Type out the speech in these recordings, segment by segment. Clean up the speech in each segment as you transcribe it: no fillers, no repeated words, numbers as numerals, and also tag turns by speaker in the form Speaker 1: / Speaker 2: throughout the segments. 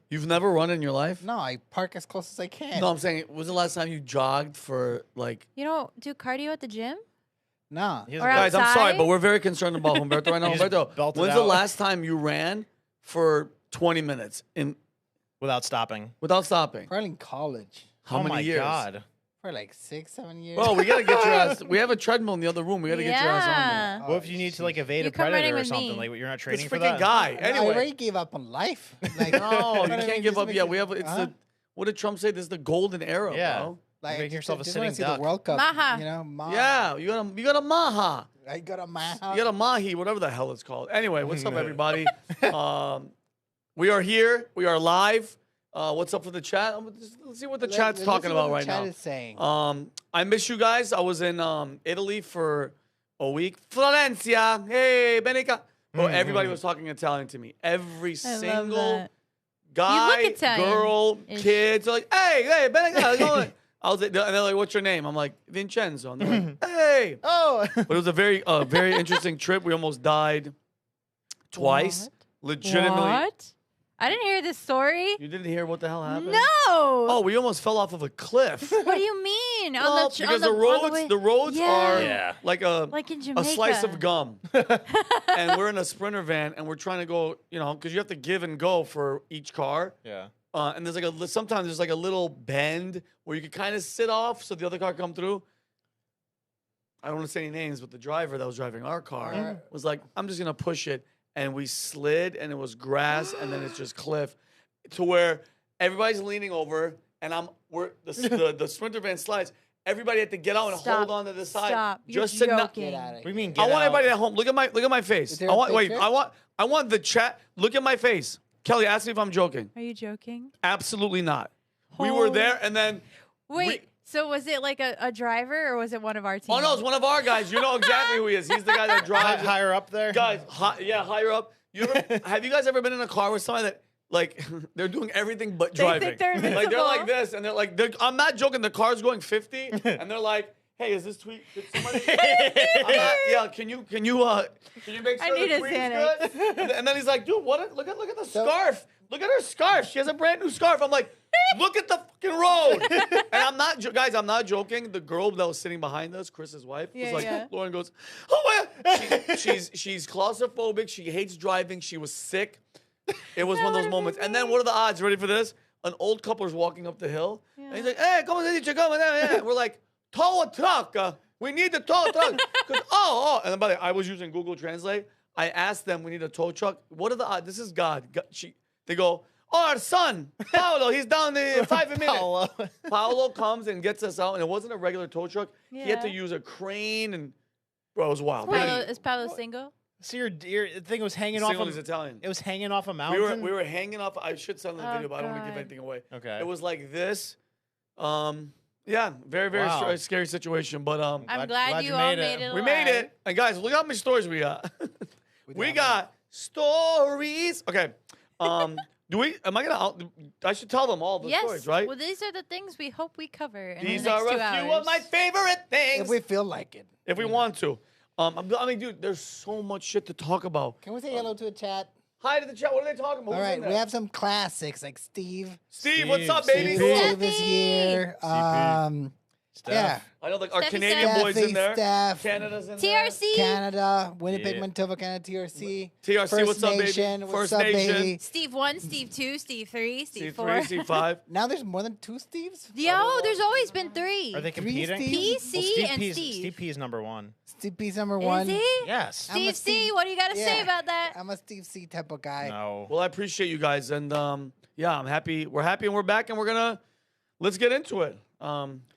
Speaker 1: You've never run in your life?
Speaker 2: No, I park as close as I can.
Speaker 1: No, I'm saying, was the last time you jogged for like?
Speaker 3: You don't do cardio at the gym?
Speaker 2: No.
Speaker 3: Or
Speaker 1: Guys, I'm sorry,
Speaker 3: outside?
Speaker 1: but we're very concerned about Humberto right now.
Speaker 4: He just
Speaker 1: Humberto,
Speaker 4: belted
Speaker 1: when's the
Speaker 4: out.
Speaker 1: last time you ran for 20 minutes
Speaker 4: Without stopping.
Speaker 1: without stopping?
Speaker 2: Probably in college.
Speaker 1: How
Speaker 4: oh
Speaker 1: many
Speaker 4: my
Speaker 1: years?
Speaker 4: God.
Speaker 2: For like 6, 7 years.
Speaker 1: Bro, we gotta get your ass. We have a treadmill in the other room. We gotta get your ass on there.
Speaker 3: Yeah.
Speaker 4: What if you need to like evade
Speaker 3: You
Speaker 4: a
Speaker 3: come running
Speaker 4: predator or
Speaker 3: with
Speaker 4: something?
Speaker 3: me.
Speaker 4: Like you're not
Speaker 1: This
Speaker 4: training for
Speaker 1: freaking
Speaker 4: that.
Speaker 1: guy.
Speaker 2: I
Speaker 1: Anyway,
Speaker 2: already gave up on life. Like,
Speaker 1: no, you
Speaker 2: what I mean,
Speaker 1: can't give
Speaker 2: just
Speaker 1: up
Speaker 2: make
Speaker 1: yet.
Speaker 2: it-
Speaker 1: We have. It's
Speaker 2: huh?
Speaker 1: the. What did Trump say? This is the golden era,
Speaker 4: Yeah.
Speaker 1: bro.
Speaker 2: Like,
Speaker 4: Make yourself a
Speaker 2: just wanna
Speaker 4: sitting
Speaker 2: see
Speaker 4: duck.
Speaker 2: the World Cup.
Speaker 3: Maha.
Speaker 2: You know, Maha.
Speaker 1: Yeah, you got a maha.
Speaker 2: I got a Maha.
Speaker 1: You got a mahi, whatever the hell it's called. Anyway, what's up, everybody? We are here. We are live. What's up for the chat? Let's see what the chat's talking about right now.
Speaker 2: Chat is saying.
Speaker 1: I miss you guys. I was in Italy for a week. Florencia, hey, Benica. Well, everybody was talking Italian to me. Every single
Speaker 3: that.
Speaker 1: guy,
Speaker 3: You look Italian.
Speaker 1: girl, kids are like, hey, Benica, how's it going? I was like, and they're like, what's your name? I'm like, Vincenzo. And they're like, hey.
Speaker 4: Oh.
Speaker 1: But it was a very interesting trip. We almost died twice. Legitimately.
Speaker 3: What? I didn't hear this story.
Speaker 1: You didn't hear what the hell happened?
Speaker 3: No.
Speaker 1: Oh, we almost fell off of a cliff.
Speaker 3: What do you mean?
Speaker 1: Well, because the roads
Speaker 3: Yeah.
Speaker 1: are like a
Speaker 3: Like in
Speaker 1: a
Speaker 3: Jamaica.
Speaker 1: slice of gum. And we're in a Sprinter van, and we're trying to go, because you have to give and go for each car.
Speaker 4: Yeah.
Speaker 1: And there's sometimes there's like a little bend where you can kind of sit off so the other car come through. I don't want to say any names, but the driver that was driving our car was like, I'm just going to push it. And we slid, and it was grass, and then it's just cliff, to where everybody's leaning over, and the Sprinter van slides. Everybody had to get out and hold on to the side.
Speaker 3: Stop.
Speaker 1: Just
Speaker 3: You're
Speaker 1: to not.
Speaker 3: joking.
Speaker 2: Get out of
Speaker 4: What do you
Speaker 2: here.
Speaker 4: mean?
Speaker 1: I
Speaker 4: Get
Speaker 1: want
Speaker 4: out?
Speaker 1: everybody at home. Look at my face.
Speaker 2: Is there
Speaker 1: I
Speaker 2: a
Speaker 1: want
Speaker 2: picture?
Speaker 1: I want the chat. Look at my face. Kelly, ask me if I'm joking.
Speaker 3: Are you joking?
Speaker 1: Absolutely not. We were there, and then
Speaker 3: Wait. So was it like a driver or was it one of our team?
Speaker 1: oh no, it's one of our guys. You know exactly who he is. He's the guy that drives.
Speaker 4: Higher up there?
Speaker 1: Guys, higher up. Have you guys ever been in a car with somebody that like they're doing everything but
Speaker 3: They
Speaker 1: driving?
Speaker 3: think they're
Speaker 1: like they're
Speaker 3: invincible.
Speaker 1: like this, and they're like, I'm not joking. The car's going 50, and they're like, "Hey, is this tweet? Did somebody? Yeah, can you make sure
Speaker 3: I need
Speaker 1: the
Speaker 3: a
Speaker 1: tweet is
Speaker 3: Xanax.
Speaker 1: good?" And then he's like, "Dude, what? Look at the scarf. Look at her scarf. She has a brand new scarf." I'm like, "Look at the fucking road." And I'm not, guys. I'm not joking. The girl that was sitting behind us, Chris's wife, was like, Lauren goes, "Oh my!" She's claustrophobic. She hates driving. She was sick. It was one of those moments. And then what are the odds? Ready for this? An old couple is walking up the hill, and he's like, "Hey, come on, and we're like, tow a truck. We need to tow a truck." And then by the way, I was using Google Translate. I asked them, we need a tow truck. What are the odds? This is God. They go, "Oh, our son, Paolo, he's down there 5 minutes." Paolo comes and gets us out, and it wasn't a regular tow truck. He had to use a crane, and bro, it was wild.
Speaker 3: Is Paolo single?
Speaker 4: So your thing was hanging
Speaker 1: Single
Speaker 4: off.
Speaker 1: is Italian.
Speaker 4: It was hanging off a mountain.
Speaker 1: We were hanging off. I should send the
Speaker 3: Oh,
Speaker 1: video, but I don't want to give
Speaker 3: God.
Speaker 1: anything away.
Speaker 4: Okay.
Speaker 1: It was like this. Yeah, very
Speaker 4: Wow.
Speaker 1: scary situation, but
Speaker 3: I'm glad you all made it.
Speaker 1: we made it. And guys, look how many stories we got. We got stories. Okay. I should tell them all the
Speaker 3: Yes.
Speaker 1: stories, right?
Speaker 3: Well, these are the things we hope we cover in
Speaker 1: These
Speaker 3: the next
Speaker 1: are
Speaker 3: 2
Speaker 1: a
Speaker 3: hours.
Speaker 1: few of my favorite things.
Speaker 2: If we feel like it.
Speaker 1: If we want to. I mean, dude, there's so much shit to talk about.
Speaker 2: Can we say hello to a chat?
Speaker 1: Hi to the chat. What are they talking about?
Speaker 2: All
Speaker 1: Who's
Speaker 2: right,
Speaker 1: in there?
Speaker 2: we have some classics like Steve.
Speaker 1: Steve, what's up,
Speaker 4: Steve.
Speaker 1: baby?
Speaker 2: Steve is here. Yeah.
Speaker 1: I know, like, our
Speaker 3: Steffi,
Speaker 1: Canadian
Speaker 3: Steffi,
Speaker 1: boys in there.
Speaker 2: Steph.
Speaker 1: Canada's in there.
Speaker 3: TRC.
Speaker 2: Canada, Winnipeg,
Speaker 4: Yeah.
Speaker 2: Manitoba, Canada, TRC.
Speaker 1: TRC,
Speaker 2: First
Speaker 1: what's up, baby?
Speaker 2: Nation,
Speaker 1: First
Speaker 2: what's up,
Speaker 1: Nation.
Speaker 2: baby?
Speaker 3: Steve 1, Steve 2, Steve 3, Steve 4.
Speaker 1: C3, C5.
Speaker 2: Now there's more than 2 Steves?
Speaker 3: Yo, there's always been 3.
Speaker 4: Are they
Speaker 2: Three
Speaker 4: competing?
Speaker 2: Steves?
Speaker 3: P,
Speaker 2: Well,
Speaker 3: C, and
Speaker 4: P's,
Speaker 3: Steve.
Speaker 4: Steve P is number 1.
Speaker 2: Steve P's number
Speaker 3: Is
Speaker 2: 1.
Speaker 3: he?
Speaker 4: Yes.
Speaker 2: I'm a
Speaker 3: Steve C,
Speaker 2: Steve-
Speaker 3: what do you got to say
Speaker 2: Yeah.
Speaker 3: about that?
Speaker 2: I'm a Steve C type of guy.
Speaker 4: No.
Speaker 1: Well, I appreciate you guys, and yeah, I'm happy. We're happy, and we're back, and let's get into it.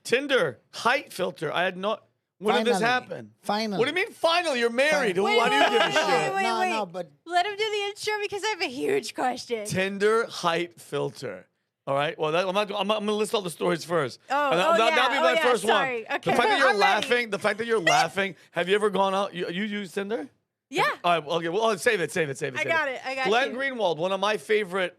Speaker 1: Tinder height filter. I had no. When did this
Speaker 2: Finally.
Speaker 1: happen?
Speaker 2: Finally.
Speaker 1: What do you mean? Finally, you're married.
Speaker 3: Wait,
Speaker 1: Why do you give a
Speaker 3: wait,
Speaker 1: shit?
Speaker 3: wait.
Speaker 2: No, but
Speaker 3: Let him do the intro because I have a huge question.
Speaker 1: Tinder height filter. All right. Well, I'm gonna list all the stories first.
Speaker 3: Oh,
Speaker 1: And
Speaker 3: oh,
Speaker 1: that'll
Speaker 3: yeah.
Speaker 1: be
Speaker 3: Oh,
Speaker 1: my
Speaker 3: yeah,
Speaker 1: first
Speaker 3: sorry.
Speaker 1: one.
Speaker 3: Okay.
Speaker 1: The fact that you're
Speaker 3: I'm ready.
Speaker 1: laughing. The fact that you're laughing. Have you ever gone out? You use Tinder?
Speaker 3: Yeah.
Speaker 1: All right. Okay. Well, save it.
Speaker 3: I got it.
Speaker 1: Glenn
Speaker 3: you.
Speaker 1: Greenwald, one of my favorite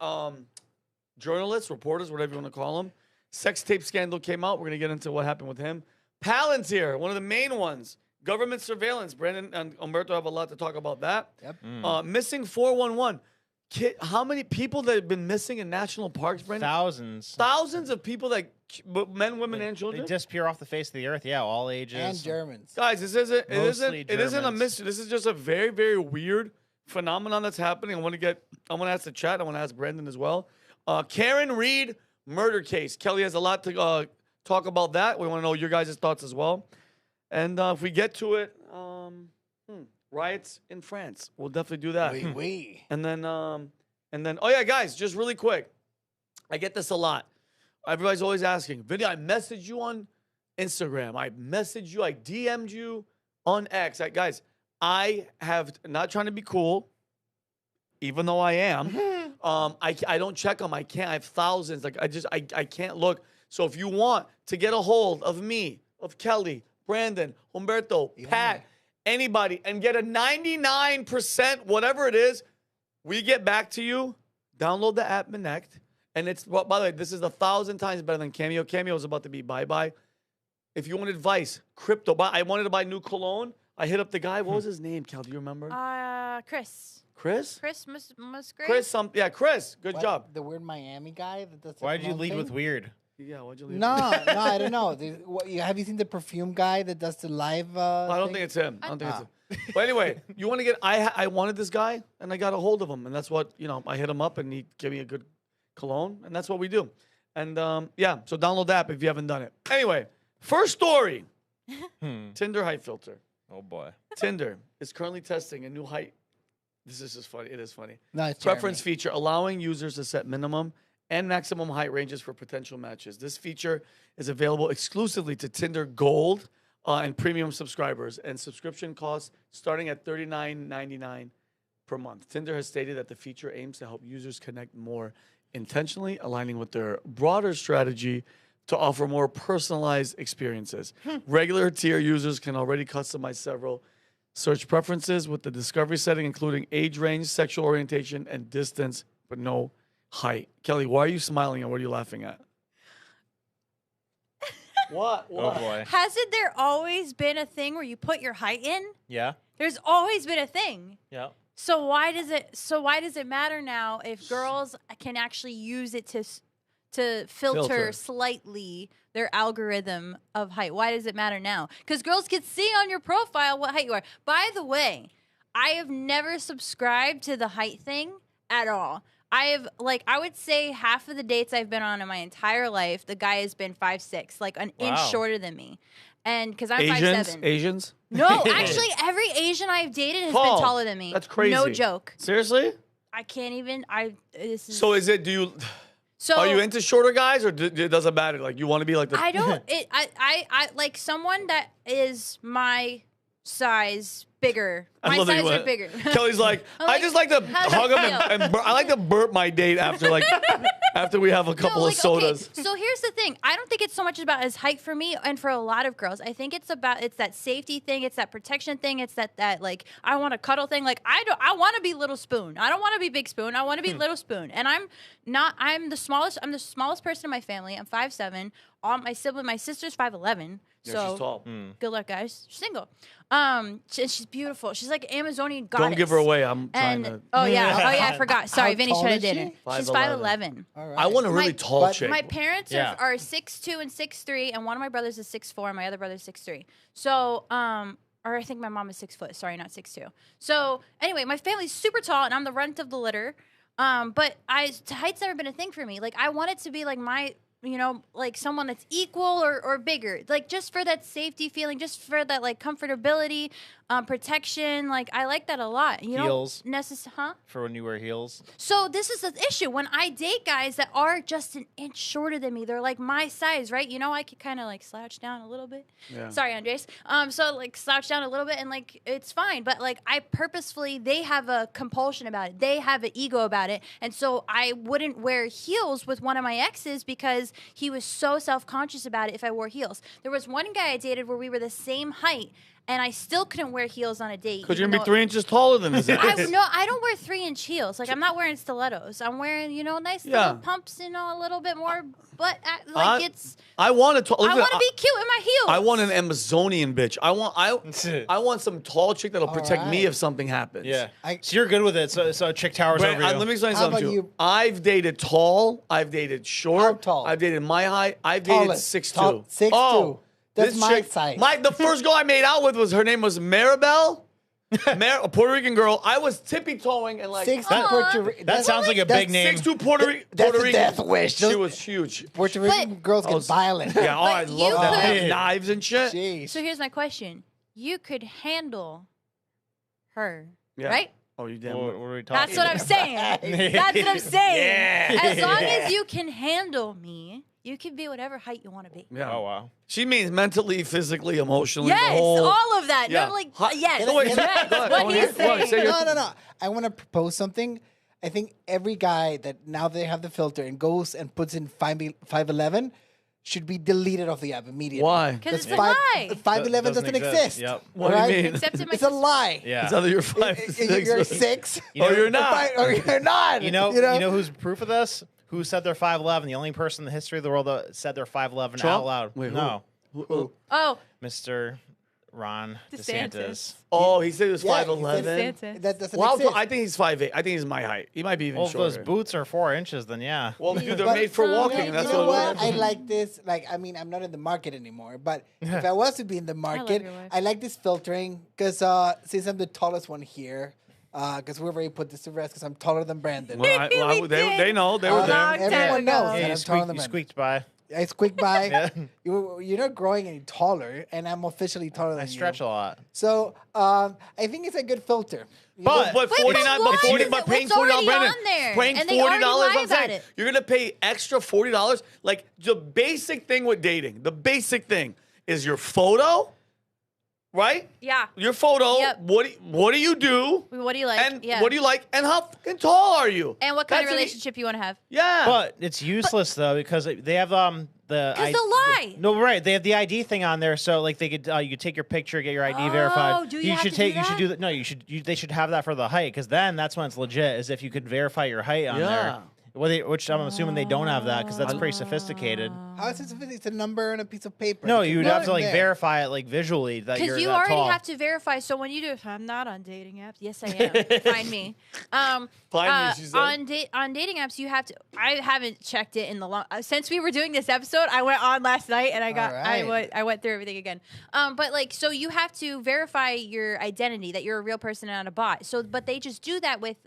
Speaker 1: journalists, reporters, whatever you want to call him. Sex tape scandal came out. We're going to get into what happened with him. Palantir, one of the main ones. Government surveillance. Brandon and Humberto have a lot to talk about that.
Speaker 2: Yep.
Speaker 1: Missing 411. How many people that have been missing in national parks, Brandon?
Speaker 4: Thousands.
Speaker 1: Thousands of people that men, women, and
Speaker 4: They
Speaker 1: children.
Speaker 4: disappear off the face of the earth. Yeah, all ages.
Speaker 2: And Germans.
Speaker 1: Guys, this isn't. It
Speaker 4: Mostly
Speaker 1: isn't a
Speaker 4: Germans.
Speaker 1: mystery. This is just a very, very weird phenomenon that's happening. I want to ask the chat. I want to ask Brandon as well. Karen Reed murder case. Kelley has a lot to talk about that. We want to know your guys' thoughts as well. And if we get to it, riots in France. We'll definitely do that.
Speaker 2: Oui.
Speaker 1: And then, oh yeah, guys, just really quick. I get this a lot. Everybody's always asking, Vinnie, I messaged you on Instagram. I messaged you. I DM'd you on X. Guys, I have not trying to be cool, even though I am. I don't check them. I can't. I have thousands. Like I can't look. So if you want to get a hold of me, of Kelley, Brandon, Humberto, Pat, anybody, and get a 99%, whatever it is, we get back to you. Download the app Connect. And it's, by the way, this is 1,000 times better than Cameo. Cameo is about to be bye-bye. If you want advice, crypto. I wanted to buy new cologne. I hit up the guy. What was his name, Cal? Do you remember?
Speaker 3: Chris.
Speaker 1: Chris?
Speaker 3: Chris Musgrave.
Speaker 1: Chris, Chris. Good job.
Speaker 2: The weird Miami guy. That does the
Speaker 4: Why did you
Speaker 2: cologne
Speaker 4: lead
Speaker 2: thing?
Speaker 4: with weird?
Speaker 1: Yeah, why'd you leave?
Speaker 2: No, I don't know. Have you seen the perfume guy that does the live?
Speaker 1: I don't think it's him. I don't think it's him. But anyway, you want to get, I wanted this guy, and I got a hold of him. And that's what, I hit him up, and he gave me a good cologne, and that's what we do. And, yeah, so download the app if you haven't done it. Anyway, first story. Tinder height filter.
Speaker 4: Oh, boy.
Speaker 1: Tinder is currently testing a new height. This is just funny. It is funny.
Speaker 2: No, it's
Speaker 1: Preference
Speaker 2: Jeremy.
Speaker 1: feature allowing users to set minimum and maximum height ranges for potential matches. This feature is available exclusively to Tinder Gold and Premium subscribers, and subscription costs starting at $39.99 per month. Tinder has stated that the feature aims to help users connect more intentionally, aligning with their broader strategy to offer more personalized experiences. Regular tier users can already customize several search preferences with the discovery setting, including age range, sexual orientation, and distance, but no height. Kelley, why are you smiling and what are you laughing at? What?
Speaker 4: Oh, boy.
Speaker 3: Hasn't there always been a thing where you put your height in?
Speaker 4: Yeah.
Speaker 3: There's always been a thing.
Speaker 4: Yeah.
Speaker 3: So why does it matter now if girls can actually use it to filter slightly their algorithm of height? Why does it matter now? Because girls can see on your profile what height you are. By the way, I have never subscribed to the height thing at all. I would say half of the dates I've been on in my entire life, the guy has been 5'6", like an inch shorter than me. And because I'm 5'7".
Speaker 1: Asians?
Speaker 3: No, actually, every Asian I've dated has been taller than me.
Speaker 1: That's crazy.
Speaker 3: No joke.
Speaker 1: Seriously?
Speaker 3: I can't even.
Speaker 1: So is it? Are you into shorter guys, or it doesn't matter? Like you want to be like the?
Speaker 3: I don't. I like someone that is my size bigger. My size or bigger.
Speaker 1: Kelley's like, I just like to hug him and I like to burp my date after after we have a couple of sodas.
Speaker 3: Okay, so here's the thing. I don't think it's so much about his height for me and for a lot of girls. I think it's that safety thing. It's that protection thing. It's that like I want to cuddle thing. Like I want to be Little Spoon. I don't want to be Big Spoon. I want to be Little Spoon. And I'm the smallest. I'm the smallest person in my family. I'm 5'7". My sister's 5'11".
Speaker 1: Yeah,
Speaker 3: so
Speaker 1: she's tall.
Speaker 3: Good luck, guys. She's single. She's beautiful. She's like an Amazonian goddess.
Speaker 1: Don't give her away. I'm trying to.
Speaker 3: Oh yeah, I forgot. Sorry, Vinny's
Speaker 2: tall
Speaker 3: trying to
Speaker 2: is
Speaker 3: date her.
Speaker 2: she?
Speaker 3: She's
Speaker 1: 5'11".
Speaker 3: 5'11".
Speaker 2: All right.
Speaker 1: I want a really tall chick.
Speaker 3: My parents are 6'2" and 6'3", and one of my brothers is 6'4", and my other brother is 6'3". So, or I think my mom is 6 foot. Sorry, not 6'2". So anyway, my family's super tall, and I'm the runt of the litter. But height's never been a thing for me. Like I want it to be like like someone that's equal or bigger, like just for that safety feeling, just for that like comfortability, protection. Like I like that a lot.
Speaker 4: Heels.
Speaker 3: Huh?
Speaker 4: For when you wear heels.
Speaker 3: So this is the issue. When I date guys that are just an inch shorter than me, they're like my size, right? I could kind of like slouch down a little bit.
Speaker 1: Yeah.
Speaker 3: Sorry, Andres. So like slouch down a little bit and like it's fine. But like they have a compulsion about it. They have an ego about it. And so I wouldn't wear heels with one of my exes because he was so self-conscious about it if I wore heels. There was one guy I dated where we were the same height and I still couldn't wear heels on a date.
Speaker 1: Because you're
Speaker 3: even
Speaker 1: going to be
Speaker 3: though-
Speaker 1: 3 inches taller than his ass.
Speaker 3: No, I don't wear 3-inch heels. Like I'm not wearing stilettos. I'm wearing, nice little pumps, a little bit more. But
Speaker 1: I want to.
Speaker 3: I want to be cute in my heels.
Speaker 1: I want an Amazonian bitch. I want some tall chick that'll protect me if something happens.
Speaker 4: Yeah. So you're good with it. So a chick towers over you.
Speaker 1: Let me explain
Speaker 2: How
Speaker 1: something
Speaker 2: about
Speaker 1: to you.
Speaker 2: you?
Speaker 1: I've dated tall. I've dated short.
Speaker 2: How tall?
Speaker 1: I've dated my height. I've dated 6'2".
Speaker 2: 6'2". That's
Speaker 1: this
Speaker 2: my
Speaker 1: chick-
Speaker 2: size.
Speaker 1: The first girl I made out with her name was Maribel. A Puerto Rican girl. I was tippy-toeing and like...
Speaker 2: 6'2" Puerto Rican.
Speaker 4: That sounds like a big name.
Speaker 1: 6'2" Puerto Rican.
Speaker 2: That's a death wish.
Speaker 1: She was huge.
Speaker 2: Puerto Rican girls get violent.
Speaker 1: Yeah, I
Speaker 3: But
Speaker 1: love
Speaker 3: you
Speaker 1: that.
Speaker 3: could-
Speaker 1: Knives and shit.
Speaker 2: Jeez.
Speaker 3: So here's my question: you could handle her,
Speaker 1: Yeah.
Speaker 3: right?
Speaker 1: Oh, you damn.
Speaker 4: What are we talking
Speaker 3: That's what I'm saying. That's what I'm saying.
Speaker 1: Yeah.
Speaker 3: As long as you can handle me, you can be whatever height you want to be.
Speaker 1: Yeah.
Speaker 4: Oh, wow.
Speaker 1: She means mentally, physically, emotionally.
Speaker 3: Yes,
Speaker 1: the whole...
Speaker 3: all of that.
Speaker 1: Yeah.
Speaker 3: No, like
Speaker 1: Hi-
Speaker 3: yes,
Speaker 1: No, wait,
Speaker 3: yes.
Speaker 1: go ahead.
Speaker 3: What
Speaker 1: I wanna
Speaker 3: he's
Speaker 1: hear- what?
Speaker 3: saying.
Speaker 1: Say your-
Speaker 2: No. I want to propose something. I think every guy that now they have the filter and goes and puts in 5'11" should be deleted off the app immediately.
Speaker 1: Why?
Speaker 3: Because it's a
Speaker 2: Five-
Speaker 3: lie.
Speaker 2: 5'11" doesn't exist.
Speaker 4: Yep.
Speaker 1: What do you mean?
Speaker 3: Except in my
Speaker 2: It's a lie.
Speaker 4: Yeah.
Speaker 1: It's either you're 5'6".
Speaker 2: You're 6.
Speaker 1: You're not.
Speaker 2: Or you're not.
Speaker 4: You know who's proof of this? Who said they're 5'11"? The only person in the history of the world that said they're 5'11"
Speaker 1: Trump?
Speaker 4: out loud.
Speaker 1: Wait, who?
Speaker 4: No.
Speaker 1: Who?
Speaker 3: Oh,
Speaker 4: Mr. Ron DeSantis.
Speaker 1: Oh, he said he was
Speaker 2: Yeah,
Speaker 1: 5'11".
Speaker 3: DeSantis.
Speaker 2: That doesn't
Speaker 1: Well,
Speaker 2: exist.
Speaker 1: I think he's 5'8". I think he's my height. He might be even
Speaker 4: Well, if those
Speaker 1: shorter.
Speaker 4: boots are 4 inches, then yeah.
Speaker 1: Well, dude, they're
Speaker 2: But-
Speaker 1: made for walking.
Speaker 2: You
Speaker 1: That's
Speaker 2: know
Speaker 1: what.
Speaker 2: what? I like this. I'm not in the market anymore. But if I was to be in the market,
Speaker 3: your wife.
Speaker 2: I like this filtering because since I'm the tallest one here, because we've already put this to rest because I'm taller than Brandon.
Speaker 1: Well, they know. They were there.
Speaker 3: Long time
Speaker 2: Everyone
Speaker 3: ago.
Speaker 2: knows
Speaker 4: Hey,
Speaker 2: that
Speaker 4: you,
Speaker 2: I'm taller than
Speaker 4: you
Speaker 2: Brandon.
Speaker 4: squeaked by.
Speaker 2: I squeak by.
Speaker 4: Yeah.
Speaker 2: You're not growing any taller, and I'm officially taller than
Speaker 4: I
Speaker 2: you.
Speaker 4: stretch a lot.
Speaker 2: So I think it's a good filter.
Speaker 1: But
Speaker 3: Wait,
Speaker 1: 49,
Speaker 3: but
Speaker 1: but
Speaker 3: why
Speaker 1: 40,
Speaker 3: is
Speaker 1: but
Speaker 3: it-
Speaker 1: paying
Speaker 3: it's already
Speaker 1: $40, Brandon.
Speaker 3: on there,
Speaker 1: Paying
Speaker 3: and they already
Speaker 1: $40.
Speaker 3: lie
Speaker 1: I'm
Speaker 3: about
Speaker 1: saying
Speaker 3: it.
Speaker 1: you're gonna pay extra $40. Like the basic thing with dating, the basic thing is your photo, right?
Speaker 3: Yeah.
Speaker 1: Your photo.
Speaker 3: Yep.
Speaker 1: What do you do?
Speaker 3: What do you like?
Speaker 1: And
Speaker 3: yeah.
Speaker 1: what do you like? And how fucking tall are you?
Speaker 3: And what kind of
Speaker 1: That's an e-
Speaker 3: relationship you want to have?
Speaker 1: Yeah.
Speaker 4: But it's useless though because they have the.
Speaker 3: Because they'll lie.
Speaker 4: No, right. They have the ID thing on there, so like they could you could take your picture, get your ID verified.
Speaker 3: do you have
Speaker 4: should
Speaker 3: to do
Speaker 4: You should
Speaker 3: that?
Speaker 4: do that. No, you should. They should have that for the height, because then that's when it's legit. Is if you could verify your height on
Speaker 1: Yeah.
Speaker 4: there. Which I'm assuming they don't have that because that's pretty sophisticated.
Speaker 2: How is it? It's a number on a piece of paper.
Speaker 4: No,
Speaker 2: It's
Speaker 4: you'd
Speaker 2: a
Speaker 4: have to like
Speaker 2: there.
Speaker 4: verify it like visually that you're
Speaker 3: Because you
Speaker 4: that
Speaker 3: already
Speaker 4: tall.
Speaker 3: have to verify. So when you do, I'm not on dating apps. Yes, I am. Find me.
Speaker 1: Find me, she said.
Speaker 3: On dating apps, you have to. I haven't checked it in the long since we were doing this episode. I went on last night and I got.
Speaker 2: Alright.
Speaker 3: I went through everything again. But like, so you have to verify your identity that you're a real person and not a bot. So, but they just do that with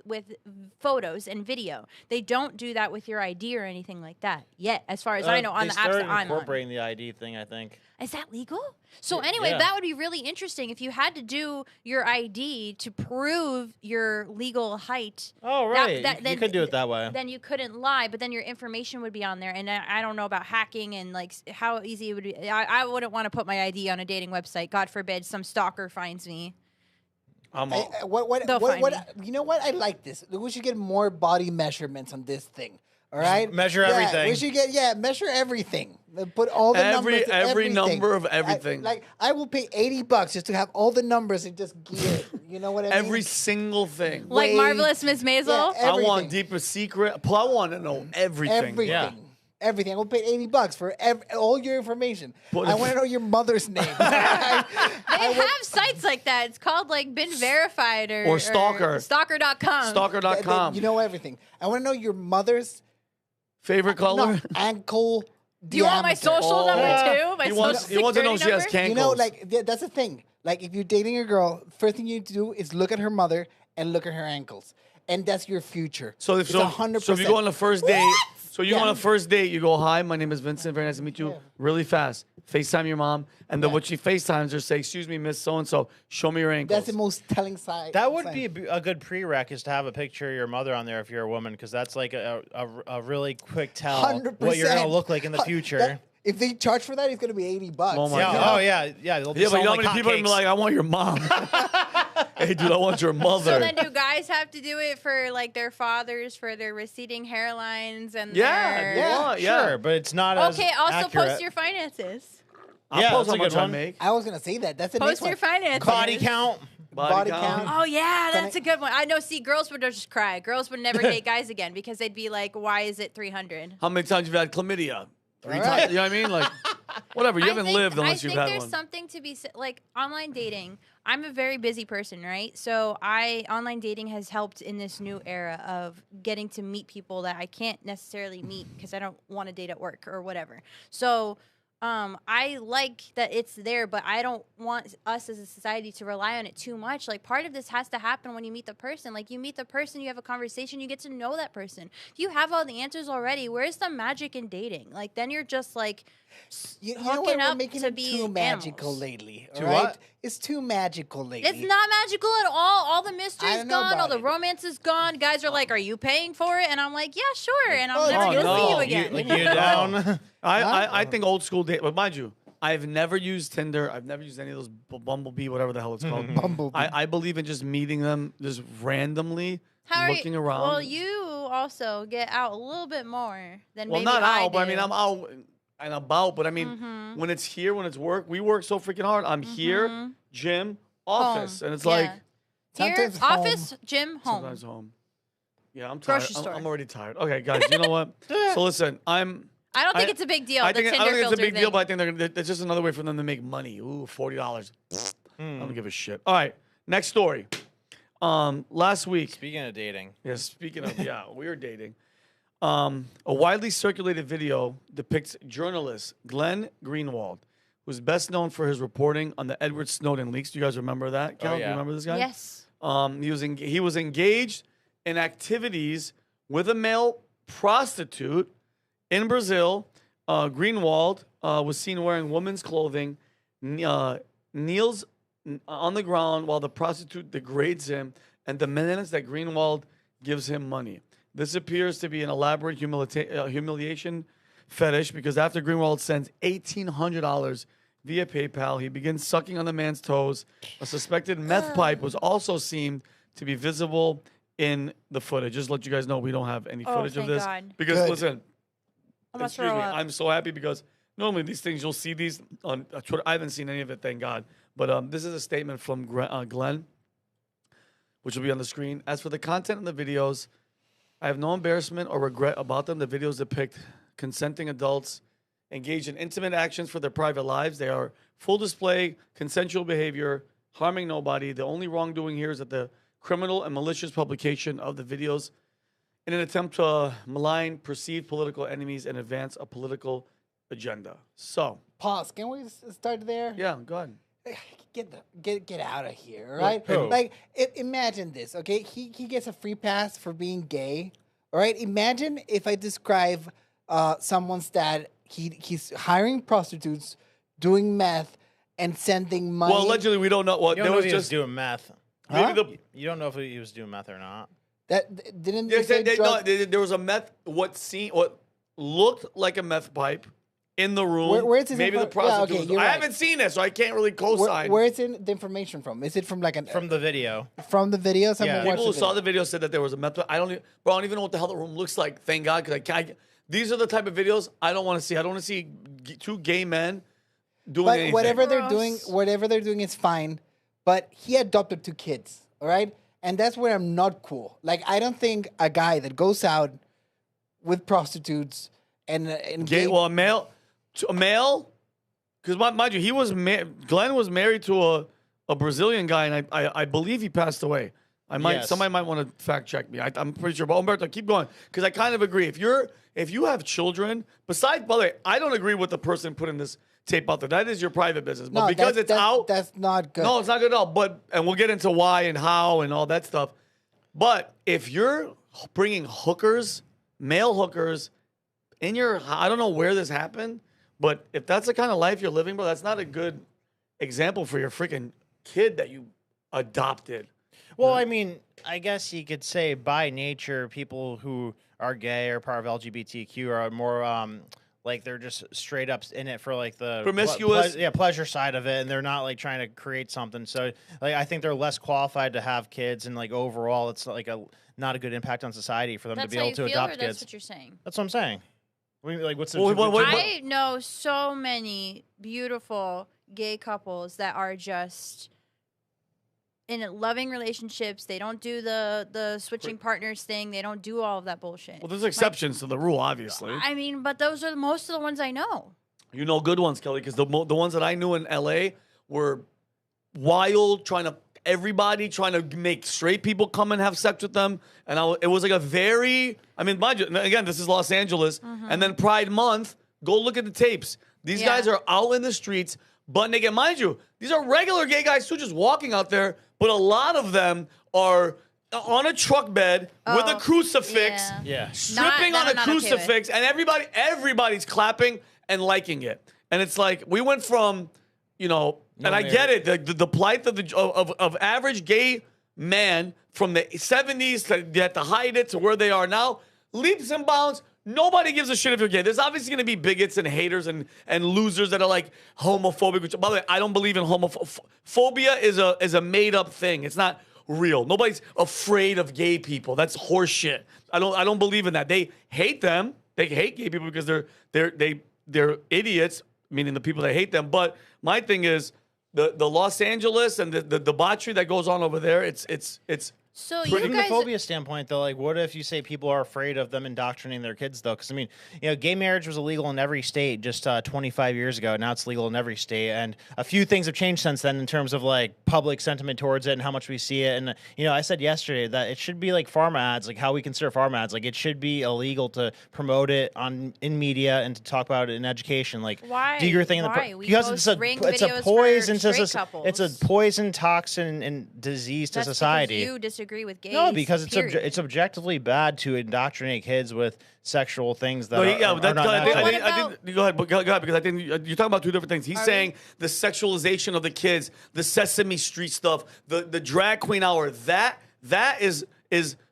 Speaker 3: photos and video. They don't do that with your ID or anything like that yet, as far as I know, on the
Speaker 4: They
Speaker 3: apps
Speaker 4: started
Speaker 3: that I'm on.
Speaker 4: incorporating the ID thing, I think.
Speaker 3: Is that legal? So anyway,
Speaker 4: Yeah.
Speaker 3: that would be really interesting if you had to do your ID to prove your legal height.
Speaker 4: Oh right, you could do it that way.
Speaker 3: Then you couldn't lie, but then your information would be on there. And I don't know about hacking and like how easy it would be. I wouldn't want to put my ID on a dating website. God forbid some stalker finds me.
Speaker 1: I'm all.
Speaker 3: They'll find
Speaker 2: You know what? I like this. We should get more body measurements on this thing. All right,
Speaker 4: Measure
Speaker 2: Yeah,
Speaker 4: everything.
Speaker 2: We should get measure everything. Put all the numbers. to
Speaker 1: Every
Speaker 2: everything.
Speaker 1: number of everything.
Speaker 2: I will pay $80 just to have all the numbers and just gear it. You know what I mean?
Speaker 1: Every single thing.
Speaker 3: Like
Speaker 2: Wave.
Speaker 3: Marvelous Miss Maisel.
Speaker 2: Yeah,
Speaker 1: I want
Speaker 2: everything.
Speaker 1: deeper secret. I want to know everything.
Speaker 2: Everything.
Speaker 4: Yeah.
Speaker 2: Everything. I will pay $80 for all your information.
Speaker 1: But
Speaker 2: I
Speaker 1: if-
Speaker 2: want to know your mother's name.
Speaker 3: They have sites like that. It's called like Been Verified or
Speaker 1: Stalker.
Speaker 3: Stalker.com.
Speaker 1: Stalker.com.
Speaker 2: You know everything. I want to know your mother's
Speaker 1: Favorite color?
Speaker 2: ankle.
Speaker 3: Do you want my
Speaker 2: diameter.
Speaker 3: social number too? My
Speaker 1: He wants to know if she has
Speaker 3: cankles.
Speaker 1: cankles.
Speaker 2: You know, that's the thing. Like, if you're dating a girl, first thing you need to do is look at her mother and look at her ankles, and that's your future.
Speaker 1: So if
Speaker 2: It's 100%.
Speaker 1: So if you go on a first date, so you go
Speaker 2: Yeah.
Speaker 1: on a first date, you go, "Hi, my name is Vincent. Very nice to meet you."
Speaker 2: Yeah.
Speaker 1: Really fast. FaceTime your mom, and then when she FaceTimes her, say, "Excuse me, Miss So and So, show me your ankles."
Speaker 2: That's the most telling side.
Speaker 4: That would be a good prereq is to have a picture of your mother on there if you're a woman, because that's like a really quick tell
Speaker 2: 100%.
Speaker 4: what you're gonna look like in the future.
Speaker 2: If they charge for that, it's gonna be $80.
Speaker 1: Oh my
Speaker 4: Yeah,
Speaker 1: God.
Speaker 4: oh yeah. They'll be
Speaker 1: Yeah, but you
Speaker 4: selling
Speaker 1: know how
Speaker 4: like
Speaker 1: many people are gonna be
Speaker 4: hotcakes.
Speaker 1: like, "I want your mom." Hey, dude, I want your mother.
Speaker 3: So then, do guys have to do it for like their fathers for their receding hairlines and
Speaker 1: yeah,
Speaker 3: their...
Speaker 1: you want, yeah.
Speaker 4: Sure, but it's not as
Speaker 3: Okay. Also,
Speaker 4: accurate.
Speaker 3: post your finances.
Speaker 1: I'll
Speaker 4: Yeah,
Speaker 1: post
Speaker 4: that's
Speaker 1: how
Speaker 4: a
Speaker 1: much
Speaker 4: good
Speaker 1: I
Speaker 4: one.
Speaker 1: make.
Speaker 2: I was gonna say that. That's the
Speaker 3: Post
Speaker 2: next
Speaker 3: your
Speaker 2: one.
Speaker 3: finances.
Speaker 4: Body count.
Speaker 2: Body count.
Speaker 3: Oh yeah, that's a good one. I know. See, girls would just cry. Girls would never date guys again because they'd be like, "Why is it 300?"
Speaker 1: How many times you've had chlamydia? 3
Speaker 2: All
Speaker 1: times.
Speaker 2: right.
Speaker 1: You know what I mean? Like, whatever. You haven't lived unless you've had
Speaker 3: I think there's
Speaker 1: one.
Speaker 3: something to be like online dating. I'm a very busy person, right? So online dating has helped in this new era of getting to meet people that I can't necessarily meet because I don't want to date at work or whatever. So I like that it's there, but I don't want us as a society to rely on it too much. Like, part of this has to happen when you meet the person. Like, you meet the person, you have a conversation, you get to know that person. If you have all the answers already, where's the magic in dating? Like, then you're just like
Speaker 2: You know
Speaker 3: hooking
Speaker 2: what? We're
Speaker 3: up
Speaker 2: making
Speaker 3: to
Speaker 2: it
Speaker 3: be
Speaker 2: too magical
Speaker 3: animals.
Speaker 2: lately.
Speaker 4: Too
Speaker 2: all right?
Speaker 4: what?
Speaker 2: It's too magical lately.
Speaker 3: It's not magical at all. All the mystery's
Speaker 2: don't know
Speaker 3: gone. All
Speaker 2: about
Speaker 3: the
Speaker 2: it.
Speaker 3: romance is gone. Guys are like, "Are you paying for it?" And I'm like, "Yeah, sure." And I'm
Speaker 2: Oh,
Speaker 3: never gonna
Speaker 1: no.
Speaker 3: see you
Speaker 1: You-
Speaker 3: again.
Speaker 4: You down?
Speaker 1: I think old school date, but mind you, I've never used Tinder. I've never used any of those Bumblebee, whatever the hell it's called.
Speaker 2: Bumblebee.
Speaker 1: I believe in just meeting them just randomly,
Speaker 3: How are
Speaker 1: looking
Speaker 3: you?
Speaker 1: around.
Speaker 3: Well, you also get out a little bit more than
Speaker 1: Well,
Speaker 3: maybe
Speaker 1: not
Speaker 3: I
Speaker 1: out, but I mean,
Speaker 3: do.
Speaker 1: I'm out and about. But I mean,
Speaker 3: Mhm.
Speaker 1: when it's here, when it's work, we work so freaking hard. I'm here,
Speaker 3: Mhm.
Speaker 1: gym, office,
Speaker 3: Home.
Speaker 1: and it's
Speaker 3: Yeah.
Speaker 1: like
Speaker 3: Here,
Speaker 2: Sometimes home.
Speaker 3: office, gym, home.
Speaker 1: sometimes home. Yeah, I'm tired.
Speaker 3: Grocery store.
Speaker 1: I'm already tired. Okay, guys, you know what? So listen,
Speaker 3: I don't think it's a big deal.
Speaker 1: I
Speaker 3: the
Speaker 1: think
Speaker 3: Tinder
Speaker 1: it's a
Speaker 3: filter
Speaker 1: big
Speaker 3: thing.
Speaker 1: deal, but I think it's just another way for them to make money. Ooh, $40. I don't give a shit. All right, next story. Last week.
Speaker 4: Speaking of dating.
Speaker 1: Yeah, speaking of, yeah, we were dating. A widely circulated video depicts journalist Glenn Greenwald, who's best known for his reporting on the Edward Snowden leaks. Do you guys remember that? Kel, do you
Speaker 4: yeah.
Speaker 1: remember this guy?
Speaker 3: Yes.
Speaker 1: He was engaged in activities with a male prostitute in Brazil. Greenwald was seen wearing women's clothing, kneels on the ground while the prostitute degrades him and demands that Greenwald gives him money. This appears to be an elaborate humiliation fetish because after Greenwald sends $1,800 via PayPal, he begins sucking on the man's toes. A suspected meth pipe was also seen to be visible in the footage. Just to let you guys know, we don't have any
Speaker 3: Oh,
Speaker 1: footage of
Speaker 3: thank
Speaker 1: this.
Speaker 3: God.
Speaker 1: Because,
Speaker 2: Good.
Speaker 1: listen,
Speaker 3: I'm gonna
Speaker 1: excuse
Speaker 3: throw
Speaker 1: me,
Speaker 3: up.
Speaker 1: I'm so happy because normally these things, you'll see these on Twitter. I haven't seen any of it, thank God. But this is a statement from Glenn, which will be on the screen. As for the content in the videos, I have no embarrassment or regret about them. The videos depict consenting adults engaged in intimate actions for their private lives. They are full display, consensual behavior, harming nobody. The only wrongdoing here is that the criminal and malicious publication of the videos in an attempt to malign perceived political enemies and advance a political agenda. So,
Speaker 2: Pause. Can we start there?
Speaker 1: yeah, go ahead.
Speaker 2: Get out of here, right?
Speaker 4: Who?
Speaker 2: Like, imagine this, okay? He gets a free pass for being gay, all right? Imagine if I describe someone's dad. He's hiring prostitutes, doing meth, and sending money.
Speaker 1: Well, allegedly, we don't know. Well,
Speaker 4: You
Speaker 1: there
Speaker 4: don't know
Speaker 1: was
Speaker 4: if he was
Speaker 1: just
Speaker 4: doing meth.
Speaker 1: maybe
Speaker 2: Huh?
Speaker 1: the.
Speaker 4: You don't know if he was doing meth or not.
Speaker 2: That didn't
Speaker 1: They
Speaker 2: they say
Speaker 1: said no,
Speaker 2: drug-
Speaker 1: there was a meth. What looked like a meth pipe in the room.
Speaker 2: Where's his
Speaker 1: maybe the
Speaker 2: info- yeah,
Speaker 1: prostitute.
Speaker 2: okay,
Speaker 1: was-
Speaker 2: you're
Speaker 1: I
Speaker 2: right.
Speaker 1: haven't seen it, so I can't really co-sign.
Speaker 2: Where's the information from? Is it from like
Speaker 4: From the video.
Speaker 2: from the video? Someone
Speaker 4: Yeah.
Speaker 2: watched
Speaker 1: People who
Speaker 2: the
Speaker 1: saw
Speaker 2: video.
Speaker 1: the video said that there was a meth. I don't even know what the hell the room looks like. Thank God, because I can't. These are the type of videos I don't want to see. I don't want to see two gay men doing
Speaker 2: But
Speaker 1: anything.
Speaker 2: whatever they're doing is fine. But he adopted 2 kids, all right? And that's where I'm not cool. Like, I don't think a guy that goes out with prostitutes and
Speaker 1: Gay, well, a male, because mind you, Glenn was married to a Brazilian guy, and I believe he passed away.
Speaker 4: Yes.
Speaker 1: Somebody might want to fact check me. I'm pretty sure. But Humberto, keep going, because I kind of agree. If you have children, besides, by the way, I don't agree with the person putting this tape out there. That is your private business. But
Speaker 2: no,
Speaker 1: because it's out,
Speaker 2: that's not good.
Speaker 1: no, it's not good at all. And we'll get into why and how and all that stuff. But if you're bringing hookers, male hookers, in your, I don't know where this happened, but if that's the kind of life you're living, bro, that's not a good example for your freaking kid that you adopted.
Speaker 4: Well, I mean, I guess you could say by nature, people who are gay or part of LGBTQ are more like they're just straight up in it for like the
Speaker 1: Promiscuous.
Speaker 4: pleasure side of it, and they're not like trying to create something. So, like, I think they're less qualified to have kids, and like overall, it's like not a good impact on society for them
Speaker 3: That's
Speaker 4: to be
Speaker 3: how
Speaker 4: able
Speaker 3: you
Speaker 4: to
Speaker 3: feel,
Speaker 4: adopt
Speaker 3: or that's
Speaker 4: kids.
Speaker 3: what you're saying?
Speaker 4: That's what I'm saying. Like, what's the?
Speaker 3: I know so many beautiful gay couples that are just in loving relationships. They don't do the switching partners thing. They don't do all of that bullshit.
Speaker 1: Well, there's exceptions to the rule, obviously.
Speaker 3: I mean, but those are most of the ones I know.
Speaker 1: You know good ones, Kelley, because the ones that I knew in L.A. were wild, trying to make straight people come and have sex with them. And it was like a very, I mean, mind you, again, this is Los Angeles. And then Pride Month, go look at the tapes. These guys are out in the streets, butt naked. Mind you, these are regular gay guys too, just walking out there. But a lot of them are on a truck bed with a crucifix, stripping on a crucifix, and everybody's clapping and liking it. And it's like, we went from, and I get it, the plight of average gay man from the 70s they had to hide it to where they are now, leaps and bounds. Nobody gives a shit if you're gay. There's obviously going to be bigots and haters and losers that are like homophobic. Which, by the way, I don't believe in phobia. Is a made up thing. It's not real. Nobody's afraid of gay people. That's horseshit. I don't believe in that. They hate them. They hate gay people because they're idiots. Meaning the people that hate them. But my thing is the Los Angeles and the debauchery that goes on over there. It's
Speaker 3: So
Speaker 4: From
Speaker 3: you
Speaker 4: the
Speaker 3: guys,
Speaker 4: phobia standpoint, though, like, what if you say people are afraid of them indoctrinating their kids, though? Because, I mean, gay marriage was illegal in every state just 25 years ago. Now it's legal in every state. And a few things have changed since then in terms of, like, public sentiment towards it and how much we see it. And, I said yesterday that it should be like pharma ads, like how we consider pharma ads. Like, it should be illegal to promote it in media and to talk about it in education. Like,
Speaker 3: why?
Speaker 4: do your thing.
Speaker 3: Why?
Speaker 4: Because it's a poison it's a poison, toxin, and disease to
Speaker 3: That's
Speaker 4: society.
Speaker 3: Because you disagree with gays.
Speaker 4: No, because
Speaker 3: period.
Speaker 4: it's objectively bad to indoctrinate kids with sexual things that
Speaker 1: No,
Speaker 4: are not natural.
Speaker 1: I think go ahead, because I think you're talking about two different things. He's saying the sexualization of the kids, the Sesame Street stuff, the drag queen hour. That is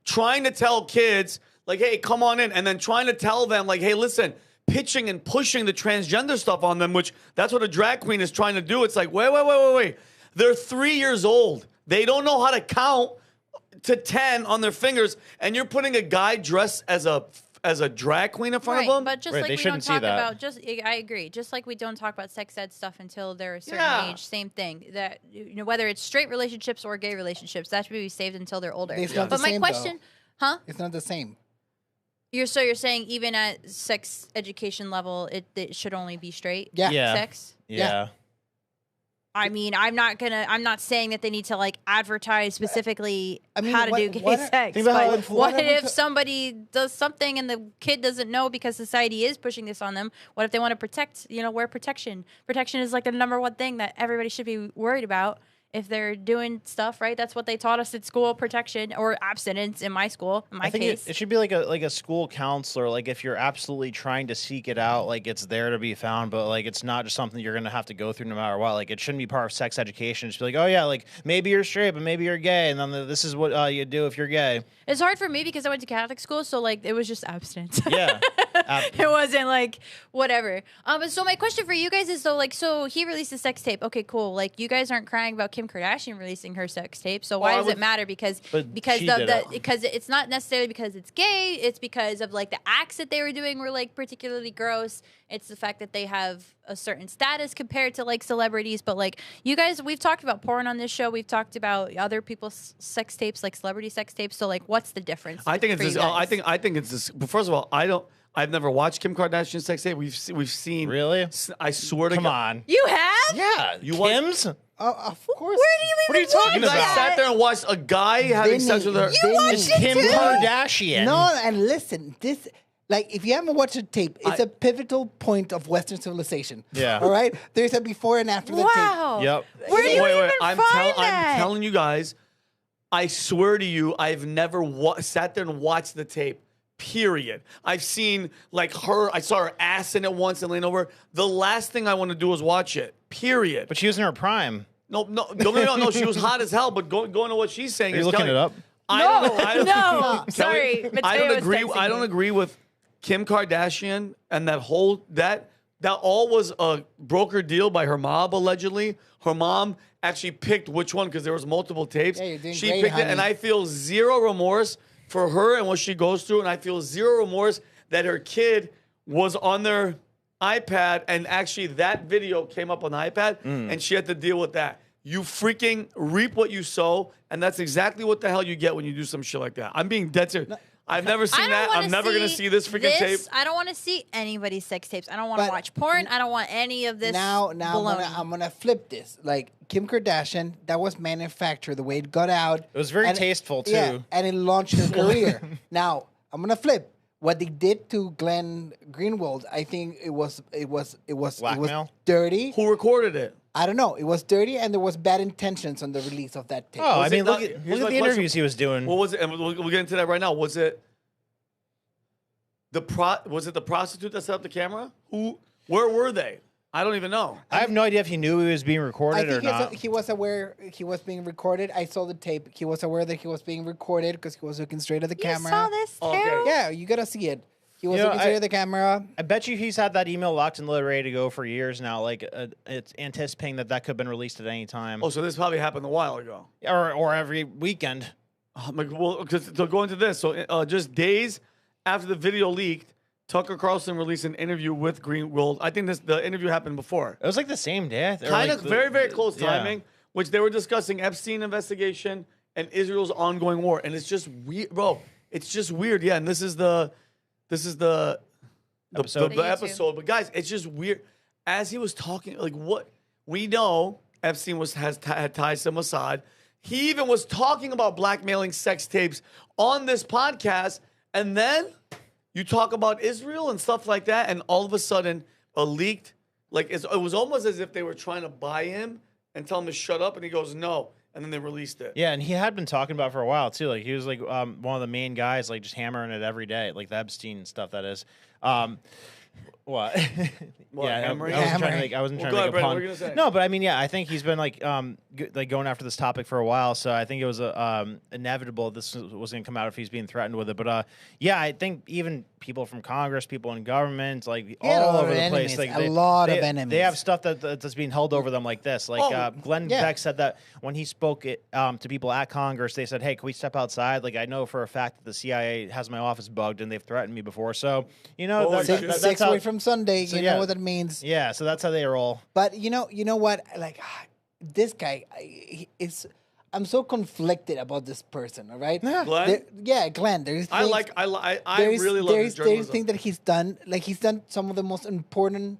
Speaker 1: trying to tell kids, like, hey, come on in, and then trying to tell them, like, hey, listen, pitching and pushing the transgender stuff on them, which that's what a drag queen is trying to do. It's like, wait. They're 3 years old. They don't know how to count to 10 on their fingers, and you're putting a guy dressed as a drag queen in front of them.
Speaker 3: But just like we don't talk about, I agree. Just like we don't talk about sex ed stuff until they're a certain age. Same thing. That whether it's straight relationships or gay relationships, that should be saved until they're older.
Speaker 2: It's not the same,
Speaker 3: my question,
Speaker 2: though. It's not the same.
Speaker 3: You're saying even at sex education level, it should only be straight sex.
Speaker 4: Yeah.
Speaker 3: I mean, I'm not saying that they need to like advertise specifically how to do gay sex. But what if somebody does something and the kid doesn't know because society is pushing this on them? What if they want to protect, wear protection? Protection is like the number one thing that everybody should be worried about. If they're doing stuff, right? That's what they taught us at school, protection or abstinence in my school, in my case.
Speaker 4: It should be like a school counselor. Like if you're absolutely trying to seek it out, like it's there to be found, but like it's not just something you're going to have to go through no matter what. Like it shouldn't be part of sex education. Just be like, oh yeah, like maybe you're straight, but maybe you're gay. And then this is what you do if you're gay.
Speaker 3: It's hard for me because I went to Catholic school. So like it was just abstinence.
Speaker 4: Yeah.
Speaker 3: It wasn't like whatever. So my question for you guys is so he released a sex tape. Okay, cool. Like you guys aren't crying about Kim Kardashian releasing her sex tape. So why does it matter? Because it's not necessarily because it's gay. It's because of like the acts that they were doing were like particularly gross. It's the fact that they have a certain status compared to like celebrities. But like you guys, we've talked about porn on this show. We've talked about other people's sex tapes, like celebrity sex tapes. So like, what's the difference?
Speaker 1: I think it's this. I think it's this. But first of all, I've never watched Kim Kardashian's sex tape. We've seen.
Speaker 4: Really?
Speaker 1: I swear to God.
Speaker 4: Come on.
Speaker 3: You have?
Speaker 4: Yeah.
Speaker 1: Kim's?
Speaker 2: Of course.
Speaker 3: Where do you even
Speaker 4: What are you talking
Speaker 3: watch
Speaker 4: about?
Speaker 1: You guys sat there and watched a guy having sex with her.
Speaker 3: You watched it
Speaker 4: Kim
Speaker 3: too?
Speaker 4: Kardashian.
Speaker 2: No, and listen, this. Like, if you haven't watched the tape, it's a pivotal point of Western civilization.
Speaker 4: Yeah.
Speaker 2: All right? There's a before and after the tape.
Speaker 3: Wow.
Speaker 4: Yep.
Speaker 3: Where do you even
Speaker 1: I'm
Speaker 3: find that?
Speaker 1: I'm telling you guys, I swear to you, I've never sat there and watched the tape. Period. I've seen like her. I saw her ass in it once and lean over. The last thing I want to do is watch it. Period.
Speaker 4: But she was in her prime.
Speaker 1: No. She was hot as hell. But going to what she's saying
Speaker 4: Are you
Speaker 1: is
Speaker 4: looking
Speaker 1: Kelley,
Speaker 4: it up?
Speaker 3: No. Sorry.
Speaker 1: I don't
Speaker 3: Mateo's
Speaker 1: agree.
Speaker 3: texting
Speaker 1: I don't
Speaker 3: me.
Speaker 1: agree with Kim Kardashian and that whole that all was a broker deal by her mom. Allegedly, her mom actually picked which one because there was multiple tapes.
Speaker 2: Yeah, you're doing
Speaker 1: she
Speaker 2: great,
Speaker 1: picked it,
Speaker 2: honey.
Speaker 1: and I feel zero remorse for her and what she goes through, and I feel zero remorse that her kid was on their iPad, and actually that video came up on the iPad, and she had to deal with that. You freaking reap what you sow, and that's exactly what the hell you get when you do some shit like that. I'm being dead serious. I've never seen that. I'm never going to see this freaking tape.
Speaker 3: I don't want to see anybody's sex tapes. I don't want to watch porn. I don't want any of this.
Speaker 2: Now I'm gonna flip this. Like Kim Kardashian, that was manufactured the way it got out.
Speaker 4: It was very tasteful too.
Speaker 2: Yeah, and it launched her career. Now I'm gonna flip. What they did to Glenn Greenwald, I think it was
Speaker 4: Blackmail?
Speaker 2: dirty.
Speaker 1: Who recorded it?
Speaker 2: I don't know. It was dirty, and there was bad intentions on the release of that tape.
Speaker 4: Oh, I mean, look
Speaker 1: here's
Speaker 4: at
Speaker 1: my
Speaker 4: the
Speaker 1: question.
Speaker 4: interviews he was doing.
Speaker 1: What was it? And we'll get into that right now. Was it the prostitute that set up the camera? Where were they? I don't even know.
Speaker 4: I have no idea if he knew he was being
Speaker 2: I
Speaker 4: recorded or
Speaker 2: think
Speaker 4: not.
Speaker 2: he was aware he was being recorded. I saw the tape. He was aware that he was being recorded because he was looking straight at the
Speaker 3: You
Speaker 2: camera.
Speaker 3: saw this too?
Speaker 1: Okay.
Speaker 2: Yeah, you gotta see it. He was
Speaker 4: You know,
Speaker 2: looking straight at the camera.
Speaker 4: I bet you he's had that email locked and loaded, ready to go for years now. Like, it's anticipating that could have been released at any time,
Speaker 1: Oh, so this probably happened a while ago.
Speaker 4: or every weekend.
Speaker 1: Well, because to go into this, so just days after the video leaked, Tucker Carlson released an interview with Greenwald. I think the interview happened before.
Speaker 4: It was like the same day.
Speaker 1: Kind of very, very close
Speaker 4: yeah.
Speaker 1: timing, which they were discussing Epstein investigation and Israel's ongoing war. And it's just weird, bro. It's just weird. Yeah, and this is the
Speaker 4: Episode.
Speaker 1: the episode. But guys, it's just weird. As he was talking, like what we know, Epstein had ties to Mossad. He even was talking about blackmailing sex tapes on this podcast, and then you talk about Israel and stuff like that, and all of a sudden, a leaked, like it was almost as if they were trying to buy him and tell him to shut up, and he goes no, and then they released it.
Speaker 4: Yeah, and he had been talking about it for a while too. Like he was like one of the main guys, like just hammering it every day, like the Epstein stuff. That is. What? Yeah,
Speaker 1: hammering?
Speaker 4: I wasn't trying to
Speaker 2: Hammering.
Speaker 4: make. I wasn't
Speaker 1: Well,
Speaker 4: trying to
Speaker 1: go
Speaker 4: make a
Speaker 1: ahead, Brandon,
Speaker 4: pun.
Speaker 1: what were you gonna say?
Speaker 4: No, but I mean, yeah, I think he's been like going after this topic for a while. So I think it was inevitable this was going to come out if he's being threatened with it. But yeah, I think even people from Congress, people in government, like all over the place, like
Speaker 2: a lot of enemies.
Speaker 4: They have stuff that's being held over them like this. Like Glenn Beck said that when he spoke to people at Congress, they said, "Hey, can we step outside? Like I know for a fact that the CIA has my office bugged and they've threatened me before. So that's
Speaker 2: Six
Speaker 4: how,
Speaker 2: away from Sunday.
Speaker 4: So,
Speaker 2: you
Speaker 4: yeah.
Speaker 2: know what that means.
Speaker 4: Yeah, so that's how they roll.
Speaker 2: But you know what? Like this guy, I'm so conflicted about this person. All right,
Speaker 1: Glenn?
Speaker 2: Glenn. There's
Speaker 1: I really love his
Speaker 2: there's
Speaker 1: journalism.
Speaker 2: things that he's done. Like he's done some of the most important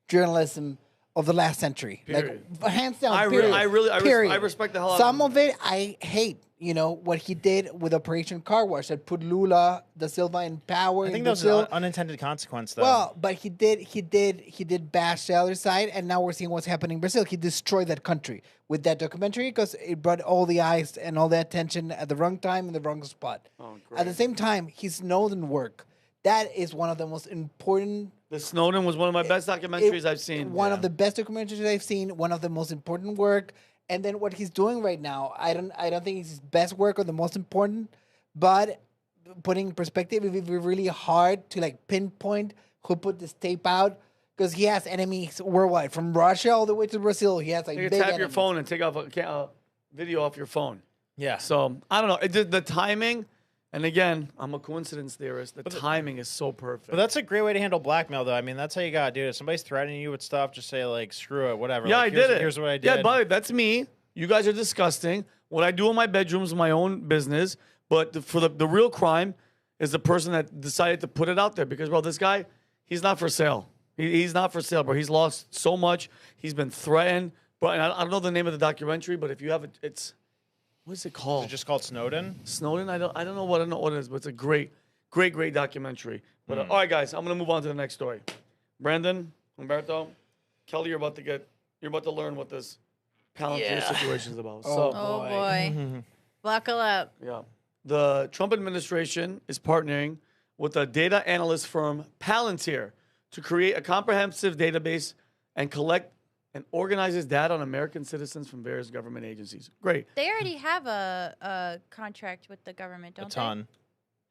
Speaker 2: journalism of the last century.
Speaker 1: Period.
Speaker 2: Like hands down.
Speaker 1: I
Speaker 2: period.
Speaker 1: respect the hell out of
Speaker 2: Some
Speaker 1: him.
Speaker 2: of it I hate. You know what he did with Operation Car Wash that put Lula da Silva in power.
Speaker 4: I think
Speaker 2: in
Speaker 4: that was
Speaker 2: Brazil.
Speaker 4: an unintended consequence, though.
Speaker 2: Well, but he did bash the other side, and now we're seeing what's happening in Brazil. He destroyed that country with that documentary because it brought all the eyes and all the attention at the wrong time in the wrong spot.
Speaker 1: Oh,
Speaker 2: At the same time, his Snowden work, that is one of the most important.
Speaker 1: The Snowden was one of my best documentaries I've seen.
Speaker 2: One of the best documentaries I've seen. One of the most important work. And then what he's doing right now, I don't think it's his best work or the most important, but putting in perspective, it would be really hard to like pinpoint who put this tape out because he has enemies worldwide, from Russia all the way to Brazil. He has like
Speaker 1: You
Speaker 2: big
Speaker 1: can tap your
Speaker 2: enemies.
Speaker 1: phone and take off a video off your phone.
Speaker 4: yeah.
Speaker 1: So I don't know. The timing, and again, I'm a coincidence theorist. The timing is so perfect.
Speaker 4: But that's a great way to handle blackmail, though. I mean, that's how you gotta do it. If somebody's threatening you with stuff, just say like, "Screw it, whatever."
Speaker 1: yeah,
Speaker 4: like,
Speaker 1: I did it.
Speaker 4: Here's what I did.
Speaker 1: Yeah, but that's me. You guys are disgusting. What I do in my bedroom is my own business. But the real crime is the person that decided to put it out there. Because, bro, this guy, he's not for sale. He's not for sale, bro. He's lost so much. He's been threatened. But and I don't know the name of the documentary, but if you have it, it's what is it called?
Speaker 4: Is it just called Snowden?
Speaker 1: Snowden. I don't know what it is, but it's a great documentary. But all right, guys, I'm gonna move on to the next story. Brandon, Humberto, Kelley, you're about to learn what this Palantir situation is about. So
Speaker 3: Oh boy. Buckle up.
Speaker 1: yeah, the Trump administration is partnering with a data analyst firm, Palantir, to create a comprehensive database and collect and organizes data on American citizens from various government agencies. Great.
Speaker 3: They already have a contract with the government, don't
Speaker 4: A ton.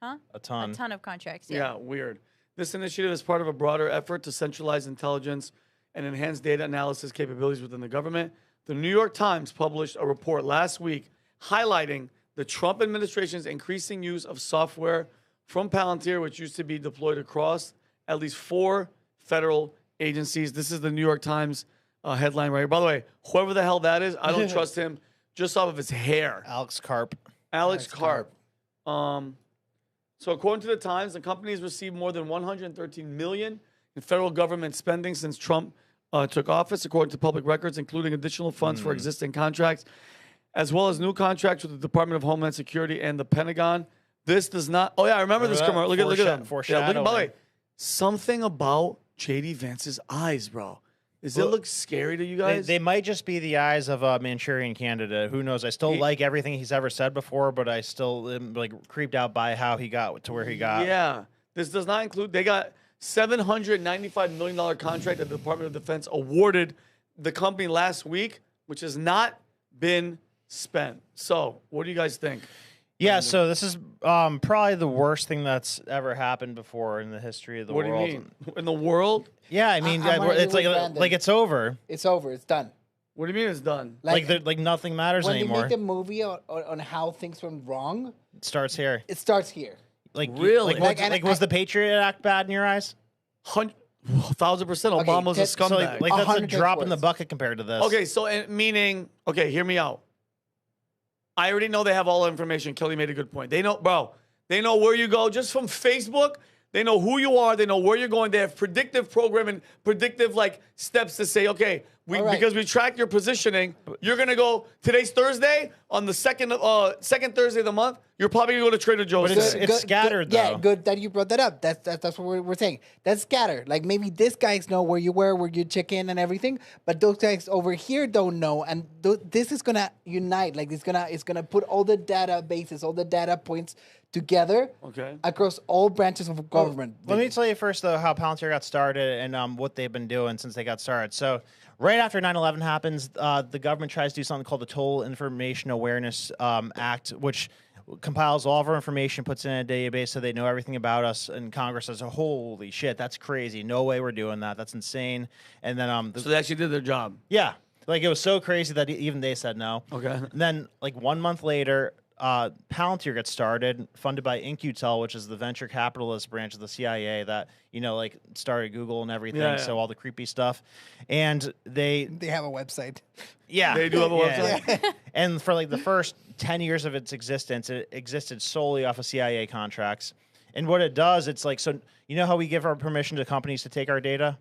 Speaker 3: they? Huh?
Speaker 4: A ton.
Speaker 3: A ton of contracts.
Speaker 1: Yeah, weird. This initiative is part of a broader effort to centralize intelligence and enhance data analysis capabilities within the government. The New York Times published a report last week highlighting the Trump administration's increasing use of software from Palantir, which used to be deployed across at least 4 federal agencies. This is the New York Times headline right here. By the way, whoever the hell that is, I don't trust him just off of his hair.
Speaker 4: Alex Karp.
Speaker 1: Alex Karp. So according to the Times, the company has received more than $113 million in federal government spending since Trump took office, according to public records, including additional funds for existing contracts, as well as new contracts with the Department of Homeland Security and the Pentagon. This does not. Oh yeah, I remember this commercial. Look at that. Yeah, look at, by the way, something about JD Vance's eyes, bro. Does it look scary to you guys?
Speaker 4: They might just be the eyes of a Manchurian candidate. Who knows? I still like everything he's ever said before, but I still am like creeped out by how he got to where he got.
Speaker 1: Yeah. This does not include, they got $795 million contract that the Department of Defense awarded the company last week, which has not been spent. So what do you guys think?
Speaker 4: Yeah, so this is probably the worst thing that's ever happened before in the history of the world.
Speaker 1: What do you mean? In the world?
Speaker 4: Yeah, I mean, it's like it's over.
Speaker 2: It's over. It's done.
Speaker 1: What do you mean it's done?
Speaker 4: Like nothing matters
Speaker 2: when
Speaker 4: anymore.
Speaker 2: When they make the movie on how things went wrong,
Speaker 4: it starts here.
Speaker 2: It starts here.
Speaker 4: Like
Speaker 1: really?
Speaker 4: Was the Patriot Act bad in your eyes?
Speaker 1: 1,000%. Obama's a scumbag.
Speaker 4: So that's a drop in the bucket compared to this.
Speaker 1: Okay, so meaning, okay, hear me out. I already know they have all the information. Kelley made a good point. They know, bro. They know where you go just from Facebook. They know who you are. They know where you're going. They have predictive programming, predictive steps to say, okay, because we track your positioning, you're gonna go. Today's Thursday. On the second Thursday of the month, you're probably gonna go to Trader Joe's.
Speaker 4: But it's scattered, though.
Speaker 2: Yeah, good that you brought that up. That's what we're saying. That's scattered. Like maybe these guys know where you were, where you check in and everything, but those guys over here don't know. And this is gonna unite. Like it's gonna put all the databases, all the data points together across all branches of government.
Speaker 4: Let me tell you first, though, how Palantir got started and what they've been doing since they got started. So right after 9/11 happens, the government tries to do something called the Total Information Awareness Act, which compiles all of our information, puts it in a database so they know everything about us. And Congress says, holy shit, that's crazy. No way we're doing that. That's insane. And then
Speaker 1: so they actually did their job.
Speaker 4: Yeah. Like it was so crazy that even they said no.
Speaker 1: Okay.
Speaker 4: And then 1 month later, Palantir gets started, funded by InQtel, which is the venture capitalist branch of the CIA that started Google and everything. Yeah. So all the creepy stuff, and they
Speaker 2: have a website.
Speaker 4: Yeah,
Speaker 1: they do have a website.
Speaker 4: Yeah. And for the first 10 years of its existence, it existed solely off of CIA contracts. And what it does, it's so you know how we give our permission to companies to take our data,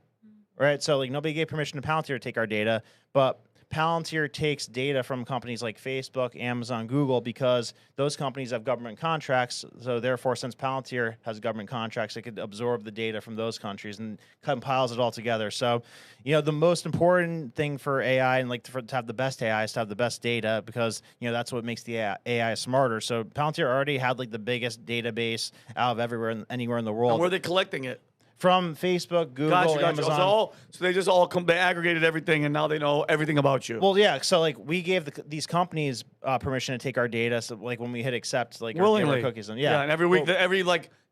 Speaker 4: right? So nobody gave permission to Palantir to take our data, but Palantir takes data from companies like Facebook, Amazon, Google, because those companies have government contracts. So therefore, since Palantir has government contracts, it could absorb the data from those countries and compiles it all together. So, the most important thing for AI and to have the best AI is to have the best data, because that's what makes the AI smarter. So Palantir already had the biggest database out of anywhere in the world.
Speaker 1: And where are they collecting it?
Speaker 4: From Facebook, Google, Amazon.
Speaker 1: So they just they aggregated everything, and now they know everything about you.
Speaker 4: Well, yeah. So we gave these companies permission to take our data. So when we hit accept,
Speaker 1: willingly,
Speaker 4: our cookies, and
Speaker 1: and every week, every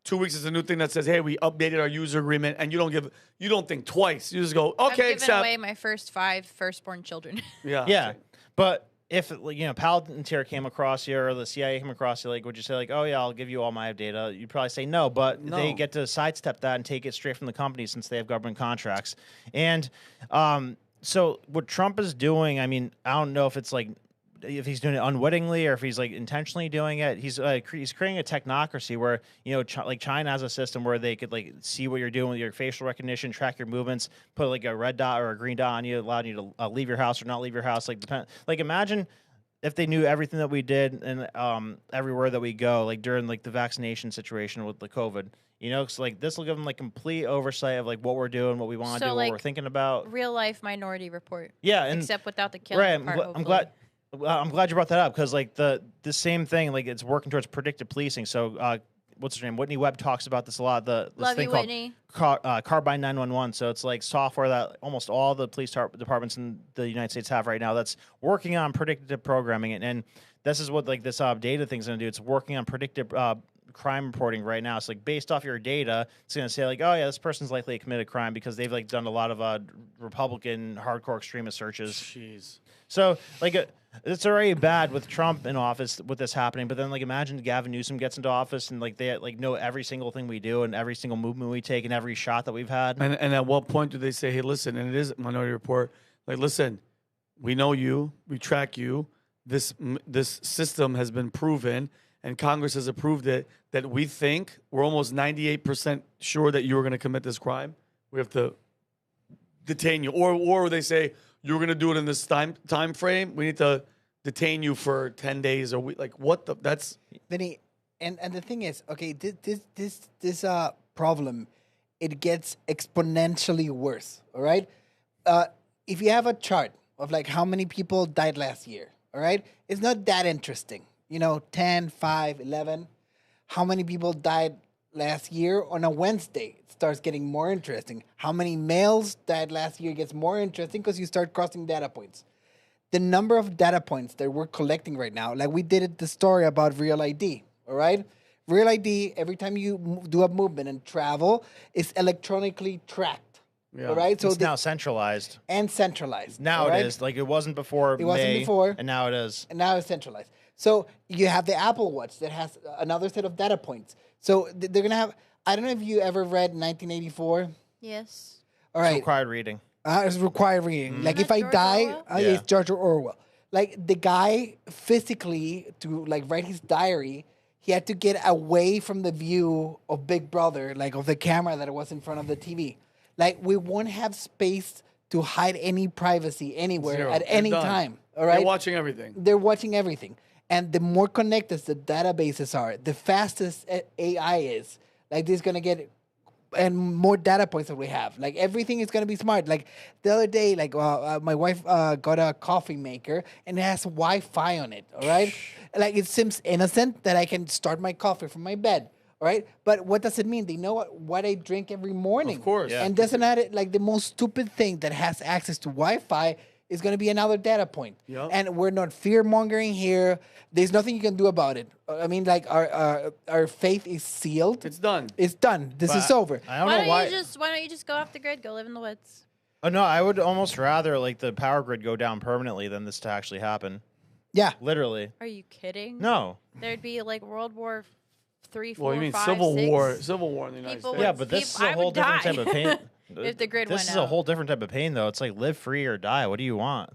Speaker 1: 2 weeks is a new thing that says, hey, we updated our user agreement, and you don't think twice. You just go, okay,
Speaker 3: I've given away my first 5 firstborn children.
Speaker 1: Yeah.
Speaker 4: Yeah, but if Palantir came across you or the CIA came across you, would you say oh yeah, I'll give you all my data? You'd probably say no, but they get to sidestep that and take it straight from the company since they have government contracts. And so what Trump is doing, I mean, I don't know if it's if he's doing it unwittingly or if he's intentionally doing it. He's creating a technocracy where China has a system where they could see what you're doing with your facial recognition, track your movements, put a red dot or a green dot on you, allowing you to leave your house or not leave your house. Imagine if they knew everything that we did and everywhere that we go, during the vaccination situation with the COVID. Because this will give them complete oversight of what we're doing, what we want to do, what we're thinking about.
Speaker 3: Real life Minority Report.
Speaker 4: Yeah,
Speaker 3: except without the killing part.
Speaker 4: I'm glad you brought that up, because the same thing, it's working towards predictive policing. So what's her name? Whitney Webb talks about this a lot. This
Speaker 3: Love
Speaker 4: thing
Speaker 3: you, Whitney.
Speaker 4: called Carbine 911. So it's software that almost all the police departments in the United States have right now that's working on predictive programming. And this is what this data thing's going to do. It's working on predictive crime reporting right now. It's like based off your data, it's going to say like, oh yeah, this person's likely to commit a crime because they've like done a lot of Republican hardcore extremist searches.
Speaker 1: Jeez.
Speaker 4: So like it's already bad with Trump in office with this happening, but then like imagine Gavin Newsom gets into office and like they like know every single thing we do and every single movement we take and every shot that we've had.
Speaker 1: And at what point do they say, hey, listen, and it is Minority Report, like, listen, we know you, we track you, this system has been proven, and Congress has approved it, that we think we're almost 98% sure that you were going to commit this crime. We have to detain you. Or they say, you're going to do it in this time frame. We need to detain you for 10 days or week. Like, what the, that's...
Speaker 2: Vinny, and the thing is, okay, this problem, it gets exponentially worse, all right? If you have a chart of like how many people died last year, all right? It's not that interesting. 10, 5, 11. How many people died last year on a Wednesday? It starts getting more interesting. How many males died last year gets more interesting because you start crossing data points. The number of data points that we're collecting right now, like we did the story about Real ID, all right? Real ID, every time you do a movement and travel, is electronically tracked.
Speaker 1: Yeah.
Speaker 2: All right,
Speaker 4: It's now centralized.
Speaker 2: And centralized.
Speaker 4: Now
Speaker 2: all right?
Speaker 4: it is. Like it wasn't before.
Speaker 2: It wasn't before.
Speaker 4: And now it is.
Speaker 2: And now it's centralized. So you have the Apple Watch that has another set of data points. So they're going to have, I don't know if you ever read 1984.
Speaker 3: Yes.
Speaker 2: All
Speaker 4: It's
Speaker 2: right.
Speaker 4: required reading.
Speaker 2: It's required reading. Like
Speaker 3: Not
Speaker 2: if I
Speaker 3: George
Speaker 2: die,
Speaker 3: Orwell?
Speaker 2: it's George Orwell. Like the guy physically to like write his diary, he had to get away from the view of Big Brother, like of the camera that was in front of the TV. Like we won't have space to hide any privacy anywhere
Speaker 1: Zero.
Speaker 2: at
Speaker 1: They're
Speaker 2: any
Speaker 1: done.
Speaker 2: time. All right.
Speaker 1: They're watching everything.
Speaker 2: They're watching everything. And the more connected the databases are, the fastest AI is. Like this is going to get and more data points that we have. Like everything is going to be smart. Like the other day, like my wife got a coffee maker and it has Wi-Fi on it. All right. Like it seems innocent that I can start my coffee from my bed. All right. But what does it mean? They know what I drink every morning.
Speaker 1: Of course.
Speaker 4: Yeah.
Speaker 2: And doesn't it like the most stupid thing that has access to Wi-Fi is going to be another data point.
Speaker 1: Yep.
Speaker 2: And we're not fear-mongering here. There's nothing you can do about it. I mean, like, our faith is sealed.
Speaker 1: It's done.
Speaker 2: It's done. This is over.
Speaker 4: I don't know why.
Speaker 3: Why don't you just go off the grid, go live in the woods?
Speaker 4: Oh no, I would almost rather like the power grid go down permanently than this to actually happen.
Speaker 2: Yeah.
Speaker 4: Literally.
Speaker 3: Are you kidding?
Speaker 4: No.
Speaker 3: There'd be like World War 3, 4,
Speaker 1: Well, you mean
Speaker 3: 5,
Speaker 1: Civil
Speaker 3: 6.
Speaker 1: War in the United
Speaker 3: People
Speaker 1: States.
Speaker 3: would-
Speaker 4: Yeah, but this is
Speaker 3: I
Speaker 4: a whole
Speaker 3: would
Speaker 4: different
Speaker 3: die
Speaker 4: type of pain.
Speaker 3: if the grid
Speaker 4: This
Speaker 3: went
Speaker 4: is a
Speaker 3: out.
Speaker 4: whole different type of pain, though. It's like live free or die. What do you want?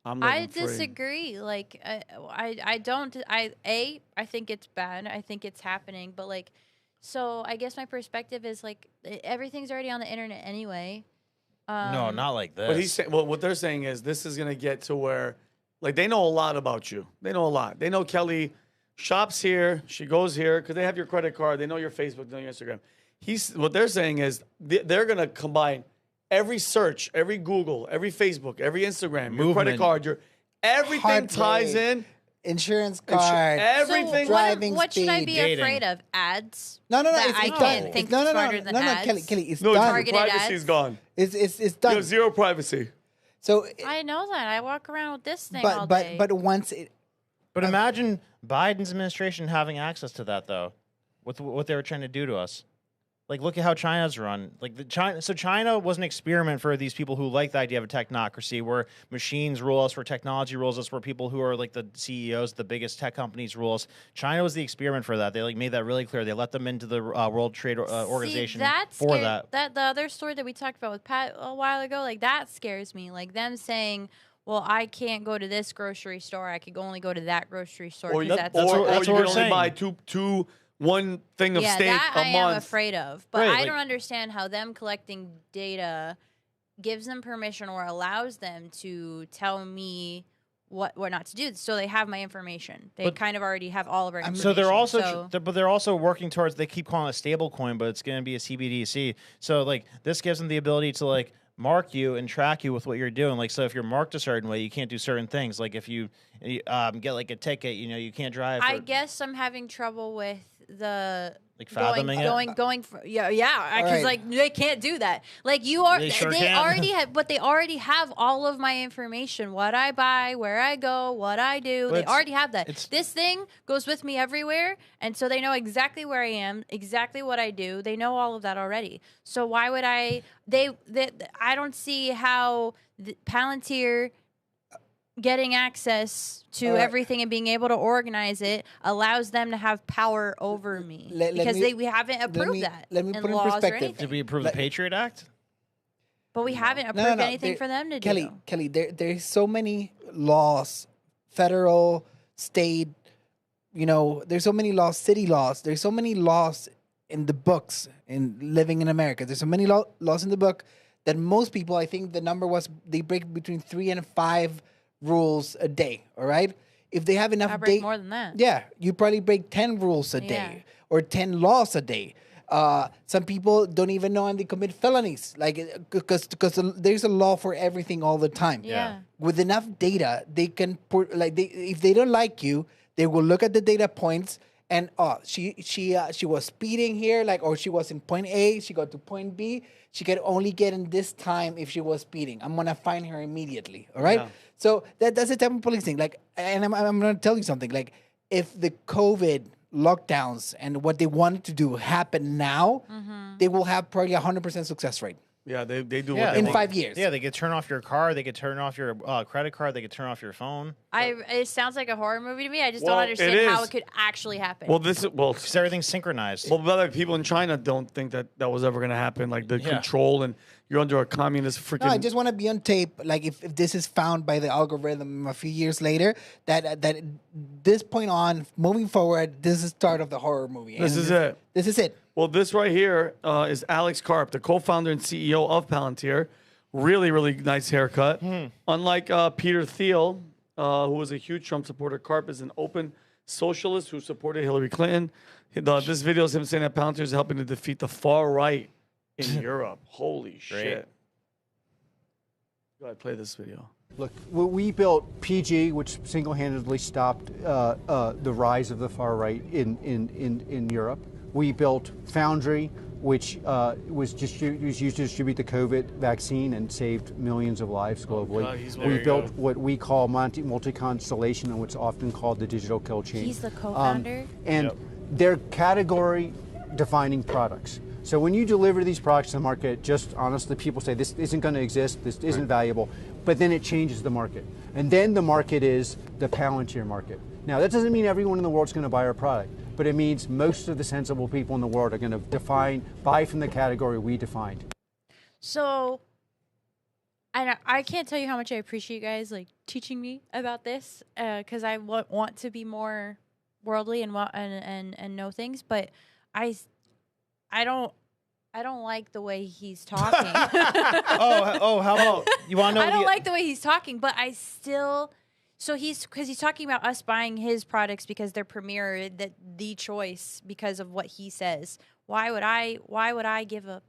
Speaker 1: I'm
Speaker 3: I
Speaker 1: living free.
Speaker 3: disagree. Like, I don't. I think it's bad. I think it's happening. But like, so I guess my perspective is like everything's already on the internet anyway.
Speaker 4: No, not like this.
Speaker 1: But he's saying, well, what they're saying is this is going to get to where, like, they know a lot about you. They know a lot. They know Kelley shops here, she goes here, because they have your credit card. They know your Facebook, they know your Instagram. What they're saying is they're going to combine every search, every Google, every Facebook, every Instagram, your credit
Speaker 4: Movement.
Speaker 1: card, your everything
Speaker 2: Heart
Speaker 1: ties
Speaker 2: rate,
Speaker 1: in.
Speaker 2: Insurance card.
Speaker 1: Everything.
Speaker 3: So
Speaker 2: Driving
Speaker 3: what should I
Speaker 2: speed.
Speaker 3: be
Speaker 4: Dating.
Speaker 3: afraid of? Ads?
Speaker 2: No.
Speaker 3: That
Speaker 2: It's
Speaker 3: I
Speaker 2: done.
Speaker 3: can't think
Speaker 2: no,
Speaker 3: smarter than ads.
Speaker 2: Kelly, it's
Speaker 1: No,
Speaker 2: done.
Speaker 1: your
Speaker 3: Targeted
Speaker 1: privacy's
Speaker 3: ads?
Speaker 1: gone.
Speaker 2: It's
Speaker 1: You
Speaker 2: done.
Speaker 1: have zero privacy.
Speaker 2: So,
Speaker 3: I know that. I walk around with this thing all
Speaker 2: but
Speaker 3: day.
Speaker 2: once it,
Speaker 4: But imagine Biden's administration having access to that, though, with what they were trying to do to us. Like, look at how China's run. Like, China was an experiment for these people who like the idea of a technocracy, where machines rule us, where technology rules us, where people who are like the CEOs, the biggest tech companies rule us. China was the experiment for that. They like made that really clear. They let them into the World Trade Organization for that.
Speaker 3: That the other story that we talked about with Pat a while ago, like that scares me. Like them saying, "Well, I can't go to this grocery store. I could only go to that grocery store."
Speaker 1: Or,
Speaker 3: 'cause
Speaker 1: that's
Speaker 3: that's
Speaker 1: or,
Speaker 4: what
Speaker 1: or
Speaker 4: we're
Speaker 1: you can only
Speaker 4: saying.
Speaker 1: buy one thing of
Speaker 3: yeah,
Speaker 1: steak
Speaker 3: that
Speaker 1: a
Speaker 3: I
Speaker 1: month.
Speaker 3: am afraid of. But
Speaker 4: Right,
Speaker 3: I
Speaker 4: like-
Speaker 3: don't understand how them collecting data gives them permission or allows them to tell me what not to do. So they have my information. They
Speaker 4: But-
Speaker 3: kind of already have all of our information.
Speaker 4: So they're also,
Speaker 3: So-
Speaker 4: but they're also working towards. They keep calling it a stable coin, but it's going to be a CBDC. So like this gives them the ability to like mark you and track you with what you're doing. Like so, if you're marked a certain way, you can't do certain things. Like if you get like a ticket, you can't drive.
Speaker 3: I guess I'm having trouble with the
Speaker 4: like fathoming it.
Speaker 3: Going for because
Speaker 2: right.
Speaker 3: like they can't do that. Like you are,
Speaker 4: They sure
Speaker 3: they
Speaker 4: can.
Speaker 3: already have, but they already have all of my information: what I buy, where I go, what I do.
Speaker 4: But
Speaker 3: They
Speaker 4: it's-
Speaker 3: already have that.
Speaker 4: it's-
Speaker 3: This thing goes with me everywhere, and so they know exactly where I am, exactly what I do. They know all of that already. So why would I? I don't see how Palantir getting access to
Speaker 2: All right.
Speaker 3: everything and being able to organize it allows them to have power over me because we haven't approved that
Speaker 2: let me
Speaker 3: in
Speaker 2: put in
Speaker 3: laws or
Speaker 2: perspective.
Speaker 3: anything.
Speaker 4: Did we approve the Patriot Act?
Speaker 3: But we haven't
Speaker 2: No,
Speaker 3: approved
Speaker 2: no,
Speaker 3: anything
Speaker 2: there-
Speaker 3: for them to
Speaker 2: Kelley,
Speaker 3: do.
Speaker 2: Kelley, there's so many laws, federal, state, there's so many laws, city laws. There's so many laws in the books in living in America. There's so many laws in the book that most people, I think the number was, they break between 3 and 5 rules a day, all right? If they have enough
Speaker 3: I break more than that.
Speaker 2: Yeah, you probably break 10 rules a day or 10 laws a day. Some people don't even know and they commit felonies, like because there's a law for everything all the time.
Speaker 3: Yeah.
Speaker 2: With enough data, they can put if they don't like you, they will look at the data points and she was speeding here, or she was in point A, she got to point B. She could only get in this time if she was speeding. I'm gonna find her immediately. All right.
Speaker 1: Yeah.
Speaker 2: So that's the type of policing. And I'm gonna tell you something. If the COVID lockdowns and what they wanted to do happen now, they will have probably 100% success rate
Speaker 1: Yeah, they do.
Speaker 4: Yeah,
Speaker 1: what they
Speaker 2: in
Speaker 1: want.
Speaker 2: 5 years.
Speaker 4: Yeah, they could turn off your car. They could turn off your credit card. They could turn off your phone.
Speaker 3: It sounds like a horror movie to me. I just
Speaker 1: Well,
Speaker 3: don't
Speaker 1: it
Speaker 3: understand how
Speaker 1: is.
Speaker 3: it could actually happen.
Speaker 1: Well,
Speaker 4: Because everything's synchronized.
Speaker 1: but people in China don't think that was ever going to happen. Like the
Speaker 4: Yeah.
Speaker 1: control, and you're under a communist freaking.
Speaker 2: No, I just want to be on tape. Like if this is found by the algorithm a few years later, that this point on, moving forward, this is the start of the horror movie.
Speaker 1: This is it.
Speaker 2: This is it.
Speaker 1: Well, this right here is Alex Karp, the co-founder and CEO of Palantir. Really, really nice haircut. Unlike Peter Thiel, who was a huge Trump supporter, Karp is an open socialist who supported Hillary Clinton. This video is him saying that Palantir is helping to defeat the far right in Europe. Holy shit. Go ahead, play this video.
Speaker 5: Look, we built PG, which single-handedly stopped the rise of the far right in Europe. We built Foundry, which was used to distribute the COVID vaccine and saved millions of lives globally.
Speaker 1: God,
Speaker 5: We built what we call multi-constellation, and what's often called the digital kill chain.
Speaker 3: He's the co-founder?
Speaker 5: And they're category-defining products. So when you deliver these products to the market, just honestly, people say this isn't going to exist, this isn't valuable, but then it changes the market. And then the market is the Palantir market. Now, that doesn't mean everyone in the world is going to buy our product, but it means most of the sensible people in the world are going to buy from the category we defined.
Speaker 3: So, I can't tell you how much I appreciate you guys teaching me about this because I want to be more worldly and know things, but I don't like the way he's talking.
Speaker 4: How about you want to know?
Speaker 3: I don't like the way he's talking, but I still. So he's talking about us buying his products because they're premier, the choice because of what he says. Why would I give up?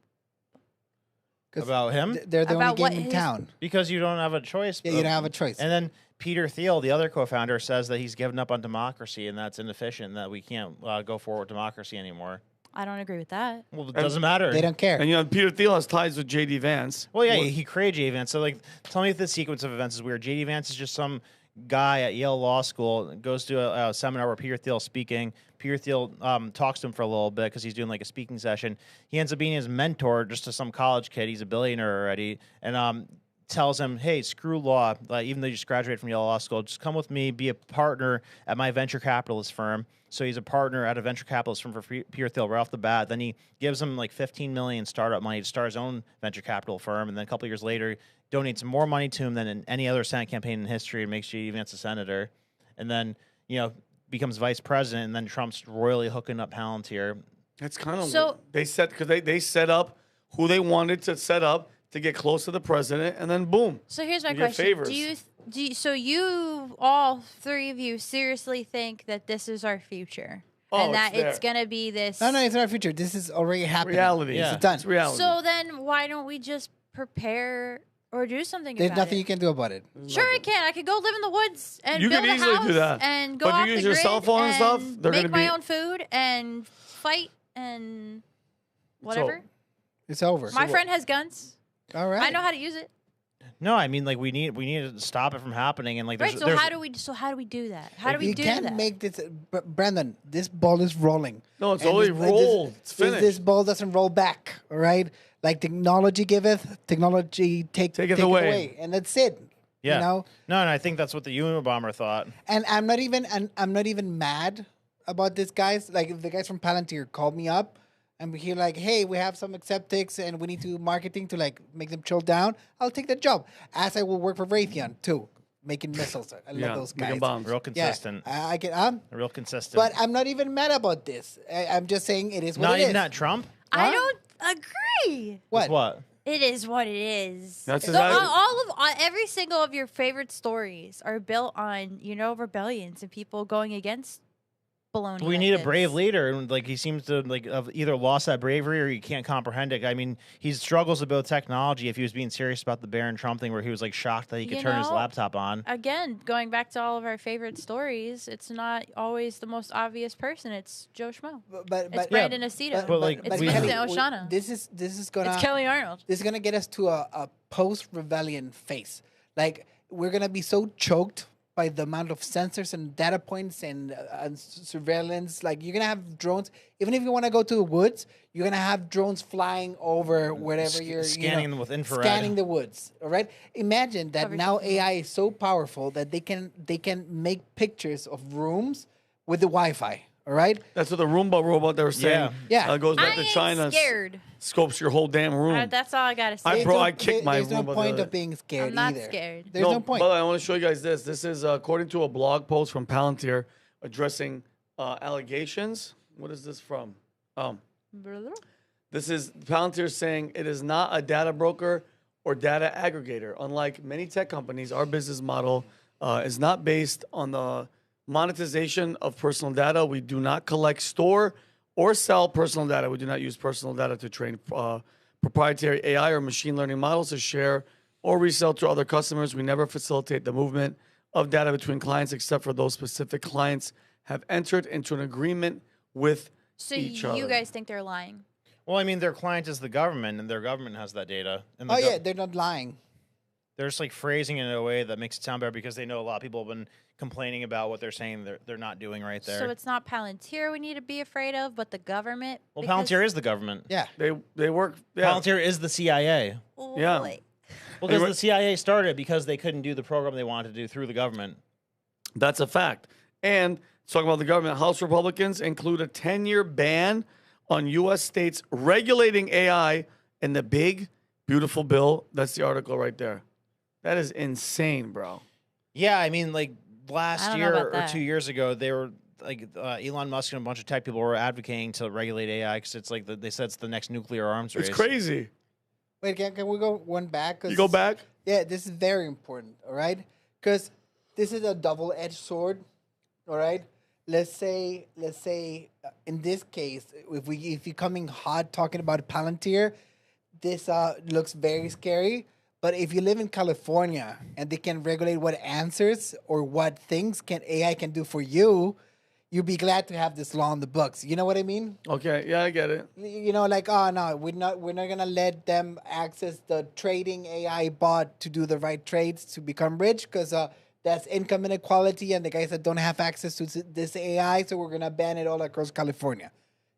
Speaker 4: About him?
Speaker 2: They're the
Speaker 3: About
Speaker 2: only
Speaker 3: what
Speaker 2: game in
Speaker 3: his-
Speaker 2: town.
Speaker 4: Because you don't have a choice.
Speaker 2: Yeah, you don't have a choice.
Speaker 4: And then Peter Thiel, the other co-founder, says that he's given up on democracy and that's inefficient, that we can't go forward with democracy anymore.
Speaker 3: I don't agree with that.
Speaker 4: Well, it doesn't matter.
Speaker 2: They don't care.
Speaker 1: And Peter Thiel has ties with JD Vance.
Speaker 4: Well, yeah, he created JD Vance. So, tell me if the sequence of events is weird. JD Vance is just some guy at Yale Law School, goes to a seminar where Peter Thiel's speaking. Peter Thiel talks to him for a little bit because he's doing a speaking session. He ends up being his mentor just to some college kid. He's a billionaire already. And tells him, hey, screw law. Even though you just graduated from Yale Law School, just come with me, be a partner at my venture capitalist firm. So he's a partner at a venture capitalist firm for Peter Thiel right off the bat. Then he gives him $15 million startup money to start his own venture capital firm. And then a couple years later, donates more money to him than in any other Senate campaign in history and makes JD Vance a senator. And then, becomes vice president. And then Trump's royally hooking up Palantir.
Speaker 1: It's kind of
Speaker 3: So-
Speaker 1: they set up who they wanted to set up to get close to the president, and then boom.
Speaker 3: So here's my
Speaker 1: You get
Speaker 3: question:
Speaker 1: favors.
Speaker 3: So you all three of you seriously think that this is our future,
Speaker 1: Oh,
Speaker 3: and that
Speaker 1: it's there.
Speaker 3: it's gonna be this?
Speaker 2: No, it's not our future. This is already happening.
Speaker 1: Reality.
Speaker 4: Yeah.
Speaker 2: It's done.
Speaker 1: It's reality.
Speaker 3: So then, why don't we just prepare or do something
Speaker 2: There's
Speaker 3: about
Speaker 2: nothing
Speaker 3: it?
Speaker 2: you can do about it.
Speaker 3: Sure, I can. I could go live in the woods and
Speaker 1: You
Speaker 3: build
Speaker 1: could
Speaker 3: a
Speaker 1: easily
Speaker 3: house
Speaker 1: do that.
Speaker 3: and go
Speaker 1: But if
Speaker 3: off
Speaker 1: you use
Speaker 3: the
Speaker 1: your
Speaker 3: grid
Speaker 1: cell phone and stuff, they're
Speaker 3: make
Speaker 1: gonna
Speaker 3: my
Speaker 1: be-
Speaker 3: own food and fight and whatever.
Speaker 2: It's over.
Speaker 3: My friend has guns.
Speaker 2: All right.
Speaker 3: I know how to use it.
Speaker 4: No, I mean, like we need to stop it from happening, and like
Speaker 3: Right. So how do we do that? How do we
Speaker 2: You
Speaker 3: do
Speaker 2: can't
Speaker 3: that?
Speaker 2: make this, Brandon. This ball is rolling.
Speaker 1: No, it's
Speaker 2: And
Speaker 1: already rolled. It's finished.
Speaker 2: This ball doesn't roll back. All right. Like technology giveth, technology taketh away, and that's it.
Speaker 4: Yeah.
Speaker 2: You know.
Speaker 4: No, and I think that's what the Unabomber thought.
Speaker 2: And I'm not even mad about this, guys. Like if the guys from Palantir called me up and we're like, hey, we have some acceptics and we need to marketing to like make them chill down, I'll take that job. As I will work for Raytheon too, making missiles. I love those guys.
Speaker 1: making bombs.
Speaker 4: Real consistent.
Speaker 2: Yeah, I can.
Speaker 4: Real consistent.
Speaker 2: But I'm not even mad about this. I'm just saying it is what
Speaker 4: not
Speaker 2: it is.
Speaker 4: even at Trump.
Speaker 3: I don't agree.
Speaker 2: What?
Speaker 4: What?
Speaker 3: It is what it is.
Speaker 1: That's
Speaker 3: So,
Speaker 1: exactly-
Speaker 3: every single of your favorite stories are built on rebellions and people going against baloney.
Speaker 4: We
Speaker 3: like
Speaker 4: need a
Speaker 3: this.
Speaker 4: brave leader, and like he seems to like have either lost that bravery or he can't comprehend it. I mean, he struggles to build technology. If he was being serious about the Barron Trump thing, where he was like shocked that he could turn his laptop on.
Speaker 3: Again, going back to all of our favorite stories, it's not always the most obvious person. It's Joe Schmo.
Speaker 2: But
Speaker 3: Brandon Aceto.
Speaker 4: But, like,
Speaker 3: it's
Speaker 4: we-
Speaker 3: Vincent
Speaker 2: Kelly,
Speaker 3: Oshana.
Speaker 2: This is gonna.
Speaker 3: It's Kelley Arnold.
Speaker 2: This is gonna get us to a post-rebellion phase. Like we're gonna be so choked by the amount of sensors and data points and surveillance. Like you're gonna have drones. Even if you want to go to the woods, you're gonna have drones flying over wherever you're
Speaker 4: scanning them with infrared.
Speaker 2: Scanning the woods. All right. Imagine that
Speaker 3: Covered
Speaker 2: now
Speaker 3: in
Speaker 2: AI is so powerful that they can make pictures of rooms with the Wi-Fi. All right.
Speaker 1: That's what the Roomba robot they were saying.
Speaker 2: Yeah.
Speaker 1: It goes back
Speaker 3: I
Speaker 1: to
Speaker 3: ain't
Speaker 1: China.
Speaker 3: scared.
Speaker 1: Scopes your whole damn room.
Speaker 3: That's all I gotta say.
Speaker 1: I kicked my
Speaker 2: There's no
Speaker 1: Roomba the
Speaker 2: point
Speaker 1: other
Speaker 2: of
Speaker 1: day.
Speaker 2: being scared
Speaker 3: I'm not
Speaker 2: either.
Speaker 3: scared.
Speaker 2: There's no point.
Speaker 1: But I want to show you guys this. This is according to a blog post from Palantir addressing allegations. What is this from? This is Palantir saying it is not a data broker or data aggregator. Unlike many tech companies, our business model is not based on the monetization of personal data. We do not collect, store, or sell personal data. We do not use personal data to train proprietary AI or machine learning models to share or resell to other customers. We never facilitate the movement of data between clients except for those specific clients have entered into an agreement with
Speaker 3: So
Speaker 1: each other.
Speaker 3: you guys think they're lying?
Speaker 4: Well, I mean, their client is the government, and their government has that data. And the
Speaker 2: Oh yeah, they're not lying.
Speaker 4: they're just like phrasing it in a way that makes it sound better because they know a lot of people have been complaining about what they're saying they're not doing right there.
Speaker 3: So it's not Palantir we need to be afraid of, but the government.
Speaker 4: Well,
Speaker 3: because-
Speaker 4: Palantir is the government.
Speaker 2: Yeah.
Speaker 1: They work. Yeah.
Speaker 4: Palantir is the CIA.
Speaker 3: Oh,
Speaker 1: Yeah.
Speaker 3: boy.
Speaker 4: Well, because
Speaker 1: were-
Speaker 4: the CIA started because they couldn't do the program they wanted to do through the government.
Speaker 1: That's a fact. And talking about the government, House Republicans include a 10-year ban on U.S. states regulating AI in the big, beautiful bill. That's the article right there. That is insane, bro.
Speaker 4: Yeah, I mean, like
Speaker 3: I
Speaker 4: last
Speaker 3: don't know
Speaker 4: year
Speaker 3: about
Speaker 4: or
Speaker 3: that.
Speaker 4: 2 years ago, they were like Elon Musk and a bunch of tech people were advocating to regulate AI because it's like they said it's the next nuclear arms race.
Speaker 1: It's crazy.
Speaker 2: Wait, can we go one back? 'Cause
Speaker 1: You go back?
Speaker 2: Yeah, this is very important. All right, because this is a double-edged sword. All right. Let's say in this case, if you're coming hot talking about Palantir, this looks very scary. But if you live in California and they can regulate what answers or what things AI can do for you, you'd be glad to have this law on the books. You know what I mean?
Speaker 1: Okay, yeah, I get it.
Speaker 2: You know, like, oh no, we're not gonna let them access the trading AI bot to do the right trades to become rich because that's income inequality, and the guys that don't have access to this AI, so we're gonna ban it all across California.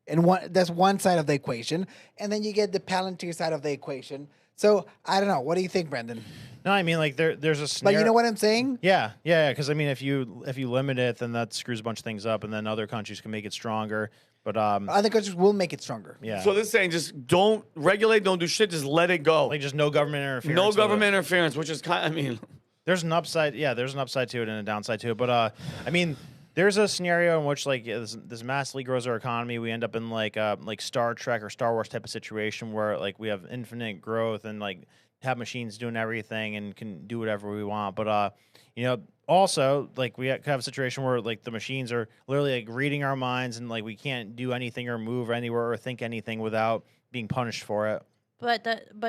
Speaker 2: And that's one side of the equation, and then you get the Palantir side of the equation. So I don't know. What do you think, Brendan?
Speaker 4: No, I mean, like there's a
Speaker 2: But
Speaker 4: scenario.
Speaker 2: you know what I'm saying?
Speaker 4: Yeah. Because I mean, if you limit it, then that screws a bunch of things up, and then other countries can make it stronger. But
Speaker 2: Other countries will make it stronger.
Speaker 4: yeah,
Speaker 1: So this is saying just don't regulate, don't do shit, just let it go.
Speaker 4: like just no government interference.
Speaker 1: No
Speaker 4: with
Speaker 1: government
Speaker 4: it.
Speaker 1: interference, which is kind. I mean,
Speaker 4: There's an upside. Yeah, there's an upside to it and a downside to it. But I mean, there's a scenario in which like this massively grows our economy. We end up in like Star Trek or Star Wars type of situation where like we have infinite growth and like have machines doing everything and can do whatever we want. But you know, also like we have a situation where like the machines are literally like reading our minds and like we can't do anything or move anywhere or think anything without being punished for it.
Speaker 3: But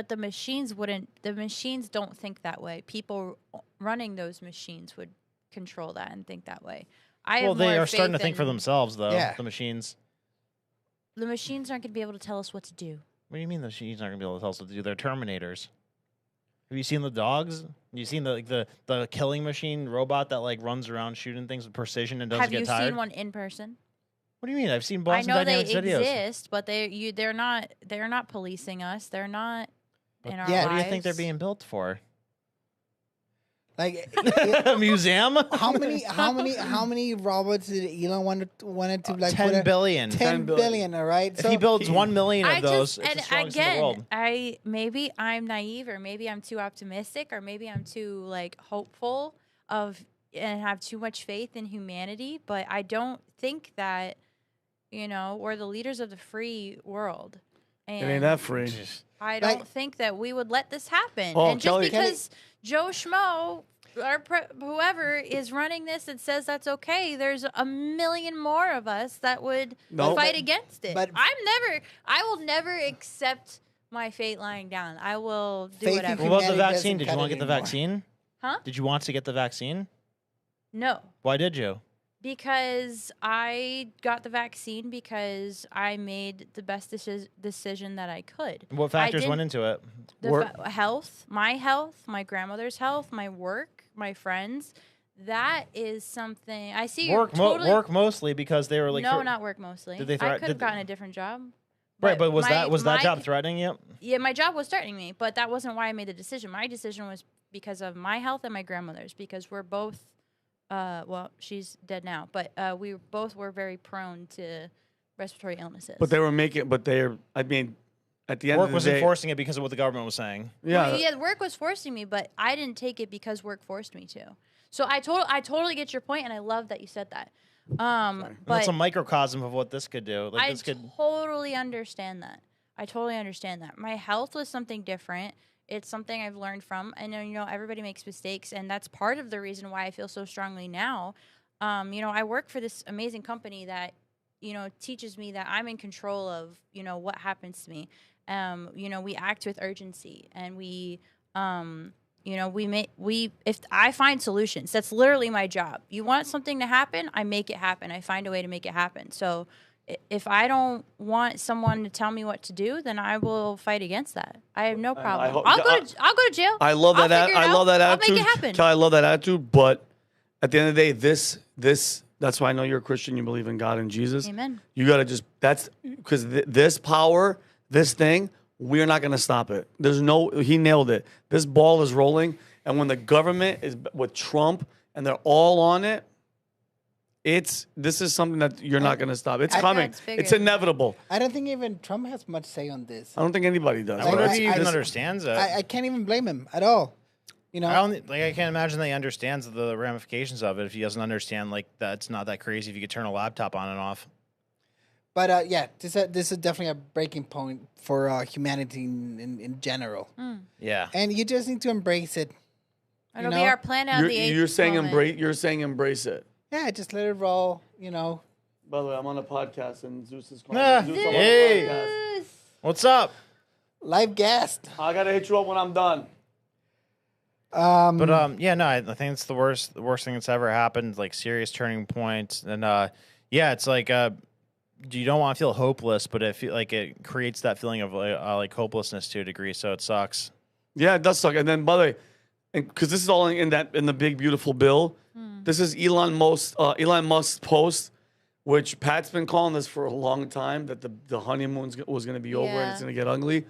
Speaker 3: the machines wouldn't. The machines don't think that way. People running those machines would control that and think that way.
Speaker 4: Well, they are starting to think for
Speaker 3: them.
Speaker 4: themselves though.
Speaker 2: Yeah.
Speaker 4: The machines.
Speaker 3: the machines aren't going to be able to tell us what to do.
Speaker 4: What do you mean the machines aren't going to be able to tell us what to do? They're Terminators. Have you seen the dogs? You seen the killing machine robot that like runs around shooting things with precision and doesn't get tired?
Speaker 3: Have you seen one in person?
Speaker 4: What do you mean? I've seen Boston
Speaker 3: I know
Speaker 4: Dynamics
Speaker 3: they
Speaker 4: videos.
Speaker 3: exist, but they're not policing us. They're not in our
Speaker 2: Yeah.
Speaker 3: lives.
Speaker 4: What do you think they're being built for?
Speaker 2: Like,
Speaker 4: A museum?
Speaker 2: how many robots did Elon wanted to like
Speaker 4: 10
Speaker 2: put
Speaker 4: billion.
Speaker 2: 10 billion, all right?
Speaker 4: If he builds 1 million of those, it's the strongest in the world.
Speaker 3: Maybe I'm naive, or maybe I'm too optimistic, or maybe I'm too like hopeful and have too much faith in humanity. But I don't think that we're the leaders of the free world. And
Speaker 1: It ain't that free.
Speaker 3: I don't think that we would let this happen.
Speaker 1: Oh,
Speaker 3: and just
Speaker 1: Kelley-
Speaker 3: because Joe Schmo or whoever is running this and says that's okay, there's a million more of us that would fight against it.
Speaker 2: but-
Speaker 3: I will never accept my fate lying down. I will do
Speaker 2: Faith in
Speaker 3: whatever.
Speaker 4: What about the
Speaker 2: Humanity
Speaker 4: vaccine?
Speaker 2: doesn't
Speaker 4: Did you
Speaker 2: cut
Speaker 4: want to
Speaker 2: it
Speaker 4: get the
Speaker 2: anymore.
Speaker 4: vaccine?
Speaker 3: Huh?
Speaker 4: Did you want to get the vaccine?
Speaker 3: No.
Speaker 4: Why did you?
Speaker 3: Because I got the vaccine because I made the best decision that I could.
Speaker 4: What factors went
Speaker 3: didn't-
Speaker 4: into it?
Speaker 3: Health, my grandmother's health, my work, my friends. That is something I see.
Speaker 4: Work mostly because they were like
Speaker 3: no, not work mostly.
Speaker 4: Did they
Speaker 3: I could have gotten a different job.
Speaker 4: right, but was that
Speaker 3: my
Speaker 4: job threatening you?
Speaker 3: Yeah, my job was threatening me, but that wasn't why I made the decision. My decision was because of my health and my grandmother's, because we're both well, she's dead now, but we both were very prone to respiratory illnesses.
Speaker 1: But they were making. But they're. I mean, at the end
Speaker 4: Work
Speaker 1: of the
Speaker 4: was
Speaker 1: day,
Speaker 4: enforcing it because of what the government was saying.
Speaker 1: Yeah.
Speaker 3: Well, yeah, work was forcing me, but I didn't take it because work forced me to. So I totally get your point, and I love that you said that.
Speaker 4: And
Speaker 3: But
Speaker 4: that's a microcosm of what this could do. Like
Speaker 3: I
Speaker 4: this could.
Speaker 3: totally understand that. I totally understand that. My health was something different. It's something I've learned from. And everybody makes mistakes, and that's part of the reason why I feel so strongly now. I work for this amazing company that, teaches me that I'm in control of, what happens to me. We act with urgency, and we if I find solutions. That's literally my job. You want something to happen, I make it happen. I find a way to make it happen. So if I don't want someone to tell me what to do, then I will fight against that. I have no problem. I'll go to jail.
Speaker 1: I love that.
Speaker 3: I
Speaker 1: love that
Speaker 3: I'll
Speaker 1: attitude.
Speaker 3: make it happen.
Speaker 1: Kelly, I love that attitude. But at the end of the day, this. That's why I know you're a Christian. You believe in God and Jesus.
Speaker 3: Amen.
Speaker 1: You gotta just. That's because this power, this thing. We're not gonna stop it. He nailed it. This ball is rolling, and when the government is with Trump and they're all on it, this is something that you're not gonna stop. It's coming.
Speaker 3: it's bigger
Speaker 1: It's
Speaker 3: than
Speaker 1: inevitable.
Speaker 2: I don't think even Trump has much say on this.
Speaker 1: I don't think anybody does.
Speaker 4: I wonder if
Speaker 2: I-
Speaker 4: he
Speaker 2: I
Speaker 4: even
Speaker 2: just-
Speaker 4: understands it.
Speaker 2: I can't even blame him at all.
Speaker 4: I can't imagine that he understands the ramifications of it if he doesn't understand that it's not that crazy if you could turn a laptop on and off.
Speaker 2: But this is definitely a breaking point for humanity in general.
Speaker 4: Yeah.
Speaker 2: And you just need to embrace it.
Speaker 3: It'll
Speaker 2: You
Speaker 3: be
Speaker 2: know,
Speaker 3: our plan out of the
Speaker 1: You're
Speaker 3: eighth
Speaker 1: saying
Speaker 3: moment.
Speaker 1: embrace. You're saying embrace it.
Speaker 2: Yeah, just let it roll.
Speaker 1: By the way, I'm on a podcast and Zeus is calling.
Speaker 4: Ah,
Speaker 1: Zeus, I'm on a
Speaker 4: hey.
Speaker 1: podcast.
Speaker 4: What's up?
Speaker 2: Live guest.
Speaker 1: I gotta hit you up when I'm done.
Speaker 4: But I think it's the worst thing that's ever happened. Like serious turning point, and it's like you don't want to feel hopeless, but it creates that feeling of like hopelessness to a degree. So it sucks.
Speaker 1: Yeah, it does suck. And then, by the way, because this is all in the big beautiful bill. This is Elon Musk's post, which Pat's been calling this for a long time, that the honeymoon was going to be over and it's going to get ugly.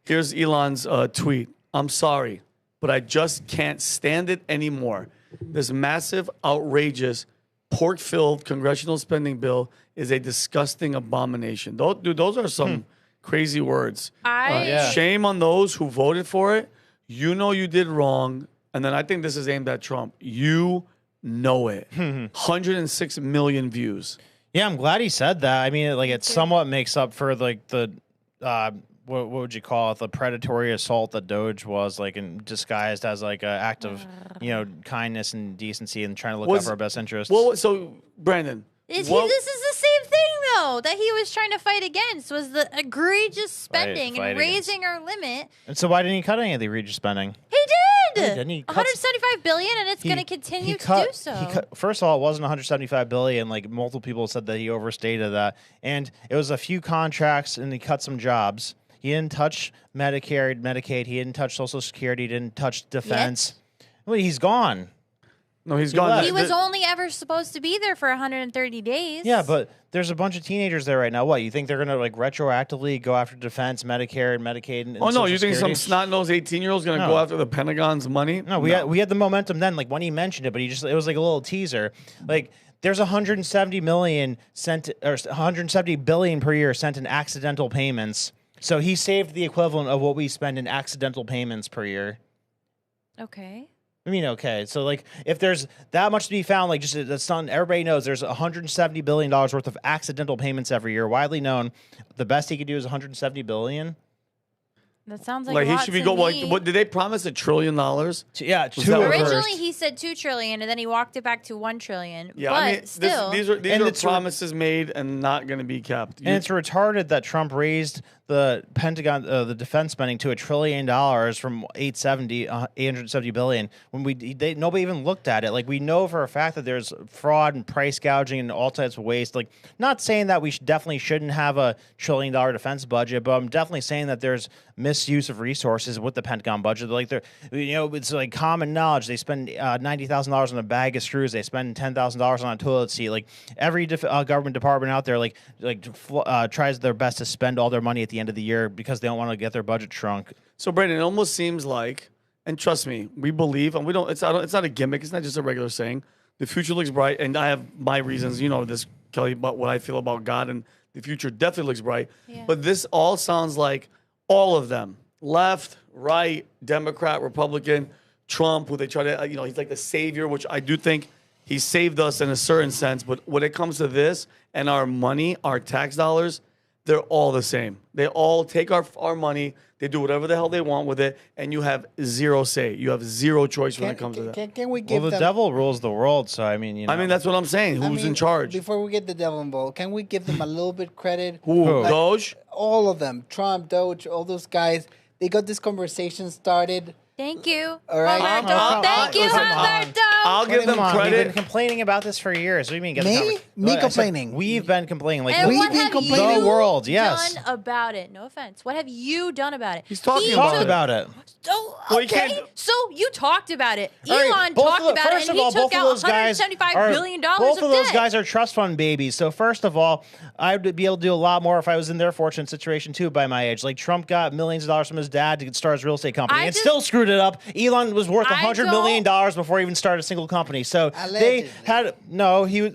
Speaker 1: Here's Elon's tweet. I'm sorry, but I just can't stand it anymore. This massive, outrageous, pork-filled congressional spending bill is a disgusting abomination. Those are some crazy words. Shame on those who voted for it. You know you did wrong. And then I think this is aimed at Trump. You know it. 106 million views.
Speaker 4: Yeah, I'm glad he said that. I mean, it somewhat makes up for the what would you call it? The predatory assault that DOGE was disguised as an act of kindness and decency and trying to look out for our best interests.
Speaker 1: Well, so Brandon,
Speaker 3: This is the same thing though that he was trying to fight against, was the egregious spending
Speaker 4: Fight
Speaker 3: and raising our limit.
Speaker 4: and so why didn't he cut any of the egregious spending?
Speaker 3: He did.
Speaker 4: didn't. He cuts-
Speaker 3: 175 billion, and it's going to continue to do so.
Speaker 4: First of all, it wasn't 175 billion. Like multiple people said that he overstated that, and it was a few contracts, and he cut some jobs. He didn't touch Medicare, Medicaid. He didn't touch Social Security. He didn't touch defense. Well, he's gone.
Speaker 1: No, he's gone.
Speaker 3: He was only ever supposed to be there for 130 days.
Speaker 4: Yeah, but there's a bunch of teenagers there right now. What, you think they're going to like retroactively go after defense, Medicare, and Medicaid? And
Speaker 1: Oh no,
Speaker 4: Social
Speaker 1: you think
Speaker 4: Security?
Speaker 1: some snot-nosed 18-year-old is going to go after the Pentagon's money?
Speaker 4: No, we had the momentum then. Like when he mentioned it, but it was like a little teaser. Like there's 170 million sent or 170 billion per year sent in accidental payments. So he saved the equivalent of what we spend in accidental payments per year.
Speaker 3: Okay.
Speaker 4: I mean, okay. So, like, if there's that much to be found, like, just that's not everybody knows there's $170 billion worth of accidental payments every year, widely known. The best he could do is 170 billion.
Speaker 3: That sounds like
Speaker 1: Like
Speaker 3: a
Speaker 1: he
Speaker 3: lot
Speaker 1: should be
Speaker 3: to
Speaker 1: going.
Speaker 3: me.
Speaker 1: Like, what did they promise $1 trillion?
Speaker 4: Yeah,
Speaker 1: that
Speaker 4: two
Speaker 1: what-
Speaker 3: Originally,
Speaker 4: reversed.
Speaker 3: he said 2 trillion, and then he walked it back to 1 trillion.
Speaker 1: Yeah,
Speaker 3: but
Speaker 1: I mean,
Speaker 3: still,
Speaker 1: these are
Speaker 4: And it's
Speaker 1: promises made and not going to be kept.
Speaker 4: And it's retarded that Trump raised the Pentagon, the defense spending to $1 trillion from 870 billion when nobody even looked at it. Like we know for a fact that there's fraud and price gouging and all types of waste. Like not saying that we definitely shouldn't have a $1 trillion defense budget, but I'm definitely saying that there's misuse of resources with the Pentagon budget. Like it's like common knowledge. They spend $90,000 on a bag of screws. They spend $10,000 on a toilet seat. Like every government department out there, tries their best to spend all their money at the end of the year because they don't want to get their budget shrunk.
Speaker 1: So, Brandon, it almost seems like, and trust me, we believe, and we don't. It's not a gimmick. It's not just a regular saying. The future looks bright, and I have my reasons. You know this, Kelley, about what I feel about God, and the future definitely looks bright.
Speaker 3: Yeah.
Speaker 1: But this all sounds like all of them: left, right, Democrat, Republican, Trump, who they try to, he's like the savior, which I do think he saved us in a certain sense. But when it comes to this and our money, our tax dollars, they're all the same. They all take our money. They do whatever the hell they want with it, and you have zero say. You have zero choice when it comes to that.
Speaker 2: Can we give
Speaker 4: Well, the
Speaker 2: them,
Speaker 4: devil rules the world, so I mean,
Speaker 1: I mean, that's what I'm saying.
Speaker 2: I
Speaker 1: Who's
Speaker 2: mean,
Speaker 1: in charge?
Speaker 2: Before we get the devil involved, can we give them a little bit credit?
Speaker 1: Who? Doge?
Speaker 2: All of them, Trump, Doge, all those guys, they got this conversation started.
Speaker 3: thank you,
Speaker 2: All right.
Speaker 3: Humberto. Thank you,
Speaker 1: Listen,
Speaker 3: Humberto.
Speaker 1: I'll give them
Speaker 4: Come on, we've been
Speaker 1: credit.
Speaker 4: complaining about this for years. What do you mean? Get
Speaker 2: Me?
Speaker 4: the conver-
Speaker 2: Me
Speaker 4: I said
Speaker 2: complaining.
Speaker 4: We've been complaining. Like
Speaker 3: And
Speaker 2: We've
Speaker 3: what
Speaker 2: been
Speaker 3: have
Speaker 2: complaining.
Speaker 3: you
Speaker 4: The world, yes.
Speaker 3: done about it? No offense. What have you done about it?
Speaker 1: He's talking
Speaker 3: He
Speaker 1: about
Speaker 4: talked
Speaker 1: it.
Speaker 4: about it.
Speaker 3: Oh,
Speaker 1: Well, you
Speaker 3: okay.
Speaker 1: can't-
Speaker 3: So you talked about it.
Speaker 4: All right,
Speaker 3: Elon
Speaker 4: both
Speaker 3: talked
Speaker 4: of the-
Speaker 3: about it,
Speaker 4: first
Speaker 3: and
Speaker 4: of
Speaker 3: he
Speaker 4: all,
Speaker 3: took
Speaker 4: both of
Speaker 3: out
Speaker 4: those guys
Speaker 3: $175
Speaker 4: are-
Speaker 3: billion
Speaker 4: Both
Speaker 3: of
Speaker 4: of those
Speaker 3: debt.
Speaker 4: guys are trust fund babies. So first of all, I would be able to do a lot more if I was in their fortunate situation too by my age. Like Trump got millions of dollars from his dad to start his real estate company
Speaker 3: I
Speaker 4: and
Speaker 3: just-
Speaker 4: still screwed it up. Elon was worth
Speaker 3: I
Speaker 4: $100 million before he even started a single company. So
Speaker 2: Allegedly.
Speaker 4: they had he was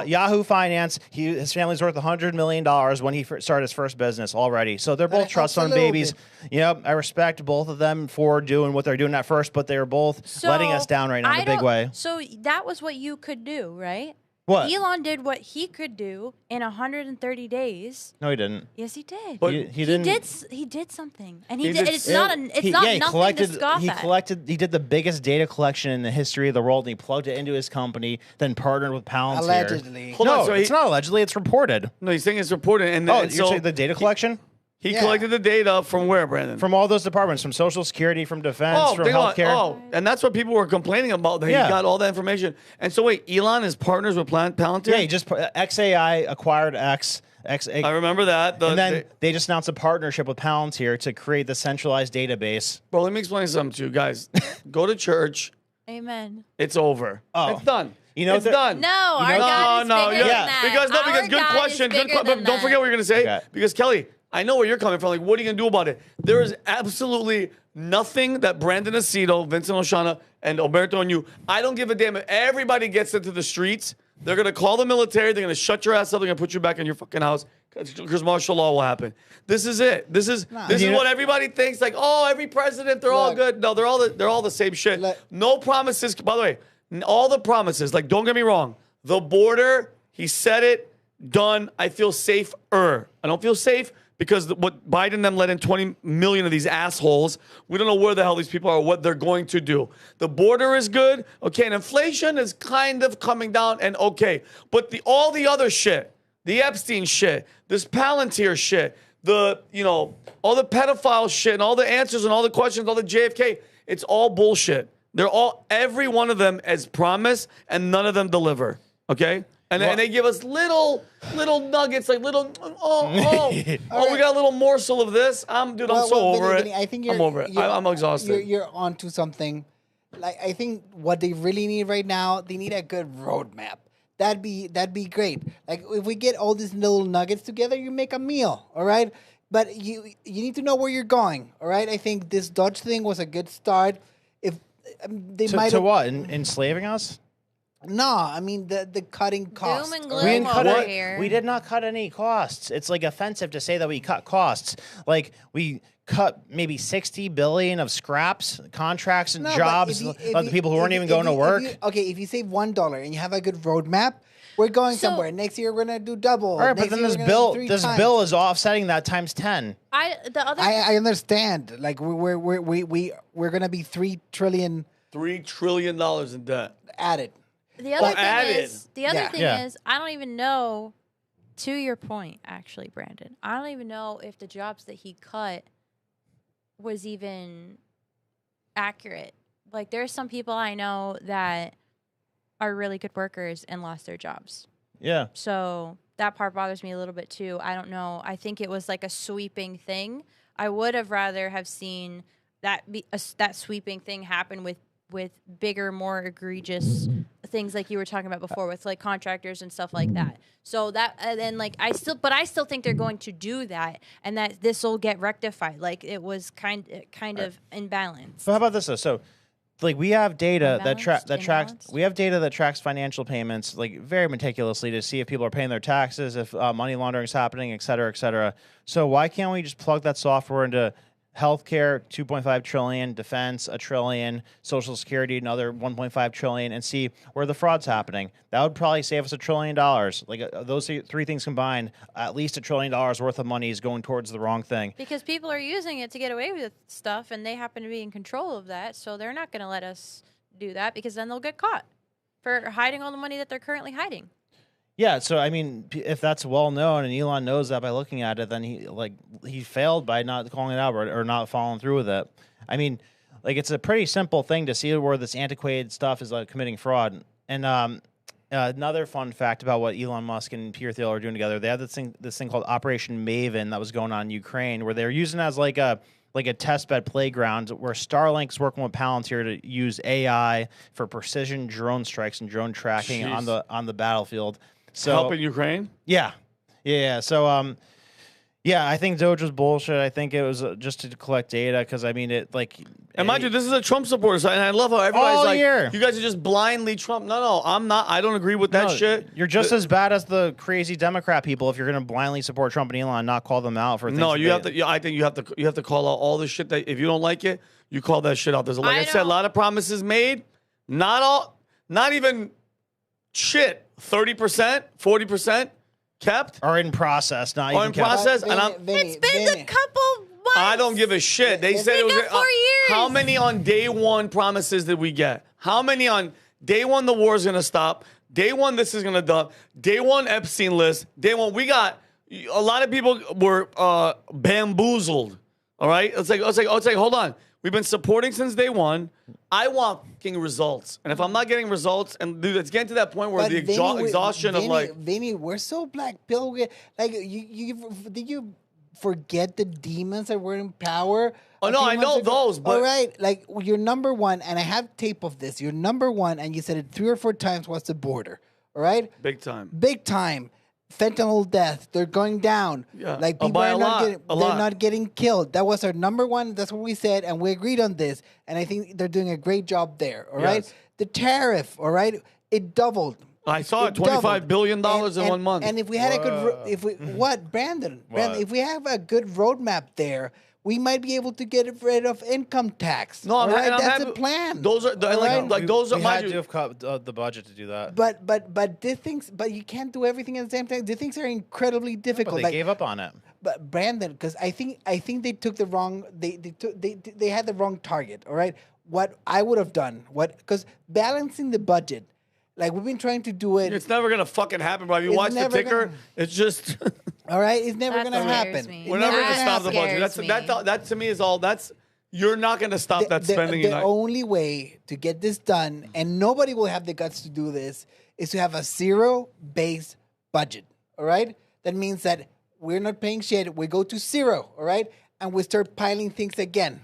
Speaker 4: Yahoo Finance. His family's worth $100 million when he started his first business already. So they're both
Speaker 2: it
Speaker 4: trust
Speaker 2: helps a
Speaker 4: fund
Speaker 2: little
Speaker 4: babies.
Speaker 2: bit.
Speaker 4: You know, I respect both of them for doing what they're doing at first, but they're both
Speaker 3: So,
Speaker 4: letting us down right now in
Speaker 3: I
Speaker 4: a big
Speaker 3: don't-
Speaker 4: way.
Speaker 3: So that was what you could do, right?
Speaker 4: What?
Speaker 3: Elon did what he could do in 130 days.
Speaker 4: No, he didn't.
Speaker 3: Yes, he did.
Speaker 1: But
Speaker 4: He didn't.
Speaker 3: He did something, and he,
Speaker 1: He
Speaker 3: did.
Speaker 1: did-
Speaker 3: It's not
Speaker 1: he
Speaker 3: nothing to scoff
Speaker 4: he
Speaker 3: at.
Speaker 4: He did the biggest data collection in the history of the world, and he plugged it into his company, then partnered with Palantir.
Speaker 2: Allegedly.
Speaker 1: Hold
Speaker 4: no,
Speaker 1: on, so
Speaker 4: it's not allegedly. It's reported.
Speaker 1: No, he's saying it's reported. And
Speaker 4: Oh,
Speaker 1: and
Speaker 4: you're
Speaker 1: so
Speaker 4: saying the data collection?
Speaker 1: he
Speaker 2: Yeah.
Speaker 1: collected the data from where, Brandon?
Speaker 4: From all those departments, from Social Security, from Defense, from
Speaker 1: think about-
Speaker 4: Healthcare.
Speaker 1: oh, and that's what people were complaining about, that
Speaker 4: Yeah.
Speaker 1: he got all that information. And so wait, Elon is partners with Palantir?
Speaker 4: Yeah, he just XAI acquired
Speaker 1: I remember that.
Speaker 4: and then they just announced a partnership with Palantir to create the centralized database.
Speaker 1: Bro, let me explain something to you guys. Go to church.
Speaker 3: Amen.
Speaker 1: It's over.
Speaker 4: Oh.
Speaker 1: It's done.
Speaker 4: You know
Speaker 1: it's
Speaker 4: that-
Speaker 1: done.
Speaker 3: No, our God is bigger
Speaker 1: yeah.
Speaker 3: than that.
Speaker 1: Because
Speaker 3: Our
Speaker 1: good
Speaker 3: God
Speaker 1: question.
Speaker 3: is bigger than
Speaker 1: Don't forget what you're gonna say.
Speaker 4: Okay.
Speaker 1: Because Kelley, I know where you're coming from. Like, what are you gonna do about it? There is absolutely nothing that Brandon Aceto, Vincent Oshana, and Humberto and you. I don't give a damn if everybody gets into the streets. They're gonna call the military. They're gonna shut your ass up. They're gonna put you back in your fucking house because martial law will happen. This is it. This is what everybody thinks. Like, oh, every president, they're all
Speaker 2: Look.
Speaker 1: good. No, they're all the same shit.
Speaker 2: Look.
Speaker 1: No promises. By the way, all the promises. Like, don't get me wrong. The border, he said it, done. I feel safer. I don't feel safe because what Biden and them let in 20 million of these assholes. We don't know where the hell these people are, what they're going to do. The border is good. Okay, and inflation is kind of coming down and okay. But all the other shit, the Epstein shit, this Palantir shit, all the pedophile shit and all the answers and all the questions, all the JFK, It's all bullshit. They're all, every one of them as promised, and none of them deliver. Okay? And they give us little nuggets, like little, we got a little morsel of this. I'm so over it.
Speaker 2: Vinnie, I think
Speaker 1: I'm over it. I'm exhausted.
Speaker 2: You're onto something. Like, I think what they really need right now, they need a good roadmap. That'd be great. Like, if we get all these little nuggets together, you make a meal, all right? But you need to know where you're going, all right? I think this DOGE thing was a good start. If they might
Speaker 4: to what? Enslaving us?
Speaker 2: No, I mean the cutting costs.
Speaker 3: Doom and
Speaker 2: all
Speaker 3: gloom
Speaker 2: right?
Speaker 3: over here.
Speaker 4: We did not cut any costs. It's like offensive to say that we cut costs. Like we cut maybe 60 billion of scraps, contracts, and
Speaker 2: No, but
Speaker 4: jobs
Speaker 2: if
Speaker 4: of the people who weren't even going to work.
Speaker 2: If you save $1 and you have a good roadmap, we're going
Speaker 3: So-
Speaker 2: somewhere. Next year we're gonna do double.
Speaker 4: All right, but
Speaker 2: Next
Speaker 4: then
Speaker 2: year
Speaker 4: this
Speaker 2: we're gonna do 3 times.
Speaker 4: bill is offsetting that times 10.
Speaker 2: I understand. Like we're gonna be $3 trillion
Speaker 1: $3 trillion in debt.
Speaker 2: added.
Speaker 3: The other
Speaker 1: added.
Speaker 3: thing is, I don't even know. To your point, actually, Brandon, I don't even know if the jobs that he cut was even accurate. Like, there's some people I know that are really good workers and lost their jobs.
Speaker 4: Yeah.
Speaker 3: So that part bothers me a little bit too. I don't know. I think it was like a sweeping thing. I would have rather have seen that that sweeping thing happen with bigger, more egregious things like you were talking about before with like contractors and stuff like that. So that, and then like I still think they're going to do that, and that this will get rectified. Like it was kind of imbalanced.
Speaker 4: So how about this though? So like we have data
Speaker 3: Imbalanced?
Speaker 4: we have data that tracks financial payments like very meticulously to see if people are paying their taxes, if money laundering is happening, et cetera, et cetera. So why can't we just plug that software into healthcare, 2.5 trillion, defense, $1 trillion, social security, another 1.5 trillion, and see where the fraud's happening? That would probably save us $1 trillion. Like those three things combined, at least $1 trillion worth of money is going towards the wrong thing.
Speaker 3: Because people are using it to get away with stuff, and they happen to be in control of that, so they're not going to let us do that, because then they'll get caught for hiding all the money that they're currently hiding.
Speaker 4: Yeah, so I mean, if that's well known and Elon knows that by looking at it, then he failed by not calling it out or not following through with it. I mean, like it's a pretty simple thing to see where this antiquated stuff is like committing fraud. And another fun fact about what Elon Musk and Peter Thiel are doing together, they have this thing called Operation Maven that was going on in Ukraine, where they're using it as like a testbed playground where Starlink's working with Palantir to use AI for precision drone strikes and drone tracking on the battlefield. So
Speaker 1: helping Ukraine?
Speaker 4: Yeah. So, I think DOGE was bullshit. I think it was just to collect data because, I mean, it like...
Speaker 1: And mind you, this is a Trump supporter site, and I love how everybody's
Speaker 4: all
Speaker 1: like,
Speaker 4: year.
Speaker 1: you guys are just blindly Trump. No, I'm not. I don't agree with that shit.
Speaker 4: You're just as bad as the crazy Democrat people if you're going to blindly support Trump and Elon and not call them out for things.
Speaker 1: No, you have to. Yeah, I think you have to call out all the shit that if you don't like it, you call that shit out. There's like I said, a lot of promises made. Not even shit. 30%, 40% kept.
Speaker 4: Or in process, not even
Speaker 1: in process. And
Speaker 3: It's been a couple months.
Speaker 1: I don't give a shit. They said it was
Speaker 3: 4 years.
Speaker 1: How many on day one promises did we get? How many on day one the war's gonna stop? Day one this is gonna dump. Day one Epstein list. Day one we got a lot of people were bamboozled. All right, it's like hold on. We've been supporting since day one. I want fucking results, and if I'm not getting results, and dude, it's getting to that point where
Speaker 2: But
Speaker 1: the exhaustion of like,
Speaker 2: Vinnie, we're so black pill. Like did you forget the demons that were in power?
Speaker 1: Oh no, I know those. But
Speaker 2: all right, like you're number one, and I have tape of this. You're number one, and you said it 3 or 4 times. What's the border? All right,
Speaker 1: big time.
Speaker 2: big time. Fentanyl death, they're going down.
Speaker 1: Yeah.
Speaker 2: Like people
Speaker 1: by
Speaker 2: are
Speaker 1: a
Speaker 2: not
Speaker 1: lot.
Speaker 2: not getting killed. That was our number one. That's what we said, and we agreed on this. And I think they're doing a great job there. All right,
Speaker 1: Yes.
Speaker 2: the tariff, all right, it doubled.
Speaker 1: I saw it,
Speaker 2: doubled.
Speaker 1: $25 billion in 1 month.
Speaker 2: And if we had a good, Brandon, if we have a good roadmap there, we might be able to get rid of income tax.
Speaker 1: No,
Speaker 2: all right,
Speaker 1: and I'm
Speaker 2: that's
Speaker 1: happy-
Speaker 2: the plan.
Speaker 1: Those are those are
Speaker 4: we
Speaker 1: my.
Speaker 4: had to have cut the budget to do that.
Speaker 2: But these things, but you can't do everything at the same time. These things are incredibly difficult.
Speaker 4: But they gave up on it.
Speaker 2: But Brandon, because I think they took the wrong. They had the wrong target. All right, what I would have done, because balancing the budget, like we've been trying to do it.
Speaker 1: It's never gonna fucking happen, bro. If you
Speaker 2: It's
Speaker 1: watch the
Speaker 2: never
Speaker 1: ticker,
Speaker 2: gonna-
Speaker 1: it's just.
Speaker 2: All right, it's never
Speaker 3: That
Speaker 2: gonna
Speaker 3: scares
Speaker 2: happen.
Speaker 3: me.
Speaker 2: It's
Speaker 1: We're never
Speaker 2: never
Speaker 1: gonna stop the budget.
Speaker 3: scares me.
Speaker 1: That to me is all. That's You're not going to stop that spending.
Speaker 2: The only way to get this done, and nobody will have the guts to do this, is to have a zero-based budget, all right? That means that we're not paying shit. We go to zero, all right? And we start piling things again,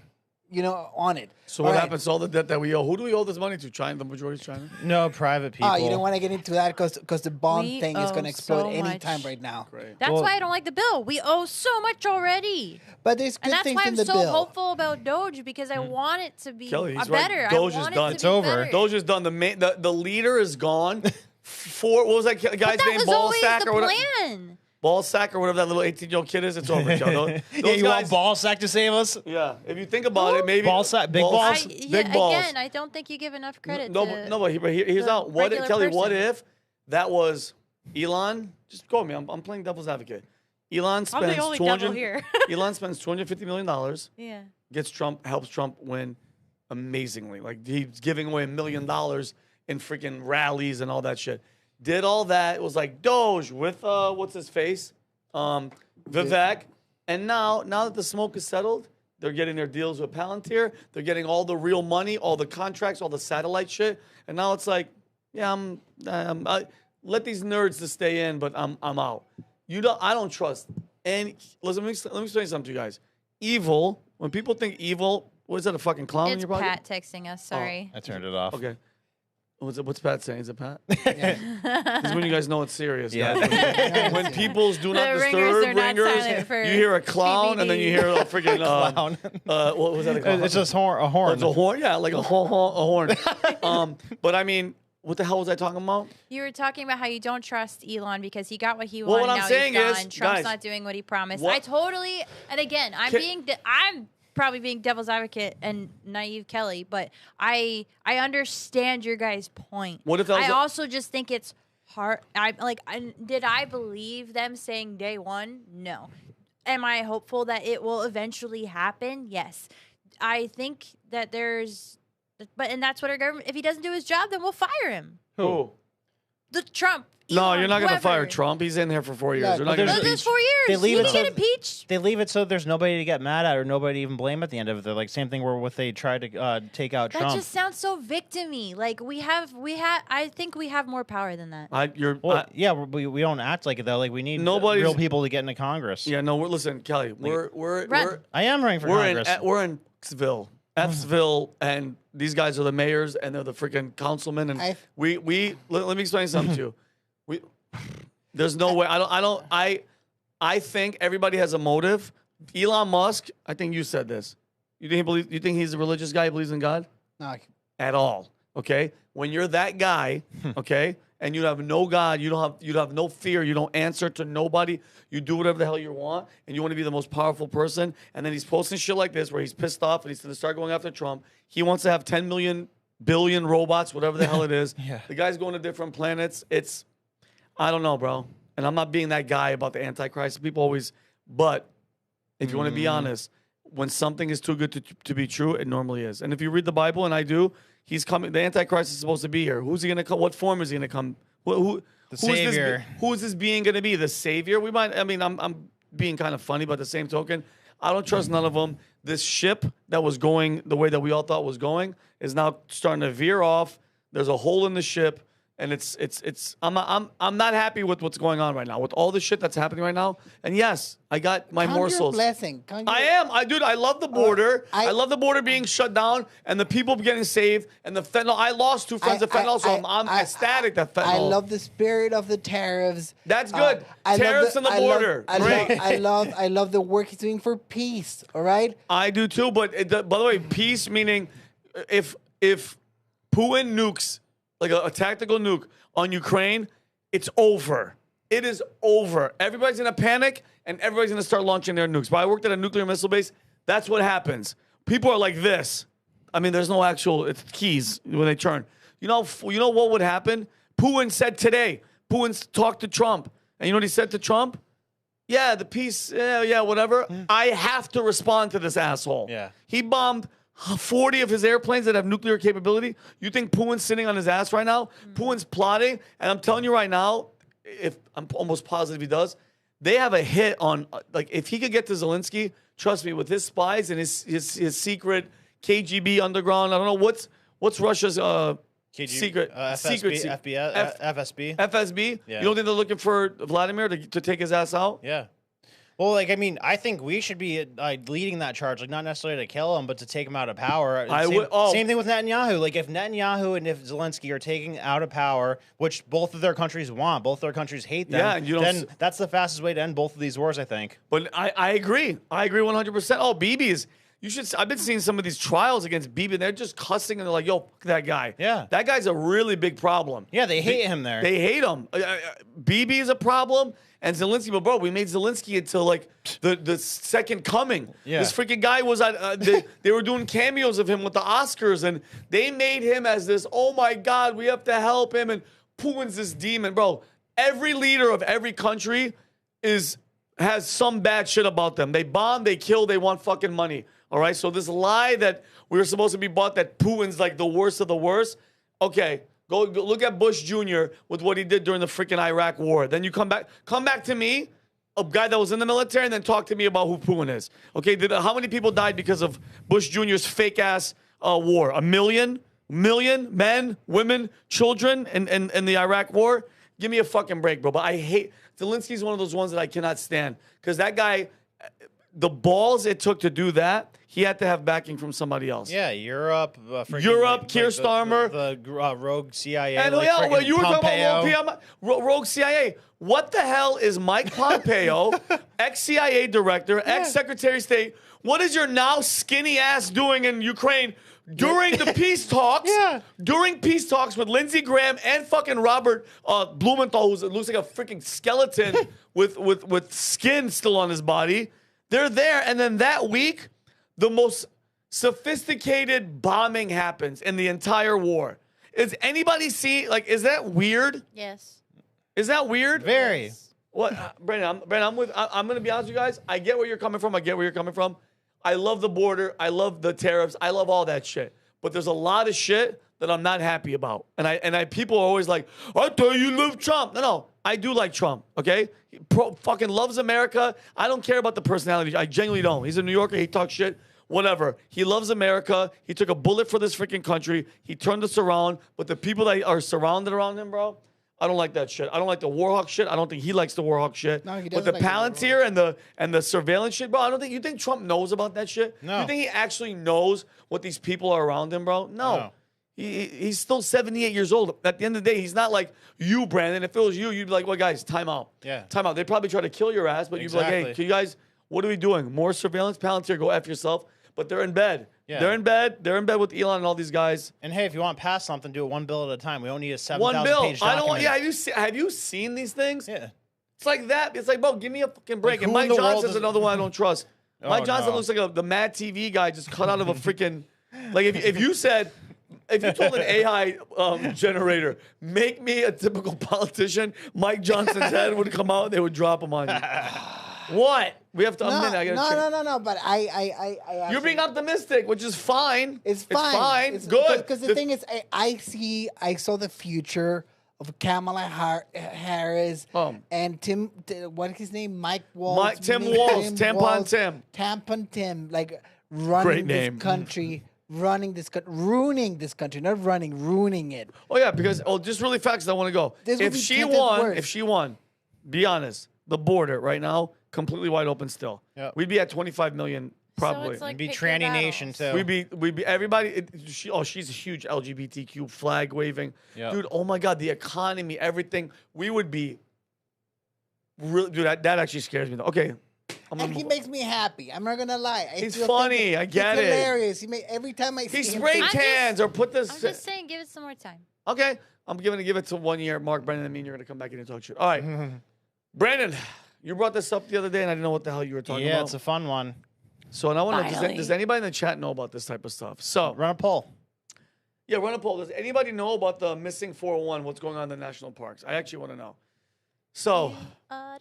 Speaker 2: on it.
Speaker 1: So what happens to all the debt that we owe? Who do we owe this money to? China? The majority is China?
Speaker 4: No, private people.
Speaker 2: Oh, you don't want to get into that because the bond thing is going to explode
Speaker 3: so
Speaker 2: anytime
Speaker 3: much.
Speaker 2: right now.
Speaker 1: Great.
Speaker 3: That's why I don't like the bill. We owe so much already.
Speaker 2: But there's good
Speaker 3: And that's
Speaker 2: things
Speaker 3: why
Speaker 2: in
Speaker 3: I'm
Speaker 2: the
Speaker 3: so
Speaker 2: bill.
Speaker 3: hopeful about DOGE because I want it to be
Speaker 1: Kelley, he's
Speaker 3: better.
Speaker 1: right. DOGE
Speaker 3: I
Speaker 1: is
Speaker 3: want
Speaker 1: done.
Speaker 3: It
Speaker 1: It's
Speaker 3: to be
Speaker 4: over.
Speaker 3: better.
Speaker 1: DOGE is done. The leader is gone. What was that guy's
Speaker 3: But that
Speaker 1: name?
Speaker 3: was always
Speaker 1: Ballsack
Speaker 3: the
Speaker 1: or whatever?
Speaker 3: plan.
Speaker 1: Ballsack or whatever that little 18-year-old kid is. It's over, Joe.
Speaker 4: Yeah, you want Ballsack to save us?
Speaker 1: Yeah, if you think about it, maybe
Speaker 4: Ballsack, big balls.
Speaker 1: big balls.
Speaker 3: Again, I don't think you give enough credit
Speaker 1: No,
Speaker 3: to
Speaker 1: but here's
Speaker 3: the
Speaker 1: out. What,
Speaker 3: regular
Speaker 1: Kelley? What
Speaker 3: person.
Speaker 1: if that was Elon? Just go with me. I'm playing devil's advocate. Elon spends
Speaker 3: I'm the only devil here.
Speaker 1: Elon spends $250 million.
Speaker 3: Yeah.
Speaker 1: Gets Trump, helps Trump win amazingly. Like he's giving away $1 million in freaking rallies and all that shit. Did all that. It was like Doge with what's his face, Vivek. And now that the smoke is settled, they're getting their deals with Palantir. They're getting all the real money, all the contracts, all the satellite shit. And now it's like, yeah, let these nerds to stay in, but I'm out. I don't trust. And listen, let me explain something to you guys. Evil. When people think evil, what is that? A fucking clown in
Speaker 3: It's
Speaker 1: your pocket?
Speaker 3: Pat texting us. Sorry.
Speaker 4: I turned it off.
Speaker 1: Okay. What's Pat saying? Is it Pat? This is when you guys know it's serious.
Speaker 4: Yeah.
Speaker 1: Guys. When people's do not
Speaker 3: The ringers
Speaker 1: disturb
Speaker 3: are not silent for
Speaker 1: you hear a clown and then you hear a freaking
Speaker 4: Clown.
Speaker 1: what was that? A clown?
Speaker 4: It's just a horn.
Speaker 1: It's a horn. Yeah, like a horn. But I mean, what the hell was I talking about?
Speaker 3: You were talking about how you don't trust Elon because he got what he
Speaker 1: Well,
Speaker 3: wanted.
Speaker 1: what I'm
Speaker 3: now
Speaker 1: saying
Speaker 3: he's
Speaker 1: is,
Speaker 3: gone. Trump's
Speaker 1: guys,
Speaker 3: not doing what he promised.
Speaker 1: what-
Speaker 3: I totally, and again, I'm probably being devil's advocate and naive Kelley, but I understand your guys' point.
Speaker 1: What if that was
Speaker 3: I
Speaker 1: a-
Speaker 3: also just think it's hard. Did I believe them saying day one? No. Am I hopeful that it will eventually happen? Yes. I think that and that's what our government. If he doesn't do his job, then we'll fire him.
Speaker 1: Who?
Speaker 3: The Trump.
Speaker 1: No,
Speaker 3: Elon,
Speaker 1: you're not going to fire
Speaker 3: whoever.
Speaker 1: Trump. He's in here for 4 years.
Speaker 2: Yeah,
Speaker 1: They're not
Speaker 2: but
Speaker 1: going to
Speaker 3: Those
Speaker 1: impeach.
Speaker 3: 4 years.
Speaker 4: They leave
Speaker 3: he
Speaker 4: it
Speaker 3: can
Speaker 4: so-
Speaker 3: get impeached.
Speaker 4: They leave it so there's nobody to get mad at or nobody to even blame at the end of it. Like same thing where what they tried to take out
Speaker 3: That
Speaker 4: Trump.
Speaker 3: just sounds so victim-y. Like I think we have more power than that.
Speaker 4: Well, yeah, we don't act like it though. Like we need
Speaker 1: Nobody's-
Speaker 4: real people to get into Congress.
Speaker 1: Yeah, no. Listen, Kelley.
Speaker 3: Run.
Speaker 4: I am running for Congress.
Speaker 1: We're in F'sville, and these guys are the mayors, and they're the freaking councilmen, and let me explain something to you. There's no way. I think everybody has a motive. Elon Musk. I think you said this. You think he's a religious guy? He believes in God?
Speaker 2: No,
Speaker 1: At all. Okay. When you're that guy, okay, and you have no God, you have no fear, you don't answer to nobody, you do whatever the hell you want, and you want to be the most powerful person, and then he's posting shit like this where he's pissed off and he's going to start going after Trump. He wants to have 10 million billion robots, whatever the hell it is.
Speaker 4: Yeah.
Speaker 1: The guy's going to different planets. I don't know, bro. And I'm not being that guy about the Antichrist. People always, but if you want to be honest, when something is too good to be true, it normally is. And if you read the Bible, and I do, he's coming. The Antichrist is supposed to be here. Who's he going to come? What form is he going to come? The
Speaker 4: Savior.
Speaker 1: Who is this being going to be? The Savior? I'm being kind of funny, but at the same token, I don't trust none of them. This ship that was going the way that we all thought was going is now starting to veer off. There's a hole in the ship. And I'm not happy with what's going on right now, with all the shit that's happening right now. And yes, I got my
Speaker 2: count your
Speaker 1: morsels.
Speaker 2: blessing.
Speaker 1: I love the border. I love the border being shut down and the people getting saved and the fentanyl. I lost 2 friends of fentanyl, so I'm ecstatic that fentanyl.
Speaker 2: I love the spirit of the tariffs.
Speaker 1: That's good. Tariffs on the border. Great.
Speaker 2: I love the work he's doing for peace. All right.
Speaker 1: I do too. But by the way, peace meaning if Putin nukes, like a tactical nuke on Ukraine, it's over. It is over. Everybody's in a panic, and everybody's going to start launching their nukes. But I worked at a nuclear missile base. That's what happens. People are like this. I mean, there's no actual keys when they turn. You know what would happen? Putin said today. Putin talked to Trump. And you know what he said to Trump? Yeah, the peace, yeah, whatever. I have to respond to this asshole.
Speaker 4: Yeah.
Speaker 1: He bombed 40 of his airplanes that have nuclear capability. You think Putin's sitting on his ass right now? Putin's plotting, and I'm telling you right now, if I'm almost positive he does, they have a hit on, like, if he could get to Zelensky, Trust me, with his spies and his secret KGB underground, I don't know what's Russia's secret
Speaker 4: FSB.
Speaker 1: FSB.
Speaker 4: Yeah.
Speaker 1: You don't think they're looking for Vladimir to take his ass out?
Speaker 4: Yeah. Well, like, I mean, I think we should be leading that charge, like, not necessarily to kill him, but to take him out of power. Same thing with Netanyahu. Like, if Netanyahu and if Zelensky are taking out of power, which both of their countries want, both their countries hate them, then that's the fastest way to end both of these wars, I think.
Speaker 1: But I agree. I agree 100%. Oh, Bibi's. I've been seeing some of these trials against Bibi, and they're just cussing, and they're like, yo, fuck that guy.
Speaker 4: Yeah.
Speaker 1: That guy's a really big problem.
Speaker 4: Yeah, they hate him there.
Speaker 1: They hate him. Bibi is a problem, and Zelensky, but bro, we made Zelensky into like the second coming.
Speaker 4: Yeah.
Speaker 1: This freaking guy was at, they were doing cameos of him with the Oscars, and they made him as this, oh my God, we have to help him, and Putin's this demon. Bro, every leader of every country has some bad shit about them. They bomb, they kill, they want fucking money. All right, so this lie that we were supposed to be bought that Putin's like the worst of the worst. Okay, go look at Bush Jr. with what he did during the freaking Iraq war. Then you come back to me, a guy that was in the military, and then talk to me about who Putin is. Okay, how many people died because of Bush Jr.'s fake ass war? 1 million men, women, children in the Iraq war? Give me a fucking break, bro. But I hate Zelensky's one of those ones that I cannot stand because that guy, the balls it took to do that. He had to have backing from somebody else.
Speaker 4: Yeah, Europe.
Speaker 1: Keir Starmer.
Speaker 4: The rogue CIA.
Speaker 1: And you were talking about rogue CIA. What the hell is Mike Pompeo, ex-CIA director, ex-Secretary of State? What is your now skinny ass doing in Ukraine during the peace talks?
Speaker 4: Yeah.
Speaker 1: During peace talks with Lindsey Graham and fucking Robert Blumenthal, who looks like a freaking skeleton with skin still on his body. They're there, and then that week, the most sophisticated bombing happens in the entire war. Is anybody see, like, is that weird?
Speaker 3: Yes.
Speaker 1: Is that weird?
Speaker 4: Very.
Speaker 3: Yes.
Speaker 1: What, Brandon, I'm going to be honest with you guys. I get where you're coming from. I love the border. I love the tariffs. I love all that shit. But there's a lot of shit that I'm not happy about. And people are always like, I thought you loved Trump. No, I do like Trump, okay? He fucking loves America. I don't care about the personality. I genuinely don't. He's a New Yorker. He talks shit. Whatever. He loves America. He took a bullet for this freaking country. He turned us around. But the people that are surrounded around him, bro, I don't like that shit. I don't like the Warhawk shit. I don't think he likes the Warhawk shit.
Speaker 2: No, he
Speaker 1: but
Speaker 2: doesn't
Speaker 1: the
Speaker 2: like the
Speaker 1: Palantir and the surveillance shit, bro, you think Trump knows about that shit?
Speaker 4: No.
Speaker 1: You think he actually knows what these people are around him, bro? No. He's still 78 years old. At the end of the day, he's not like you, Brandon. If it was you, you'd be like, well, guys, time out.
Speaker 4: Yeah.
Speaker 1: Time out. They'd probably try to kill your ass, but you'd be like, hey, can you guys, what are we doing? More surveillance? Palantir, go F yourself. But they're in bed.
Speaker 4: Yeah.
Speaker 1: They're in bed. They're in bed with Elon and all these guys.
Speaker 4: And hey, if you want to pass something, do it one bill at a time. We don't need a 7,000
Speaker 1: One bill.
Speaker 4: page document.
Speaker 1: Have you seen these things?
Speaker 4: Yeah.
Speaker 1: It's like that. It's like, bro, give me a fucking break.
Speaker 4: Like,
Speaker 1: and
Speaker 4: who in
Speaker 1: Mike
Speaker 4: the world
Speaker 1: Johnson's
Speaker 4: does-
Speaker 1: another one I don't trust. Mike Johnson
Speaker 4: no.
Speaker 1: looks like the Mad TV guy just cut out of a freaking. Like if you told an AI generator, make me a typical politician, Mike Johnson's head would come out and they would drop him on you. What? We have to.
Speaker 2: No. But
Speaker 1: You're being optimistic, which is fine.
Speaker 2: It's fine.
Speaker 1: It's good.
Speaker 2: Because the thing is, I saw the future of Kamala Harris and what is his name? Mike Waltz.
Speaker 1: Tim Waltz.
Speaker 2: Tampon Tim. Like running this country. Ruining this country, not running, ruining it.
Speaker 1: Oh yeah, because just really fast, I want to go. If she won, be honest, the border right now completely wide open still.
Speaker 4: Yep.
Speaker 1: We'd be at 25 million probably.
Speaker 3: So it's like
Speaker 4: We'd be
Speaker 3: pick your
Speaker 4: tranny nation
Speaker 3: battles.
Speaker 4: too.
Speaker 1: We'd be everybody. She's a huge LGBTQ flag waving, dude. Oh my God, the economy, everything. We would be really, dude. That actually scares me. Though. Okay.
Speaker 2: And he makes me happy. I'm not gonna lie.
Speaker 1: He's funny. I get it.
Speaker 2: He's hilarious. Every time I see
Speaker 1: He
Speaker 2: him,
Speaker 1: spray cans or put this.
Speaker 3: I'm just saying, give it some more time.
Speaker 1: Okay, I'm give it to 1 year. Mark, Brandon, I mean you're gonna come back in and talk shit. All right, Brandon, you brought this up the other day, and I didn't know what the hell you were talking about.
Speaker 4: Yeah, it's a fun one.
Speaker 1: So, and I want to.
Speaker 3: Finally.
Speaker 1: Does anybody in the chat know about this type of stuff? So,
Speaker 4: Run a poll.
Speaker 1: yeah, run a poll. Does anybody know about the missing 401? What's going on in the national parks? I actually want to know. So,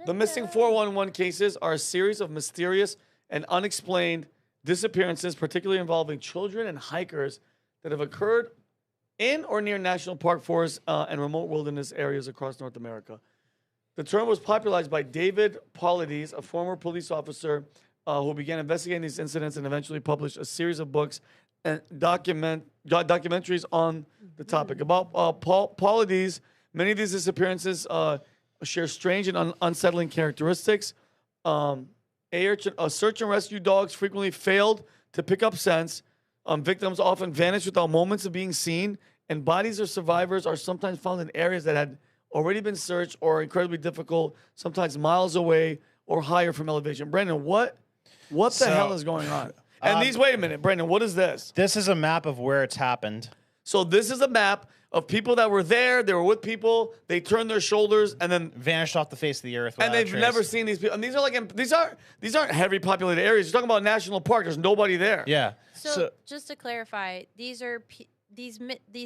Speaker 1: the missing 411 cases are a series of mysterious and unexplained disappearances, particularly involving children and hikers, that have occurred in or near national park forests and remote wilderness areas across North America. The term was popularized by David Paulides, a former police officer who began investigating these incidents and eventually published a series of books and documentaries on the topic. About Paulides, many of these disappearances share strange and unsettling characteristics. Search and rescue dogs frequently failed to pick up scents. Victims often vanish without moments of being seen, and bodies of survivors are sometimes found in areas that had already been searched or incredibly difficult, sometimes miles away or higher from elevation. Brandon, what the hell is going on? And wait a minute, Brandon, what is this?
Speaker 4: This is a map of where it's happened.
Speaker 1: So this is a map of people that were there. They were with people. They turned their shoulders and then
Speaker 4: Vanished off the face of the earth.
Speaker 1: and they've
Speaker 4: trace.
Speaker 1: never seen these people. And these aren't heavily populated areas. You're talking about a national park. There's nobody there.
Speaker 4: Yeah.
Speaker 3: So just to clarify, these are these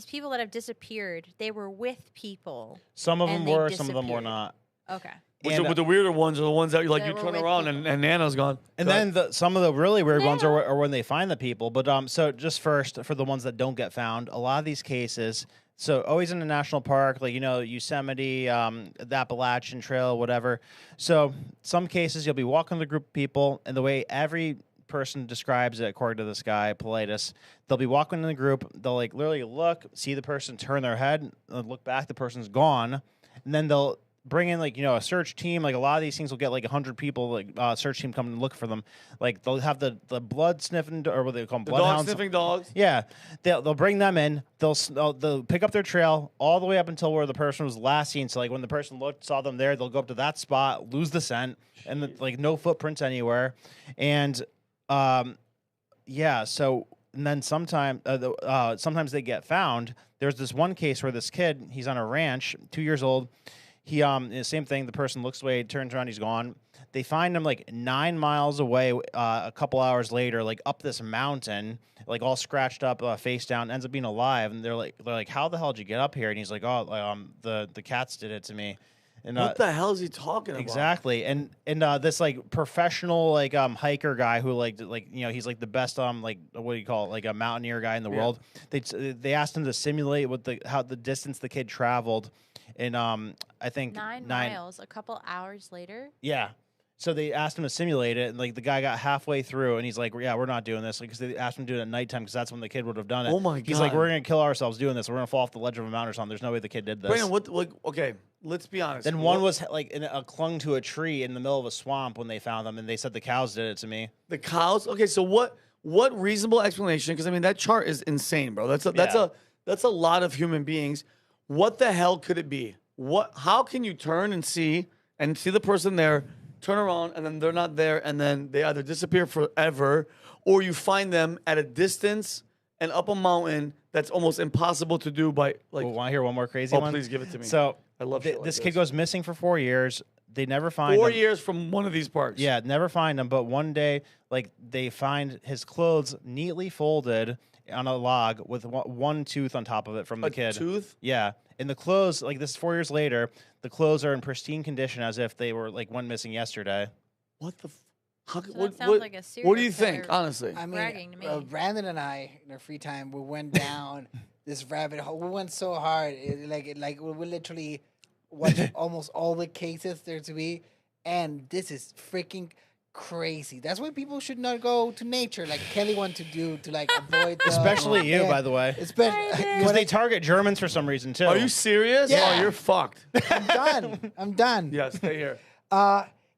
Speaker 3: people that have disappeared. They were with people.
Speaker 4: Some of them
Speaker 3: and they
Speaker 4: were, some of them were
Speaker 3: disappeared.
Speaker 4: not.
Speaker 3: Okay.
Speaker 1: With the weirder ones are the ones that like
Speaker 3: That
Speaker 1: you
Speaker 3: were
Speaker 1: turn
Speaker 3: with
Speaker 1: around
Speaker 3: people.
Speaker 1: and Nana's gone.
Speaker 4: And
Speaker 1: Go
Speaker 4: then
Speaker 1: ahead.
Speaker 4: some of the really weird ones are when they find the people. But so just first, for the ones that don't get found, a lot of these cases, so always in a national park, like, Yosemite, the Appalachian Trail, whatever. So some cases you'll be walking with a group of people, and the way every person describes it, according to this guy, Politis, they'll be walking in the group, they'll like literally look, see the person, turn their head, look back, the person's gone, and then they'll bring in a search team. Like a lot of these things will get like 100 people, search team come and look for them. Like they'll have the blood sniffing, or what they call them,
Speaker 1: The
Speaker 4: bloodhounds.
Speaker 1: sniffing dogs.
Speaker 4: Yeah, they'll bring them in. They'll pick up their trail all the way up until where the person was last seen. So like when the person saw them there, they'll go up to that spot, lose the scent, and no footprints anywhere. And so and then sometimes they get found. There's this one case where this kid, he's on a ranch, 2 years old. He same thing. The person looks away, turns around, he's gone. They find him like 9 miles away. A couple hours later, like up this mountain, like all scratched up, face down. Ends up being alive. And they're like, how the hell did you get up here? And he's like, the cats did it to me. And
Speaker 1: What the hell is he talking about?
Speaker 4: exactly. And this like professional hiker guy who he's like the best what do you call it, like a mountaineer guy in the world. They asked him to simulate how the distance the kid traveled. And I think
Speaker 3: 9 miles, a couple hours later.
Speaker 4: Yeah. So they asked him to simulate it, and like the guy got halfway through, and he's like, "Yeah, we're not doing this," because they asked him to do it at nighttime, because that's when the kid would have done it.
Speaker 1: Oh my
Speaker 4: He's like,
Speaker 1: God.
Speaker 4: "We're gonna kill ourselves doing this. We're gonna fall off the ledge of a mountain or something. There's no way the kid did this."
Speaker 1: Brandon, okay, let's be honest.
Speaker 4: Then one was like clung to a tree in the middle of a swamp when they found them, and they said the cows did it to me.
Speaker 1: The cows. Okay, so what reasonable explanation? Because I mean that chart is insane, bro. That's a lot of human beings. What the hell could it be? How can you turn and see the person there, turn around, and then they're not there, and then they either disappear forever, or you find them at a distance and up a mountain that's almost impossible to do by like.
Speaker 4: Want to hear one more crazy one?
Speaker 1: Please give it to me.
Speaker 4: So
Speaker 1: I love shit like
Speaker 4: this kid goes missing for 4 years. They never find
Speaker 1: 4
Speaker 4: him.
Speaker 1: years from one of these parks.
Speaker 4: Yeah, never find him. But one day, like they find his clothes neatly folded on a log with one tooth on top of it from the kid.
Speaker 1: Tooth?
Speaker 4: Yeah, and the clothes, like this is 4 years later, the clothes are in pristine condition as if they were like went missing yesterday.
Speaker 1: What the?
Speaker 3: That sounds like a serial
Speaker 1: What do you think,
Speaker 3: killer.
Speaker 1: honestly?
Speaker 2: I
Speaker 3: bragging to
Speaker 2: mean,
Speaker 3: me.
Speaker 2: Brandon and I, in our free time, we went down this rabbit hole. We went so hard, we literally watched almost all the cases there to be, and this is freaking crazy. That's why people should not go to nature, like Kelley wanted to do, to like avoid.
Speaker 4: Especially you, by the way.
Speaker 2: Especially,
Speaker 4: Because they target Germans for some reason too.
Speaker 1: Are you serious?
Speaker 2: Yeah.
Speaker 1: Oh, you're fucked.
Speaker 2: I'm done.
Speaker 1: Yeah, stay here.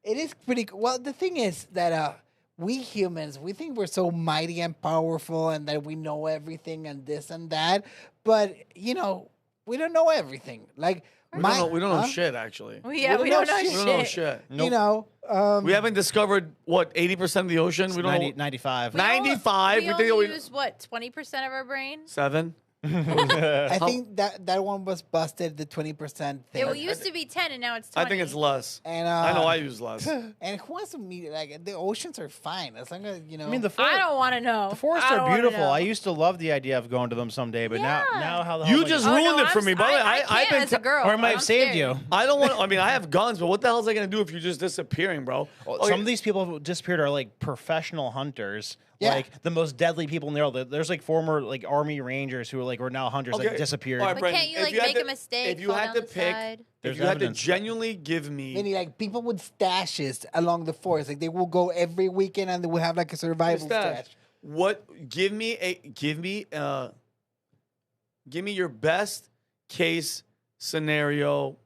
Speaker 2: It is pretty. Well, the thing is that we humans, we think we're so mighty and powerful, and that we know everything and this and that. But we don't know everything. Like
Speaker 1: We don't know shit, actually.
Speaker 3: We don't know shit.
Speaker 1: We don't know shit.
Speaker 4: Nope.
Speaker 1: We haven't discovered, 80% of the ocean? We don't
Speaker 4: 90,
Speaker 1: know.
Speaker 4: 95.
Speaker 1: 95?
Speaker 3: We
Speaker 1: We think
Speaker 3: only
Speaker 1: we-
Speaker 3: use, 20% of our brain?
Speaker 1: 7?
Speaker 2: I think that one was busted, the 20% thing.
Speaker 3: It used to be 10, and now it's 20.
Speaker 1: I think it's less.
Speaker 2: And
Speaker 1: I know I use less.
Speaker 2: And who wants to meet? Like the oceans are fine as long as
Speaker 4: I mean,
Speaker 3: I don't want to know.
Speaker 4: the forests
Speaker 3: I don't
Speaker 4: are
Speaker 3: wanna
Speaker 4: beautiful.
Speaker 3: know.
Speaker 4: I used to love the idea of going to them someday, but
Speaker 3: Yeah.
Speaker 4: now how the hell
Speaker 1: You
Speaker 4: am I
Speaker 1: just
Speaker 4: gonna-
Speaker 1: ruined it for me, brother.
Speaker 3: I
Speaker 1: I've
Speaker 3: can't
Speaker 1: been
Speaker 3: as a girl.
Speaker 4: Or it might have
Speaker 3: I'm
Speaker 4: saved
Speaker 3: scared.
Speaker 4: you.
Speaker 1: I don't want. I mean, I have guns, but what the hell is I gonna do if you're just disappearing, bro? Okay.
Speaker 4: Some of these people who disappeared are like professional hunters.
Speaker 2: Yeah.
Speaker 4: like the most deadly people in the world. There's like former like Army Rangers who were now hunters that disappeared.
Speaker 1: All right,
Speaker 3: But
Speaker 1: Brendan,
Speaker 3: can't you
Speaker 1: if
Speaker 3: like
Speaker 1: you had
Speaker 3: make a
Speaker 1: to-
Speaker 3: mistake?
Speaker 1: If you
Speaker 3: fall
Speaker 1: had
Speaker 3: down
Speaker 1: to
Speaker 3: the
Speaker 1: pick,
Speaker 3: side?
Speaker 1: if
Speaker 4: There's
Speaker 1: you had to
Speaker 4: evidence.
Speaker 1: genuinely give me,
Speaker 2: Meaning, like, people with stashes along the forest. Like, they will go every weekend and they will have, like, a survival stash.
Speaker 1: give me your best case scenario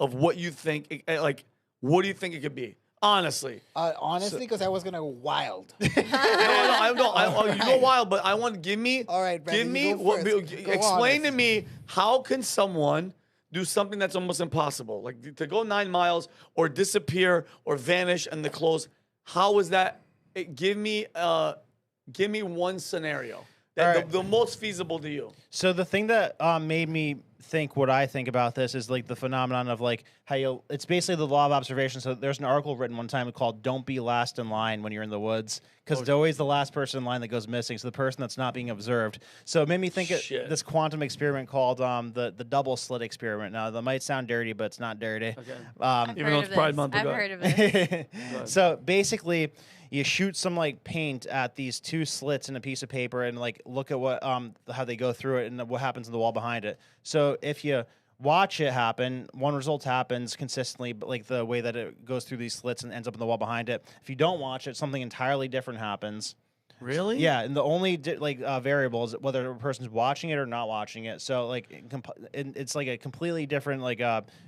Speaker 1: of what you think. Like, what do you think it could be? Honestly,
Speaker 2: Honestly, because I was going to go wild.
Speaker 1: you go wild, but I want give me.
Speaker 2: All right,
Speaker 1: give
Speaker 2: Brandon,
Speaker 1: me
Speaker 2: you go
Speaker 1: what.
Speaker 2: first. Go
Speaker 1: Explain to
Speaker 2: honest.
Speaker 1: me how can someone do something that's almost impossible, like to go 9 miles or disappear or vanish and the clothes. How is that? Give me one scenario that
Speaker 4: All right.
Speaker 1: the most feasible to you.
Speaker 4: So the thing that made me think what I think about this is like the phenomenon of like how it's basically the law of observation. So there's an article written one time called "Don't Be Last in Line When You're in the Woods," because it's always the last person in line that goes missing. So the person that's not being observed. So it made me think of
Speaker 1: Shit.
Speaker 4: this quantum experiment called the double slit experiment. Now that might sound dirty, but it's not dirty.
Speaker 1: Okay.
Speaker 3: I've
Speaker 1: Even
Speaker 3: heard
Speaker 1: though
Speaker 3: of
Speaker 1: it's Pride
Speaker 3: this.
Speaker 1: Month,
Speaker 3: I've
Speaker 1: go
Speaker 3: heard
Speaker 1: ahead.
Speaker 3: of this.
Speaker 4: So basically, you shoot some like paint at these 2 slits in a piece of paper and like look at what how they go through it and what happens in the wall behind it. So if you watch it happen, one result happens consistently, but like the way that it goes through these slits and ends up in the wall behind it. If you don't watch it, something entirely different happens.
Speaker 1: Really?
Speaker 4: Yeah, and the only variable is whether a person's watching it or not watching it. So like it's like a completely different like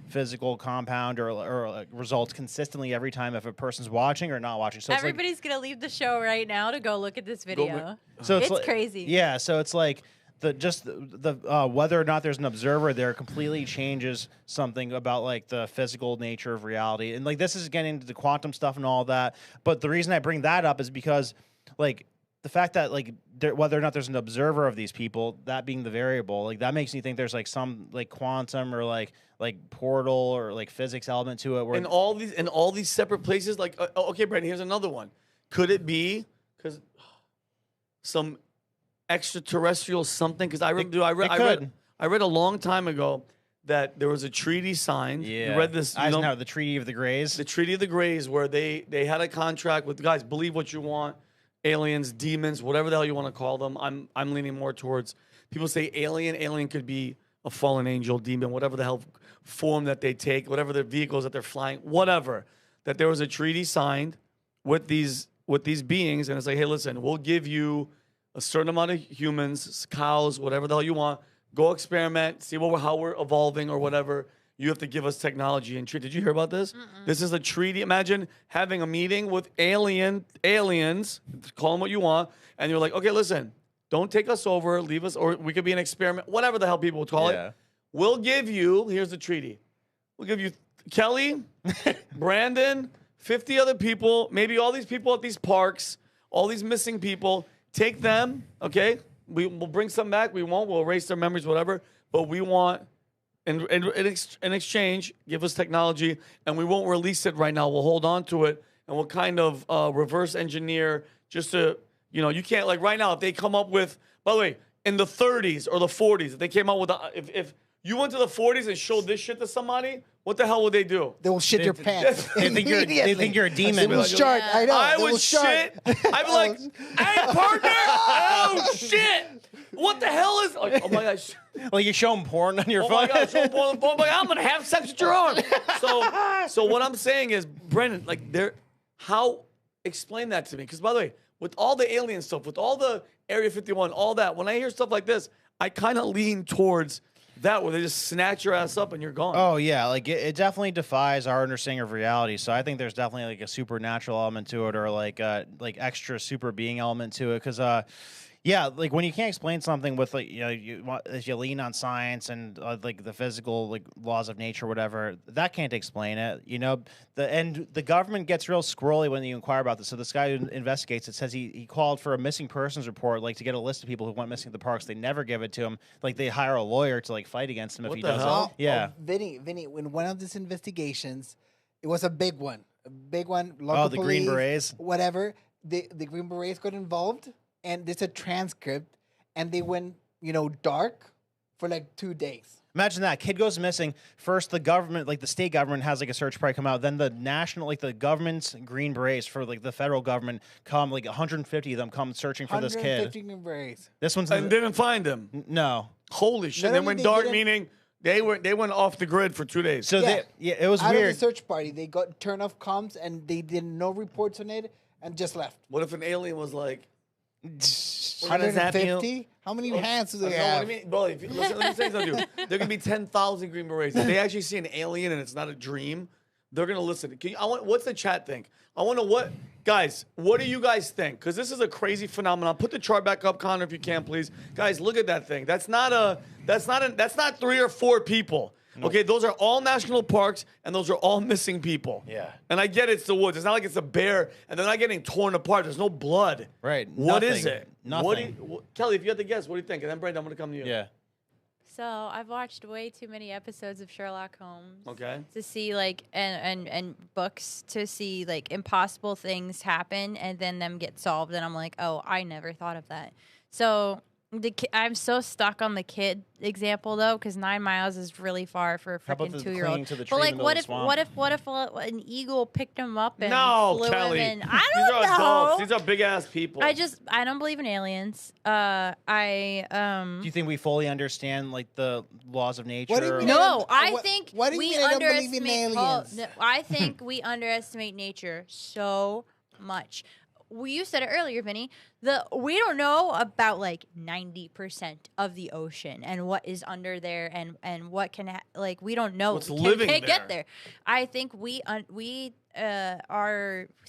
Speaker 4: physical compound or like, results consistently every time if a person's watching or not watching. So it's like,
Speaker 3: Everybody's gonna leave the show right now to go look at this video.
Speaker 4: so
Speaker 3: It's
Speaker 4: like-
Speaker 3: crazy.
Speaker 4: Yeah, so it's like the whether or not there's an observer there completely changes something about like the physical nature of reality. And like this is getting into the quantum stuff and all that. But the reason I bring that up is because like the fact that like whether or not there's an observer of these people, that being the variable, like that makes me think there's like some like quantum or like portal or like physics element to it. Where
Speaker 1: In all these separate places, like okay, Brandon, here's another one. Could it be because some extraterrestrial something? Because I read a long time ago that there was a treaty signed.
Speaker 4: yeah,
Speaker 1: You read this? You know,
Speaker 4: Eisenhower, the Treaty of the Greys.
Speaker 1: the Treaty of the Greys, where they had a contract with guys. Believe what you want, aliens, demons, whatever the hell you want to call them. I'm leaning more towards people say alien. Alien could be a fallen angel, demon, whatever the hell form that they take, whatever their vehicles that they're flying, whatever. That there was a treaty signed with these beings, and it's like, hey, listen, we'll give you a certain amount of humans, cows, whatever the hell you want. Go experiment, see how we're evolving or whatever. You have to give us technology and treat. Did you hear about this? This is a treaty. Imagine having a meeting with aliens, call them what you want, and you're like, okay, listen, don't take us over, leave us, or we could be an experiment, whatever the hell people would call
Speaker 4: Yeah.
Speaker 1: it. We'll give you, here's the treaty. We'll give you Kelley, Brandon, 50 other people, maybe all these people at these parks, all these missing people. Take them, okay? We'll bring some back. We won't. We'll erase their memories, whatever. But we want, in exchange, give us technology, and we won't release it right now. We'll hold on to it, and we'll kind of reverse engineer just to, you can't, like right now, if they come up with, by the way, in the 30s or the 40s, if they came out with, if you went to the 40s and showed this shit to somebody, what the hell would they do?
Speaker 2: They will shit your pants.
Speaker 4: They think you're a
Speaker 2: They
Speaker 4: demon.
Speaker 2: will start. I know.
Speaker 1: I
Speaker 2: they will
Speaker 1: would
Speaker 2: start.
Speaker 1: shit. I'd be like, hey, partner! Oh, shit! What the hell is... Like, oh, my gosh.
Speaker 4: Like you show them porn on your
Speaker 1: Oh,
Speaker 4: phone.
Speaker 1: my gosh. I'm going to have sex with your arm. So what I'm saying is, Brendan, like, explain that to me. Because, by the way, with all the alien stuff, with all the Area 51, all that, when I hear stuff like this, I kind of lean towards that where they just snatch your ass up and you're gone.
Speaker 4: Oh yeah, like it definitely defies our understanding of reality. So I think there's definitely like a supernatural element to it, or like extra super being element to it. Because yeah, like when you can't explain something with like if you lean on science and like the physical like laws of nature, or whatever, that can't explain it. The government gets real squirrely when you inquire about this. So this guy who investigates it says he called for a missing persons report, like to get a list of people who went missing at the parks. They never give it to him. Like they hire a lawyer to like fight against him if
Speaker 1: What
Speaker 4: he
Speaker 1: the
Speaker 4: doesn't.
Speaker 1: hell?
Speaker 4: Yeah.
Speaker 2: Vinny, in one of these investigations, it was a big one. Local
Speaker 4: Oh, the Green
Speaker 2: police,
Speaker 4: Berets?
Speaker 2: whatever. The Green Berets got involved, and there's a transcript, and they went, dark for like 2 days.
Speaker 4: Imagine that kid goes missing. First, the government, like the state government, has like a search party come out. Then the national, like the government's Green Berets for like the federal government come, like 150 of them come searching for this kid.
Speaker 2: 150 Green Berets.
Speaker 4: This one's
Speaker 1: And didn't find him.
Speaker 4: no.
Speaker 1: Holy shit!
Speaker 2: Not
Speaker 1: They
Speaker 2: only
Speaker 1: went
Speaker 2: they
Speaker 1: dark,
Speaker 2: didn't-
Speaker 1: meaning they went off the grid for 2 days.
Speaker 4: So it was
Speaker 2: Out
Speaker 4: weird.
Speaker 2: of the search party, they got turn off comms and they did no reports on it and just left.
Speaker 1: What if an alien was like, we're gonna zap you?
Speaker 2: 150? How many hands do they
Speaker 1: No, what
Speaker 2: have?
Speaker 1: I mean, bro, if you, listen, let me say something to you. There can be 10,000 Green Berets. If they actually see an alien and it's not a dream, they're gonna listen. What's the chat think? I want to know what do you guys think? Because this is a crazy phenomenon. Put the chart back up, Connor, if you can, please. Guys, look at that thing. That's not 3 or 4 people. Okay, those are all national parks, and those are all missing people.
Speaker 4: Yeah.
Speaker 1: And I get it's the woods. It's not like it's a bear, and they're not getting torn apart. There's no blood.
Speaker 4: Right.
Speaker 1: What is
Speaker 4: Nothing.
Speaker 1: it?
Speaker 4: Nothing.
Speaker 1: Kelly, if you had to guess, what do you think? And then Brandon, I'm going to come to you.
Speaker 4: Yeah.
Speaker 3: So I've watched way too many episodes of Sherlock Holmes.
Speaker 1: Okay.
Speaker 3: To see like and books to see like impossible things happen and then them get solved, and I'm like, oh, I never thought of that. So I'm so stuck on the kid example though, because 9 miles is really far for a
Speaker 4: How about
Speaker 3: freaking
Speaker 4: the
Speaker 3: 2-year-old.
Speaker 4: clinging to the tree
Speaker 3: But
Speaker 4: in
Speaker 3: like,
Speaker 4: the middle
Speaker 3: what
Speaker 4: of
Speaker 3: if
Speaker 4: the swamp?
Speaker 3: an eagle picked him up and
Speaker 1: No,
Speaker 3: flew
Speaker 1: Kelly.
Speaker 3: him in? I
Speaker 1: These
Speaker 3: don't
Speaker 1: are
Speaker 3: know.
Speaker 1: adults. These are big ass people.
Speaker 3: I don't believe in aliens.
Speaker 4: Do you think we fully understand like the laws of nature?
Speaker 2: What do you mean?
Speaker 3: No, I
Speaker 2: What-
Speaker 3: think
Speaker 2: what do you
Speaker 3: we
Speaker 2: mean I don't believe in
Speaker 3: underestimate.
Speaker 2: aliens?
Speaker 3: No, I think we underestimate nature so much. You said it earlier, Vinny. We don't know about like 90% of the ocean and what is under there and what can we don't know.
Speaker 1: What's
Speaker 3: We
Speaker 1: living
Speaker 3: can't get
Speaker 1: there.
Speaker 3: there. I think we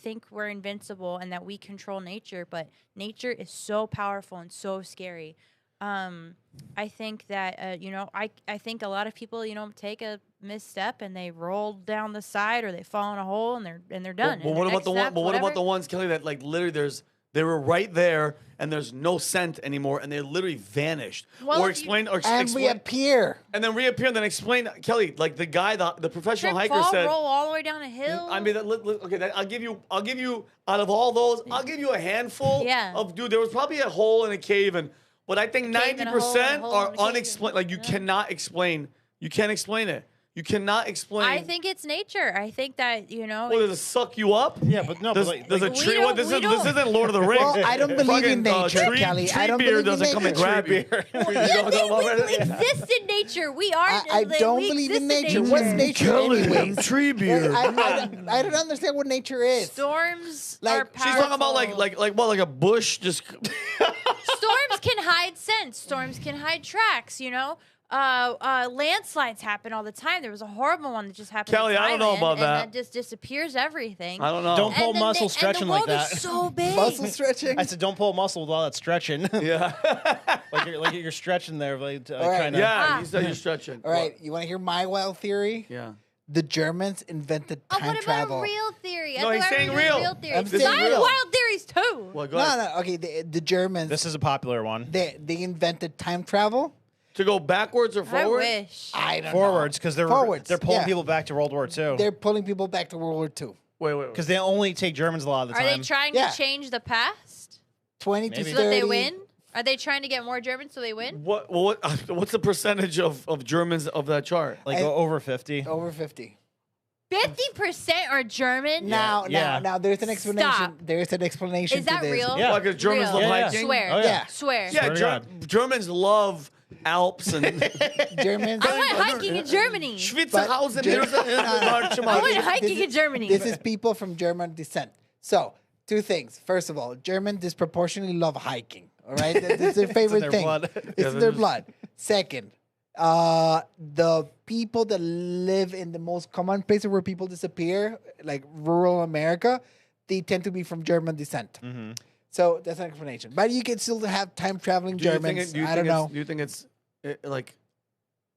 Speaker 3: think we're invincible and that we control nature, but nature is so powerful and so scary. I think that I think a lot of people take a misstep and they roll down the side or they fall in a hole and they're done.
Speaker 1: But what about the one? But what about the ones, Kelly, that like literally they were right there and there's no scent anymore and they literally vanished?
Speaker 3: Well,
Speaker 1: or
Speaker 3: if you-
Speaker 1: explain or
Speaker 2: And
Speaker 1: explain
Speaker 2: reappear.
Speaker 1: and then reappear and then explain, Kelly, like the guy, the professional
Speaker 3: Trip,
Speaker 1: hiker
Speaker 3: fall,
Speaker 1: said.
Speaker 3: roll all the way down a hill.
Speaker 1: I mean, okay. I'll give you out of all those, I'll give you a handful.
Speaker 3: Yeah.
Speaker 1: Of dude, there was probably a hole in a cave, but I think
Speaker 3: cave and a hole
Speaker 1: 90%
Speaker 3: and a hole
Speaker 1: are
Speaker 3: and a cave.
Speaker 1: unexplained. Like you
Speaker 3: Yeah.
Speaker 1: cannot explain. You can't explain it. You cannot explain.
Speaker 3: I think it's nature. I think that
Speaker 1: What, does it suck you up?
Speaker 4: Yeah, but no.
Speaker 1: Does,
Speaker 4: but like,
Speaker 1: does a
Speaker 3: we
Speaker 1: tree?
Speaker 3: don't-
Speaker 1: What, this
Speaker 3: we
Speaker 1: isn't Lord of the Rings.
Speaker 2: Well, I don't believe in
Speaker 1: Fucking,
Speaker 2: nature,
Speaker 1: tree,
Speaker 2: Kelly.
Speaker 1: Tree
Speaker 2: I don't
Speaker 1: beer
Speaker 2: believe in
Speaker 1: doesn't come and
Speaker 2: nature.
Speaker 1: grab you.
Speaker 3: we exist in nature. We are.
Speaker 2: I don't
Speaker 3: we
Speaker 2: believe
Speaker 3: exist
Speaker 2: in nature. What's nature
Speaker 1: Kelly,
Speaker 2: anyways?
Speaker 1: tree beer.
Speaker 2: I don't understand what nature is.
Speaker 3: Storms
Speaker 2: Like,
Speaker 3: are
Speaker 2: she's
Speaker 1: She's talking about
Speaker 3: powerful.
Speaker 1: like a bush just.
Speaker 3: Storms can hide scents. Storms can hide tracks. Landslides happen all the time. There was a horrible one that just happened.
Speaker 1: Kelly,
Speaker 3: in
Speaker 1: I don't know
Speaker 3: Thailand,
Speaker 1: about
Speaker 3: and
Speaker 1: that.
Speaker 3: just disappears everything.
Speaker 1: I don't know.
Speaker 4: Don't pull
Speaker 3: And then
Speaker 4: muscle
Speaker 3: and
Speaker 4: stretching
Speaker 3: the
Speaker 4: like
Speaker 3: world
Speaker 4: that.
Speaker 3: is so big.
Speaker 2: Muscle stretching.
Speaker 4: I said, don't pull a muscle with all that stretching.
Speaker 1: Yeah.
Speaker 4: like you're stretching there, like
Speaker 2: All right.
Speaker 4: kind of.
Speaker 1: Yeah.
Speaker 3: Ah.
Speaker 1: You said you're stretching.
Speaker 2: All right, you want to hear my wild theory?
Speaker 1: Yeah.
Speaker 2: The Germans invented
Speaker 3: Oh,
Speaker 2: time
Speaker 3: what about
Speaker 2: travel.
Speaker 3: a real theory?
Speaker 1: No,
Speaker 3: I
Speaker 1: he's
Speaker 3: thought we
Speaker 1: saying
Speaker 3: were doing
Speaker 1: real.
Speaker 3: real theory.
Speaker 2: I'm
Speaker 3: Because
Speaker 2: saying
Speaker 3: I have
Speaker 2: real.
Speaker 3: wild theories too.
Speaker 1: Well, go
Speaker 2: No,
Speaker 1: ahead.
Speaker 2: no. Okay, the Germans.
Speaker 4: This is a popular one.
Speaker 2: They invented time travel.
Speaker 1: To go backwards or
Speaker 3: I
Speaker 1: forward?
Speaker 3: wish.
Speaker 2: I don't
Speaker 4: Forwards, because they're
Speaker 2: Forwards,
Speaker 4: pulling
Speaker 2: yeah.
Speaker 4: people back to World War II.
Speaker 2: They're pulling people back to World War II.
Speaker 1: Wait.
Speaker 4: Because they only take Germans a lot of the
Speaker 3: Are
Speaker 4: time.
Speaker 3: they trying
Speaker 2: Yeah.
Speaker 3: to change the past
Speaker 2: 20 to
Speaker 4: Maybe.
Speaker 2: 30.
Speaker 3: so that they win? Are they trying to get more Germans so they win?
Speaker 1: What's the percentage of Germans of that chart?
Speaker 4: Like
Speaker 2: And-
Speaker 4: over 50.
Speaker 2: Over 50.
Speaker 3: 50% are German.
Speaker 2: Now,
Speaker 4: Yeah.
Speaker 2: now, there's an explanation.
Speaker 3: Stop.
Speaker 2: There's an explanation
Speaker 3: Is that
Speaker 2: to this.
Speaker 3: real?
Speaker 4: Yeah.
Speaker 1: Like if Germans
Speaker 3: Real.
Speaker 1: love
Speaker 4: Yeah, yeah.
Speaker 1: hiking?
Speaker 3: Swear.
Speaker 4: Oh,
Speaker 2: Yeah.
Speaker 3: Swear.
Speaker 1: Yeah,
Speaker 4: Swear to God.
Speaker 1: Germans love Alps and
Speaker 2: Germans.
Speaker 3: I went hiking in Germany.
Speaker 1: Schwitzerhausen.
Speaker 3: I went hiking in Germany.
Speaker 2: This is people from German descent. So, two things. First of all, Germans disproportionately love hiking. All right, this is their favorite
Speaker 4: their
Speaker 2: thing.
Speaker 4: blood.
Speaker 2: It's in their blood. Second, the people that live in the most common places where people disappear, like rural America, they tend to be from German descent.
Speaker 4: Mm-hmm.
Speaker 2: So that's an explanation. But you can still have time traveling Germans. I don't know.
Speaker 1: Do you think it's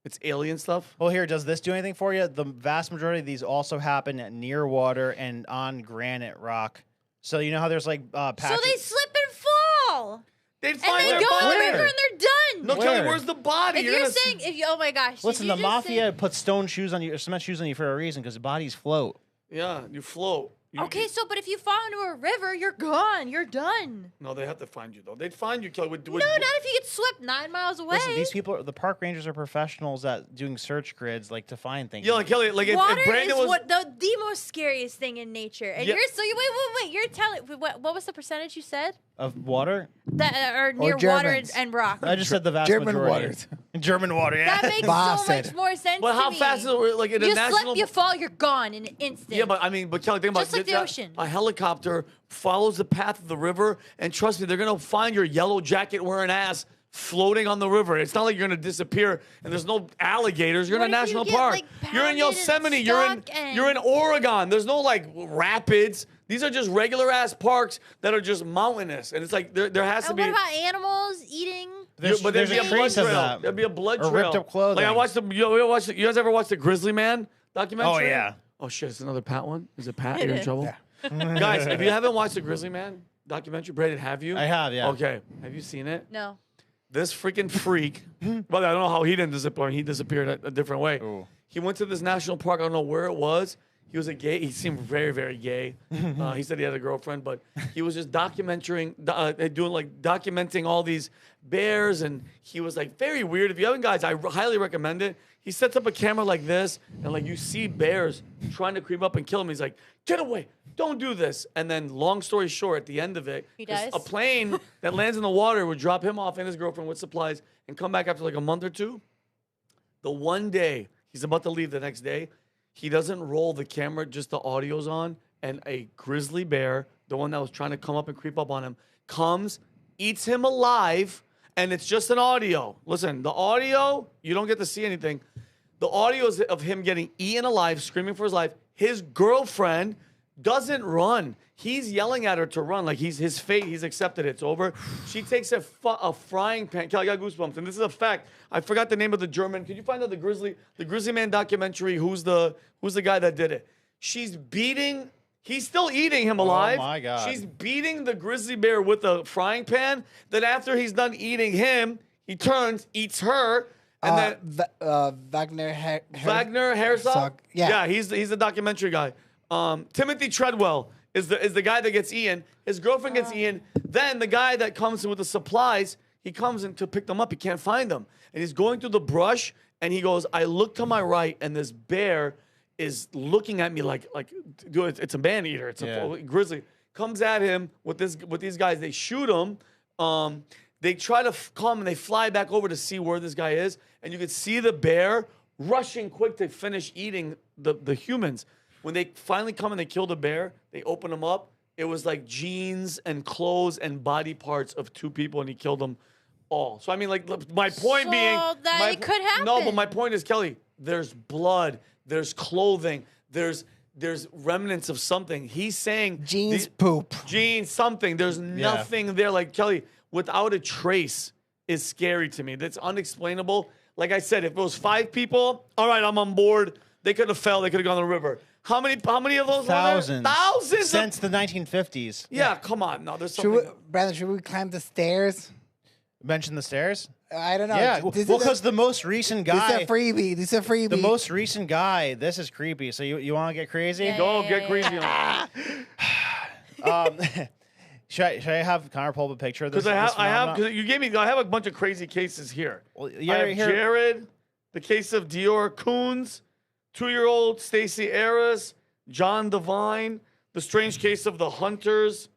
Speaker 1: it's alien stuff?
Speaker 4: Well, here, does this do anything for you? The vast majority of these also happen at near water and on granite rock. So you know how there's like
Speaker 3: So
Speaker 4: patches.
Speaker 3: they slip and fall.
Speaker 1: They'd
Speaker 3: And
Speaker 1: find
Speaker 3: they
Speaker 1: their
Speaker 3: go in the
Speaker 1: body.
Speaker 3: river and they're done.
Speaker 1: No, Kelly,
Speaker 4: Where?
Speaker 1: where's the body?
Speaker 3: If you're saying, oh my gosh.
Speaker 4: Listen,
Speaker 3: did
Speaker 4: the
Speaker 3: you just
Speaker 4: mafia
Speaker 3: say-
Speaker 4: puts stone shoes on you or cement shoes on you for a reason because the bodies float.
Speaker 1: yeah, you float.
Speaker 3: Okay, so but if you fall into a river, you're gone. You're done.
Speaker 1: No, they have to find you though. They'd find you, Kelley.
Speaker 3: No, not if you get swept 9 miles away.
Speaker 4: Listen, these people, the park rangers are professionals at doing search grids, like to find things.
Speaker 1: Yeah, like Kelley, like
Speaker 3: Water
Speaker 1: if Brandon
Speaker 3: is
Speaker 1: was
Speaker 3: what the most scariest thing in nature. And
Speaker 1: Yeah.
Speaker 3: wait. You're telling what was the percentage you said?
Speaker 4: Of water.
Speaker 3: That are near water
Speaker 2: Germans.
Speaker 3: and rock.
Speaker 4: I just said the vast
Speaker 2: German
Speaker 4: majority.
Speaker 2: waters.
Speaker 4: German water. Yeah.
Speaker 3: That makes
Speaker 2: Boss
Speaker 3: so much
Speaker 2: said.
Speaker 3: more sense
Speaker 1: But
Speaker 3: to
Speaker 1: how
Speaker 3: me.
Speaker 1: fast is it? Like in a
Speaker 3: You
Speaker 1: national?
Speaker 3: slip, you fall, you're gone in an instant.
Speaker 1: Yeah, but Kelley, think about
Speaker 3: Just like the
Speaker 1: that.
Speaker 3: ocean.
Speaker 1: A helicopter follows the path of the river, and trust me, they're gonna find your yellow jacket wearing ass floating on the river. It's not like you're gonna disappear and there's no alligators. You're
Speaker 3: What
Speaker 1: in a
Speaker 3: if you
Speaker 1: national
Speaker 3: get,
Speaker 1: park.
Speaker 3: like,
Speaker 1: You're in
Speaker 3: pounded and
Speaker 1: Yosemite.
Speaker 3: stuck and-
Speaker 1: You're in Oregon. There's no like rapids. These are just regular ass parks that are just mountainous, and it's like there has to
Speaker 3: And
Speaker 1: be.
Speaker 3: what about animals eating?
Speaker 1: But there'd be a blood
Speaker 4: trace of
Speaker 1: trail.
Speaker 4: that.
Speaker 1: There'd be a blood
Speaker 4: Or
Speaker 1: trail.
Speaker 4: ripped up clothing.
Speaker 1: Like I watched the. You guys ever watched the Grizzly Man documentary?
Speaker 4: Oh, yeah.
Speaker 1: Oh shit! It's another Pat one. Is it Pat? You're in trouble. Guys, if you haven't watched the Grizzly Man documentary, Brandon, have you?
Speaker 4: I have, yeah.
Speaker 1: Okay. Have you seen it?
Speaker 3: No.
Speaker 1: This freaking freak. Well, I don't know how he didn't disappear. He disappeared a different way.
Speaker 4: Ooh.
Speaker 1: He went to this national park. I don't know where it was. He was a gay. He seemed very, very gay. He said he had a girlfriend, but he was just documenting all these bears, and he was like very weird. If you haven't, guys, I highly recommend it. He sets up a camera like this, and like you see bears trying to creep up and kill him. He's like, "Get away! Don't do this!" And then, long story short, at the end of it,
Speaker 3: He dies?
Speaker 1: a plane that lands in the water would drop him off and his girlfriend with supplies, and come back after like a month or two. The one day he's about to leave, the next day, he doesn't roll the camera, just the audio's on, and a grizzly bear, the one that was trying to come up and creep up on him, comes, eats him alive, and it's just an audio. Listen, the audio, you don't get to see anything. The audio is of him getting eaten alive, screaming for his life. His girlfriend doesn't run. He's yelling at her to run, like his fate. He's accepted it. It's over. She takes a frying pan. I got goosebumps, and this is a fact. I forgot the name of the German. Could you find out the Grizzly Man documentary? Who's the guy that did it? She's beating. He's still eating him alive.
Speaker 4: my God.
Speaker 1: She's beating the grizzly bear with a frying pan. Then after he's done eating him, he turns, eats her, and then
Speaker 2: Wagner
Speaker 1: Wagner Herzog.
Speaker 2: Yeah.
Speaker 1: He's the documentary guy. Timothy Treadwell is the guy that gets eaten. His girlfriend gets eaten. Then the guy that comes in with the supplies, he comes in to pick them up. He can't find them, and he's going through the brush. And he goes, "I look to my right, and this bear is looking at me like dude, it's a man eater. It's a grizzly. Comes at him with these guys. They shoot him. They try to come and they fly back over to see where this guy is, and you can see the bear rushing quick to finish eating the humans. When they finally come and they kill the bear, they open him up. It was like jeans and clothes and body parts of two people, and he killed them all. So I mean, like my point being,
Speaker 3: that it could happen.
Speaker 1: No, but my point is, Kelley, there's blood, there's clothing, there's remnants of something. He's saying
Speaker 2: jeans poop.
Speaker 1: Jeans something. There's nothing there. Like Kelley, without a trace is scary to me. That's unexplainable. Like I said, if it was 5 people, all right, I'm on board. They could have fell. They could have gone to the river. How many of those?
Speaker 4: Thousands.
Speaker 1: Thousands.
Speaker 4: Since the 1950s.
Speaker 1: Yeah, come on. No, there's something.
Speaker 2: Brandon, should we climb the stairs?
Speaker 4: Mention the stairs?
Speaker 2: I don't know.
Speaker 4: Yeah, well, because the most recent guy.
Speaker 2: This is a freebie. This is a freebie.
Speaker 4: The most recent guy. This is creepy. So you want to get crazy?
Speaker 3: Yeah,
Speaker 1: Go
Speaker 3: yeah,
Speaker 1: get
Speaker 3: yeah,
Speaker 1: crazy.
Speaker 3: yeah.
Speaker 4: Should I have Connor pull up a picture of this?
Speaker 1: Because I have
Speaker 4: phenomenon?
Speaker 1: because you gave me. I have a bunch of crazy cases here.
Speaker 4: Well,
Speaker 1: I have
Speaker 4: here.
Speaker 1: Jared, the case of Dior Coons, 2-year-old Stacey Aris, John Devine, the strange case of the Hunters.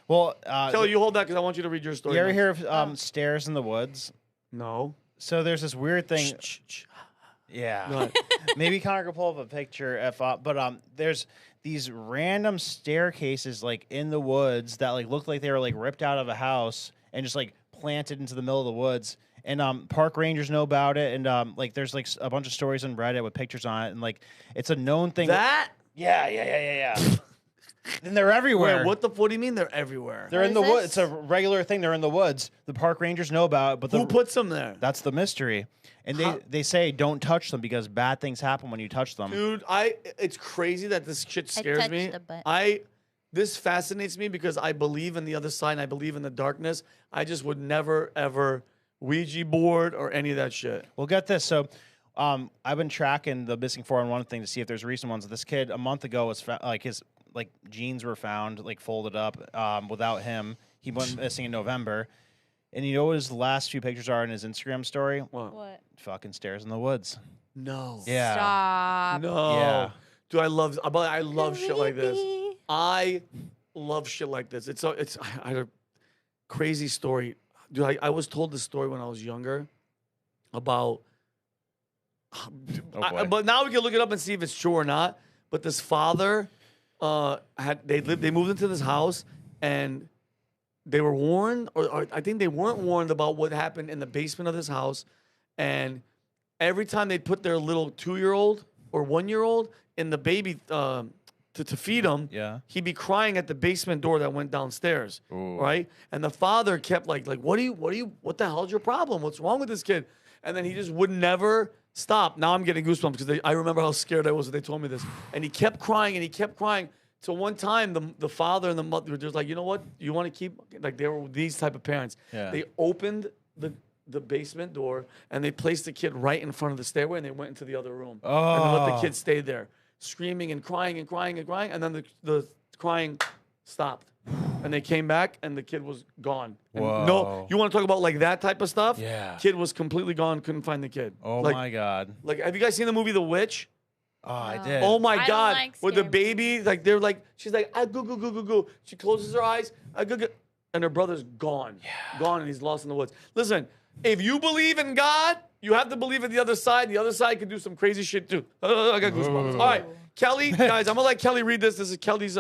Speaker 4: Well,
Speaker 1: Kelley, you hold that because I want you to read your story.
Speaker 4: you ever
Speaker 1: next.
Speaker 4: hear of stairs in the woods?
Speaker 1: No.
Speaker 4: So there's this weird thing.
Speaker 1: Shh.
Speaker 4: Yeah.
Speaker 1: Go ahead.
Speaker 4: Maybe Connor could pull up a picture if but there's these random staircases like in the woods that like look like they were like ripped out of a house and just like planted into the middle of the woods. And park rangers know about it, and like there's like a bunch of stories on Reddit with pictures on it, and like it's a known thing.
Speaker 1: That?
Speaker 4: Yeah. And they're everywhere.
Speaker 1: Wait, what do you mean they're everywhere?
Speaker 4: They're
Speaker 3: What
Speaker 4: in the
Speaker 3: is
Speaker 4: woods.
Speaker 3: this?
Speaker 4: It's a regular thing. They're in the woods. The park rangers know about it, but
Speaker 1: Who puts them there?
Speaker 4: that's the mystery. And
Speaker 1: How-
Speaker 4: they say don't touch them because bad things happen when you touch them.
Speaker 1: Dude, it's crazy that this shit scares
Speaker 3: touched
Speaker 1: me.
Speaker 3: the butt.
Speaker 1: This fascinates me because I believe in the other side and I believe in the darkness. I just would never ever Ouija board or any of that shit.
Speaker 4: Well, get this. So, I've been tracking the missing 411 thing to see if there's recent ones. This kid a month ago was like jeans were found like folded up without him. He went missing in November. And you know what his last few pictures are in his Instagram story?
Speaker 3: What?
Speaker 4: Fucking stairs in the woods.
Speaker 1: No.
Speaker 4: Yeah.
Speaker 3: Stop.
Speaker 1: No.
Speaker 4: Yeah.
Speaker 1: Dude, I love shit like this. I love shit like this. I had a crazy story. Dude, I was told this story when I was younger about but now we can look it up and see if it's true or not. But this father they moved into this house and they were warned, or I think they weren't warned about what happened in the basement of this house. And every time they'd put their little 2-year-old or 1-year-old in the baby to feed him, he'd be crying at the basement door that went downstairs, right? And the father kept like, what the hell's your problem? What's wrong with this kid? And then he just would never stop. Now I'm getting goosebumps because I remember how scared I was when they told me this. And he kept crying and he kept crying. So one time the father and the mother were just like, you know what? You want to keep, like they were these type of parents. Yeah. They opened the basement door and they placed the kid right in front of the stairway and they went into the other room. Oh. And they let the kid stay there, screaming and crying and crying and crying. And then the crying stopped. And they came back and the kid was gone.
Speaker 4: Whoa.
Speaker 1: No, you want to talk about like that type of stuff?
Speaker 4: Yeah.
Speaker 1: Kid was completely gone, couldn't find the kid.
Speaker 4: Oh
Speaker 1: like,
Speaker 4: my God.
Speaker 1: Like, have you guys seen the movie The Witch?
Speaker 4: Oh, I did.
Speaker 1: Oh my
Speaker 3: I
Speaker 1: God!
Speaker 3: don't like
Speaker 1: With the
Speaker 3: scary
Speaker 1: baby, like they're like, she's like, I go go go go go. She closes her eyes, I go go, and her brother's gone, gone, and he's lost in the woods. Listen, if you believe in God, you have to believe in the other side. The other side can do some crazy shit too. I got goosebumps. All right, Kelley, guys, I'm gonna let Kelley read this. This is Kelley's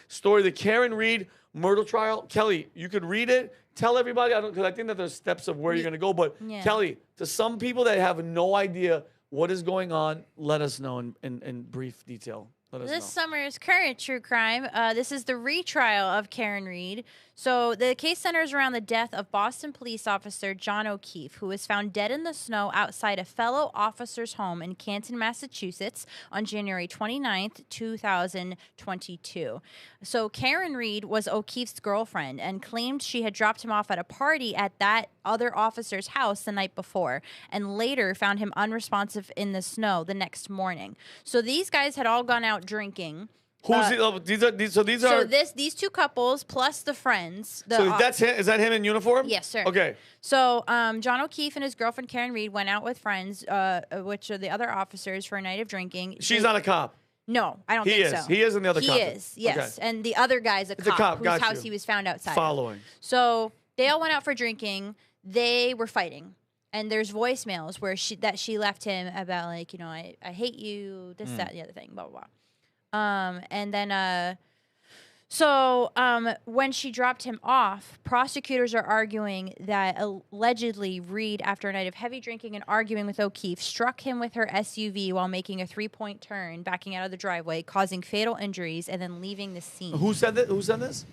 Speaker 1: story, the Karen Reed murder trial. Kelley, you could read it. Tell everybody, because I think that there's steps of where you're gonna go. But Kelley, to some people that have no idea what is going on, let us know in brief detail.
Speaker 3: This summer's current true crime. This is the retrial of Karen Reed. So the case centers around the death of Boston police officer John O'Keefe, who was found dead in the snow outside a fellow officer's home in Canton, Massachusetts on January 29th, 2022. So Karen Reed was O'Keefe's girlfriend and claimed she had dropped him off at a party at that other officer's house the night before and later found him unresponsive in the snow the next morning. So these guys had all gone out drinking. These two couples plus the friends.
Speaker 1: Is that him in uniform?
Speaker 3: Yes, sir.
Speaker 1: Okay.
Speaker 3: So John O'Keefe and his girlfriend Karen Reed went out with friends, which are the other officers, for a night of drinking.
Speaker 1: She's not a cop.
Speaker 3: No, I don't think so.
Speaker 1: He is in the other cop.
Speaker 3: He is, yes. Okay. And the other guy's a cop whose house he was found outside.
Speaker 1: Following.
Speaker 3: So they all went out for drinking. They were fighting. And there's voicemails where she left him about, like, you know, I hate you, this, that, and the other thing, blah, blah, blah. And then, when she dropped him off, prosecutors are arguing that allegedly Reed, after a night of heavy drinking and arguing with O'Keefe, struck him with her SUV while making a 3-point turn, backing out of the driveway, causing fatal injuries, and then leaving the scene.
Speaker 1: Who said that? Who said this?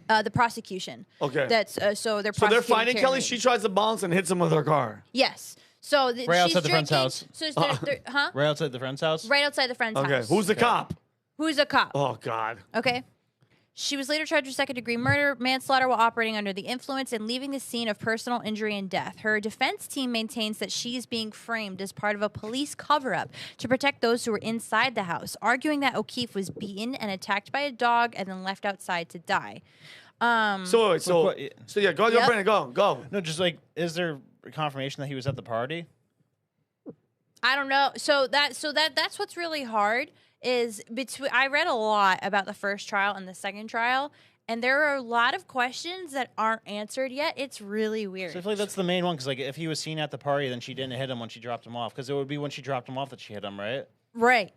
Speaker 3: The prosecution.
Speaker 1: Okay.
Speaker 3: So they're
Speaker 1: finding Kelley. She tries to balance and hits him with her car.
Speaker 3: Yes. So
Speaker 4: right outside the friend's house.
Speaker 3: So huh?
Speaker 4: Right outside the friend's house.
Speaker 3: Right outside the friend's house.
Speaker 1: Okay. Who's the cop?
Speaker 3: Who's a cop?
Speaker 1: Oh God.
Speaker 3: Okay. She was later charged with second-degree murder, manslaughter while operating under the influence, and leaving the scene of personal injury and death. Her defense team maintains that she is being framed as part of a police cover-up to protect those who were inside the house, arguing that O'Keefe was beaten and attacked by a dog and then left outside to die.
Speaker 1: Go, Brandon, go.
Speaker 4: No, just like, is there confirmation that he was at the party?
Speaker 3: I don't know. That's what's really hard. I read a lot about the first trial and the second trial, and there are a lot of questions that aren't answered yet. It's really weird.
Speaker 4: So I feel like that's the main one, because like if he was seen at the party, then she didn't hit him when she dropped him off, because it would be when she dropped him off that she hit him, right?
Speaker 3: Right.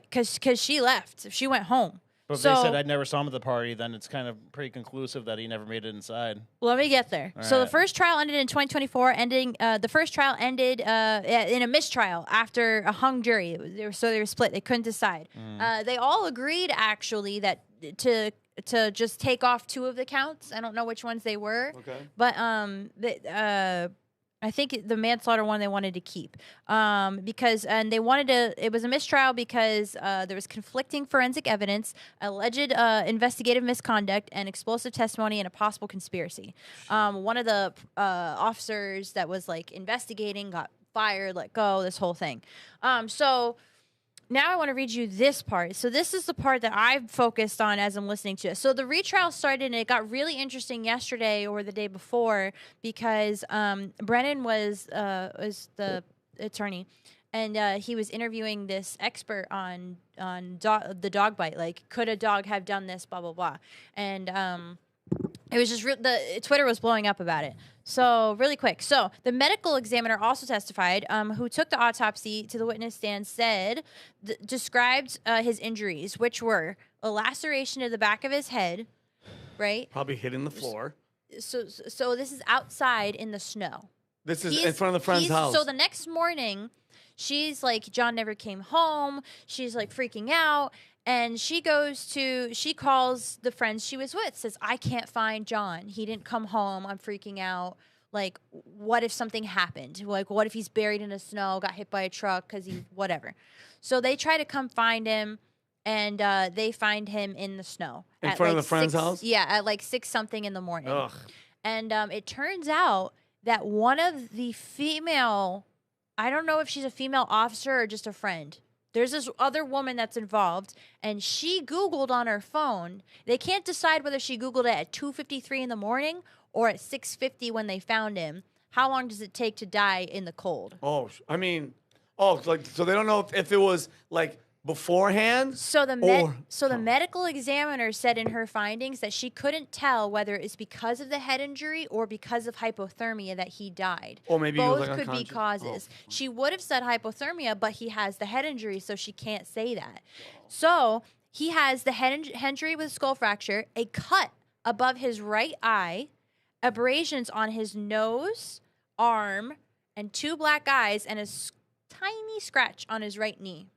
Speaker 3: Because she left. She went home.
Speaker 4: But if they said I never saw him at the party, then it's kind of pretty conclusive that he never made it inside.
Speaker 3: Let me get there. So the first trial ended in 2024. The first trial ended in a mistrial after a hung jury. They were split. They couldn't decide. They all agreed, actually, that to just take off 2 of the counts. I don't know which ones they were.
Speaker 1: Okay.
Speaker 3: But I think the manslaughter one they wanted to keep it was a mistrial because there was conflicting forensic evidence, alleged investigative misconduct, and explosive testimony, and a possible conspiracy. One of the officers that was like investigating got fired, let go, this whole thing. now I want to read you this part. So this is the part that I've focused on as I'm listening to it. So the retrial started, and it got really interesting yesterday or the day before because Brennan was the attorney, and he was interviewing this expert on the dog bite. Like, could a dog have done this? Blah blah blah. And it was just the Twitter was blowing up about it. So really quick. So the medical examiner also testified, who took the autopsy to the witness stand, described his injuries, which were a laceration to the back of his head, right?
Speaker 1: Probably hitting the floor.
Speaker 3: So this is outside in the snow.
Speaker 1: This is in front of the friend's house.
Speaker 3: So the next morning, she's like, John never came home. She's like freaking out. And she calls the friends she was with, says, I can't find John. He didn't come home. I'm freaking out. Like, what if something happened? Like, what if he's buried in the snow, got hit by a truck because whatever. So they try to come find him, and they find him in the snow.
Speaker 1: In front of the friend's house?
Speaker 3: Yeah, at like 6 something in the morning.
Speaker 1: Ugh.
Speaker 3: And it turns out that one of the female, I don't know if she's a female officer or just a friend. There's this other woman that's involved, and she Googled on her phone. They can't decide whether she Googled it at 2:53 in the morning or at 6:50 when they found him. How long does it take to die in the cold?
Speaker 1: Oh, I mean, like, so they don't know if it was like beforehand.
Speaker 3: So the medical examiner said in her findings that she couldn't tell whether it's because of the head injury or because of hypothermia that he died.
Speaker 1: Or maybe he was,
Speaker 3: both
Speaker 1: like,
Speaker 3: could be
Speaker 1: unconscious.
Speaker 3: causes. She would have said hypothermia, but he has the head injury, so she can't say that. So he has the head injury with skull fracture, a cut above his right eye, abrasions on his nose, arm, and 2 black eyes, and a tiny scratch on his right knee.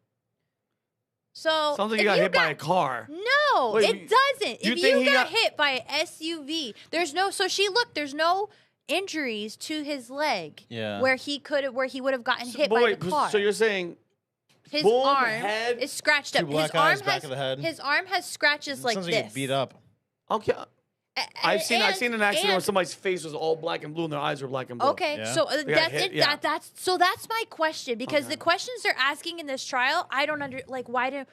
Speaker 3: So
Speaker 1: sounds like he got hit by a car.
Speaker 3: No,
Speaker 1: Wait,
Speaker 3: it doesn't.
Speaker 1: you
Speaker 3: If
Speaker 1: think
Speaker 3: you
Speaker 1: he
Speaker 3: got
Speaker 1: got
Speaker 3: hit by an SUV, there's no. So there's no injuries to his leg.
Speaker 4: Yeah.
Speaker 3: Where he would have gotten hit by the car.
Speaker 1: So you're saying
Speaker 3: his
Speaker 1: boom,
Speaker 3: arm
Speaker 1: head,
Speaker 3: is scratched
Speaker 4: two
Speaker 3: up.
Speaker 4: black eyes, back of the head.
Speaker 3: His arm has scratches like
Speaker 4: Sounds
Speaker 3: this.
Speaker 4: like you beat up.
Speaker 1: okay. I've seen an accident where
Speaker 3: and-
Speaker 1: somebody's face was all black and blue and their eyes were black and blue.
Speaker 3: Okay,
Speaker 4: Yeah.
Speaker 3: so
Speaker 1: got
Speaker 3: that's
Speaker 1: hit,
Speaker 3: it.
Speaker 1: yeah.
Speaker 3: That's my question because the questions they're asking in this trial, I don't why do.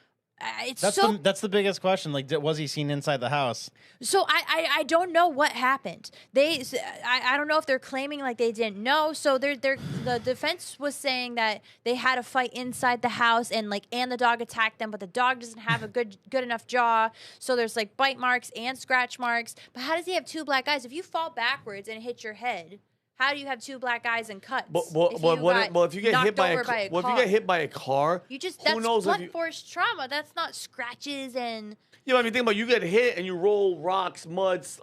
Speaker 3: It's
Speaker 4: That's the biggest question. Like, was he seen inside the house?
Speaker 3: So I don't know what happened. I don't know if they're claiming like they didn't know. So the defense was saying that they had a fight inside the house and the dog attacked them, but the dog doesn't have a good enough jaw. So there's like bite marks and scratch marks. But how does he have 2 black eyes? If you fall backwards and hit your head, how do you have 2 black eyes and cuts?
Speaker 1: If you get hit by a car, if you get hit by a car,
Speaker 3: that's blunt force trauma. That's not scratches and.
Speaker 1: You know what I mean? Think about you get hit and you roll rocks, muds,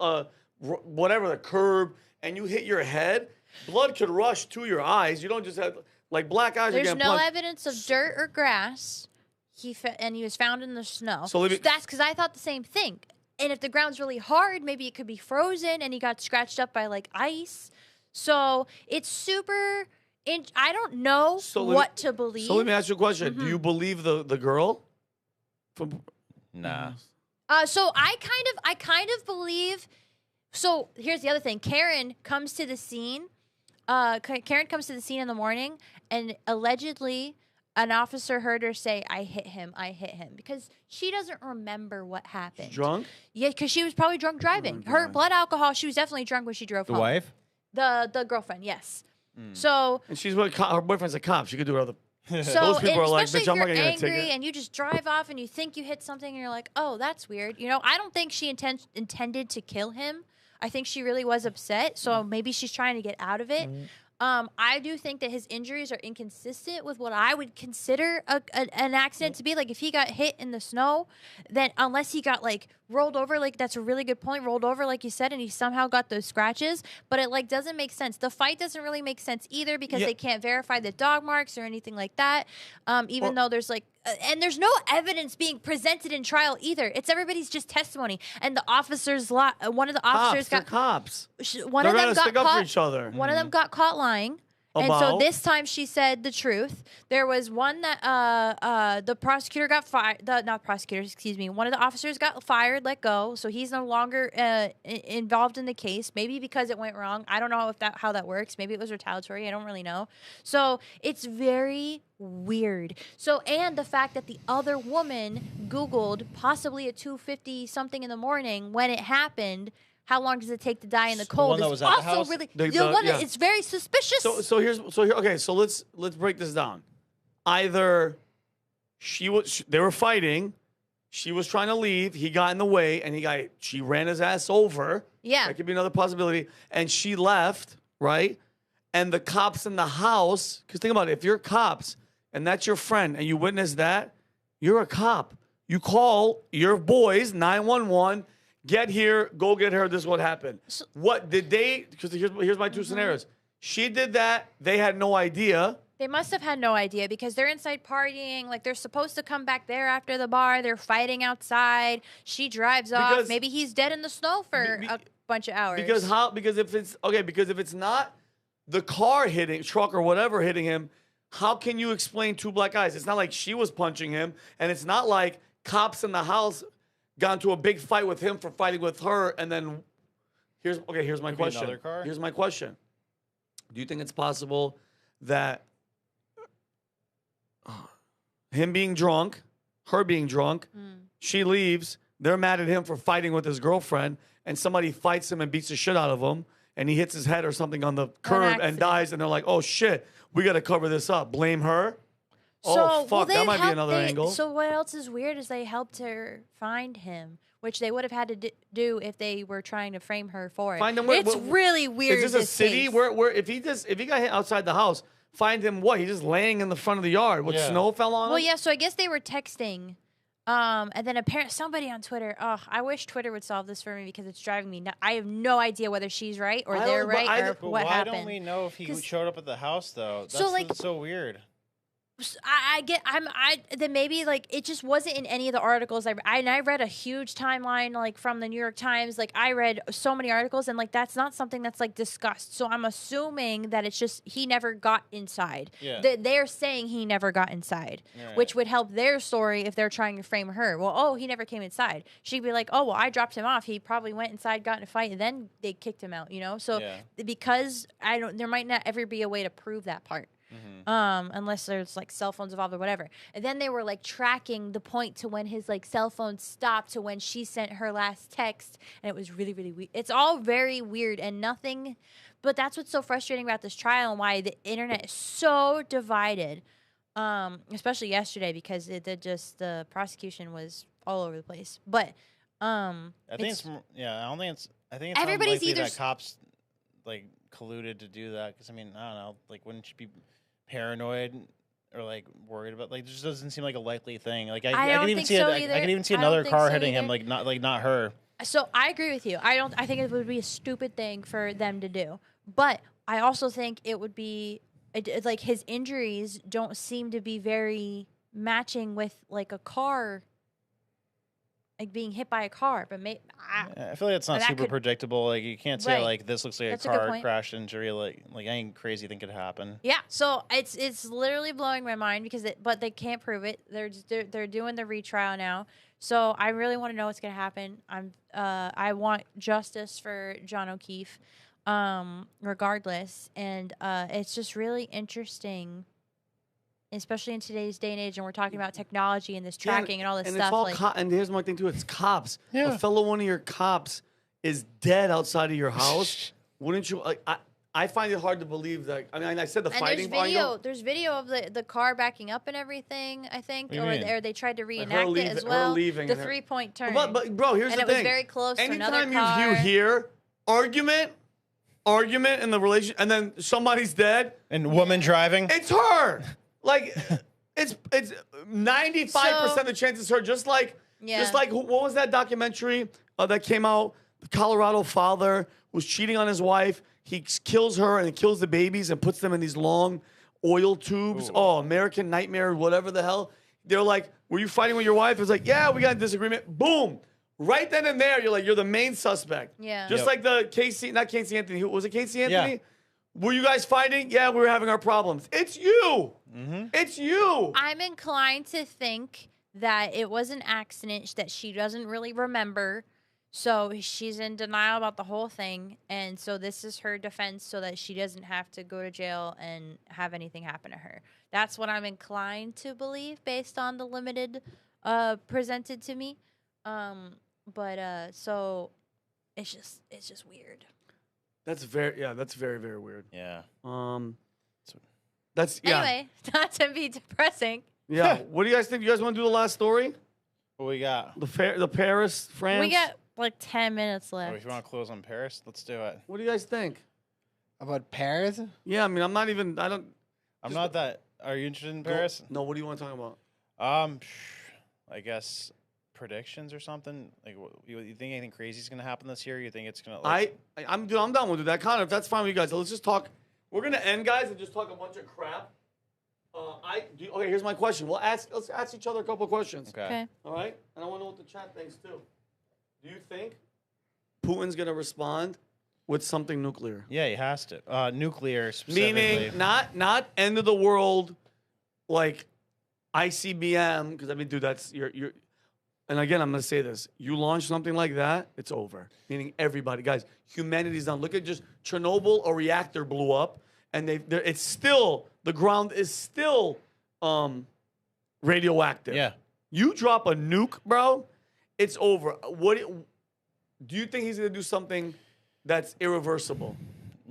Speaker 1: whatever, the curb, and you hit your head. Blood could rush to your eyes. You don't just have like black eyes.
Speaker 3: There's
Speaker 1: are
Speaker 3: no
Speaker 1: punched.
Speaker 3: evidence of dirt or grass. He was found in the snow.
Speaker 1: So
Speaker 3: that's because I thought the same thing. And if the ground's really hard, maybe it could be frozen, and he got scratched up by like ice. So it's super. I don't know what to believe.
Speaker 1: So let me ask you a question: Do you believe the girl?
Speaker 4: Nah.
Speaker 3: So I kind of believe. So here's the other thing: Karen comes to the scene. Karen comes to the scene in the morning, and allegedly, an officer heard her say, I hit him," because she doesn't remember what happened.
Speaker 1: Drunk?
Speaker 3: Yeah, because she was probably drunk driving. Her blood alcohol. She was definitely drunk when she drove home.
Speaker 4: The wife?
Speaker 3: The girlfriend, yes. So
Speaker 1: And she's with her boyfriend's a cop. She could do other.
Speaker 3: so
Speaker 1: Those people are like,
Speaker 3: especially
Speaker 1: "Bitch, I'm not
Speaker 3: if
Speaker 1: gonna
Speaker 3: you're
Speaker 1: get a
Speaker 3: angry
Speaker 1: ticket."
Speaker 3: and you just drive off and you think you hit something and you're like, oh, that's weird. I don't think she intended to kill him. I think she really was upset. So maybe she's trying to get out of it. I do think that his injuries are inconsistent with what I would consider an accident to be. Like if he got hit in the snow, then unless he got like rolled over, like that's a really good point, rolled over like you said, and he somehow got those scratches, but it like doesn't make sense. The fight doesn't really make sense either because they can't verify the dog marks or anything like that. Even though there's like, and there's no evidence being presented in trial either. It's everybody's just testimony. And the officers, one of the officers
Speaker 1: Cops, they're cops.
Speaker 3: one
Speaker 1: They're
Speaker 3: of them
Speaker 1: gonna
Speaker 3: got
Speaker 1: stick up
Speaker 3: caught
Speaker 1: for each other.
Speaker 3: One of them got caught lying, And so
Speaker 1: About?
Speaker 3: this time she said the truth. There was one that the prosecutor got fired. Not prosecutor, excuse me. One of the officers got fired, let go. So he's no longer involved in the case. Maybe because it went wrong. I don't know how that works. Maybe it was retaliatory. I don't really know. So it's very weird. So, and the fact that the other woman Googled possibly at 2:50 something in the morning when it happened. How long does it take to die in the cold?
Speaker 4: one that
Speaker 3: It's
Speaker 4: was at the
Speaker 3: also
Speaker 4: house?
Speaker 3: really
Speaker 1: Yeah.
Speaker 3: it's very suspicious.
Speaker 1: So here. Okay, so let's break this down. Either they were fighting, she was trying to leave, he got in the way, and she ran his ass over.
Speaker 3: Yeah.
Speaker 1: That could be another possibility. And she left, right? And the cops in the house, because think about it, if you're cops and that's your friend and you witness that, you're a cop. You call your boys 911. Get here, go get her. This is what happened. What did they? Because here's my two scenarios. She did that. They had no idea.
Speaker 3: They must have had no idea because they're inside partying. Like they're supposed to come back there after the bar. They're fighting outside. She drives off. Maybe he's dead in the snow for a bunch of hours.
Speaker 1: Because if it's not the car truck or whatever hitting him, how can you explain two black guys? It's not like she was punching him, and it's not like cops in the house got into a big fight with him for fighting with her, and then here's my question.
Speaker 4: Another car?
Speaker 1: Here's my question. Do you think it's possible that him being drunk, her being drunk, she leaves, they're mad at him for fighting with his girlfriend, and somebody fights him and beats the shit out of him, and he hits his head or something on the curb and dies, and they're like, oh shit, we got to cover this up. Blame her? Oh, fuck, that might be another angle.
Speaker 3: So what else is weird is they helped her find him, which they would have had to do if they were trying to frame her for it.
Speaker 1: Find him
Speaker 3: it's really weird.
Speaker 1: Is this a city
Speaker 3: case.
Speaker 1: where if he got hit outside the house, find him what? He's just laying in the front of the yard with snow fell on him?
Speaker 3: Well, yeah, so I guess they were texting. And then apparently somebody on Twitter, I wish Twitter would solve this for me because it's driving me nuts. I have no idea whether she's right or they're right or what happened.
Speaker 4: Why don't we know if he showed up at the house, though? That's so weird.
Speaker 3: Then maybe like it just wasn't in any of the articles I read a huge timeline like from the New York Times. Like I read so many articles and like that's not something that's like discussed. So I'm assuming that it's just he never got inside.
Speaker 4: Yeah.
Speaker 3: They're saying he never got inside, which would help their story if they're trying to frame her. Well, he never came inside. She'd be like, oh, well, I dropped him off. He probably went inside, got in a fight, and then they kicked him out. You know, so because there might not ever be a way to prove that part. Unless there's like cell phones involved or whatever. And then they were like tracking the point to when his like cell phone stopped to when she sent her last text, and it was really, really weird. It's all very weird and nothing, but that's what's so frustrating about this trial and why the internet is so divided. Especially yesterday because the prosecution was all over the place. But
Speaker 4: I think it's
Speaker 3: everybody's
Speaker 4: unlikely
Speaker 3: either
Speaker 4: that cops like colluded to do that because I don't know, like wouldn't you be paranoid or like worried about like just doesn't seem like a likely thing. Like I could even see I could even see another car hitting him like not her.
Speaker 3: So I agree with you. I think it would be a stupid thing for them to do. But I also think it would be it's like his injuries don't seem to be very matching with like a car, like being hit by a car. But
Speaker 4: I feel like it's not super predictable. Like you can't say like this looks like a car crash injury. Like any crazy thing could happen. Yeah.
Speaker 3: So it's literally blowing my mind because but they can't prove it. They're doing the retrial now. So I really want to know what's gonna happen. I want justice for John O'Keefe, regardless. And it's just really interesting. Especially in today's day and age, and we're talking about technology and this tracking and all this stuff.
Speaker 1: And here's my thing too: it's cops. A fellow one of your cops is dead outside of your house. Wouldn't you? Like, I find it hard to believe that. I mean, I said the fighting.
Speaker 3: There's video of the car backing up and everything. I think, or they tried to reenact it as well.
Speaker 1: Her leaving
Speaker 3: the 3-point turn.
Speaker 1: But bro, here's the thing.
Speaker 3: And it was very close to another car.
Speaker 1: Anytime you hear argument in the relation, and then somebody's dead,
Speaker 4: and woman driving,
Speaker 1: it's her. Like, it's 95% of the chance it's her. Just like what was that documentary that came out? The Colorado father was cheating on his wife. He kills her and kills the babies and puts them in these long oil tubes. Ooh. Oh, American Nightmare, whatever the hell. They're like, were you fighting with your wife? It's like, yeah, we got a disagreement. Boom. Right then and there, you're the main suspect.
Speaker 3: Yeah.
Speaker 1: Just like the not Casey Anthony. Was it Casey Anthony? Were you guys fighting? Yeah, we were having our problems. It's you. It's you.
Speaker 3: I'm inclined to think that it was an accident that she doesn't really remember. So she's in denial about the whole thing. And so this is her defense so that she doesn't have to go to jail and have anything happen to her. That's what I'm inclined to believe based on the limited presented to me. So it's just weird.
Speaker 1: That's very very weird.
Speaker 4: Yeah.
Speaker 1: That's yeah.
Speaker 3: Anyway, not to be depressing.
Speaker 1: Yeah. What do you guys think? You guys want to do the last story?
Speaker 4: What we got?
Speaker 1: The Paris, France.
Speaker 3: We got like 10 minutes
Speaker 4: Oh,
Speaker 3: left.
Speaker 4: if you want to close on Paris, let's do it.
Speaker 1: What do you guys think?
Speaker 2: About Paris?
Speaker 1: Yeah, I mean, I'm not even. I don't.
Speaker 4: I'm not that. Are you interested in Paris?
Speaker 1: No. What do you want to talk about?
Speaker 4: I guess predictions or something. Like, you think anything crazy is gonna happen this year? You think it's gonna? Like,
Speaker 1: I'm down with that. Connor, if that's fine with you guys, let's just talk. We're gonna end, guys, and just talk a bunch of crap. Okay, here's my question. Let's ask each other a couple of questions.
Speaker 3: Okay.
Speaker 1: All right, and I want to know what the chat thinks too. Do you think Putin's gonna respond with something nuclear?
Speaker 4: Yeah, he has to. Nuclear specifically.
Speaker 1: Meaning not end of the world, like ICBM. Because I mean, dude, that's you're. And again, I'm gonna say this: you launch something like that, it's over. Meaning everybody, guys, humanity's done. Look at just Chernobyl. A reactor blew up, and it's still the ground is still radioactive.
Speaker 4: Yeah.
Speaker 1: You drop a nuke, bro, it's over. Do you think he's gonna do something that's irreversible?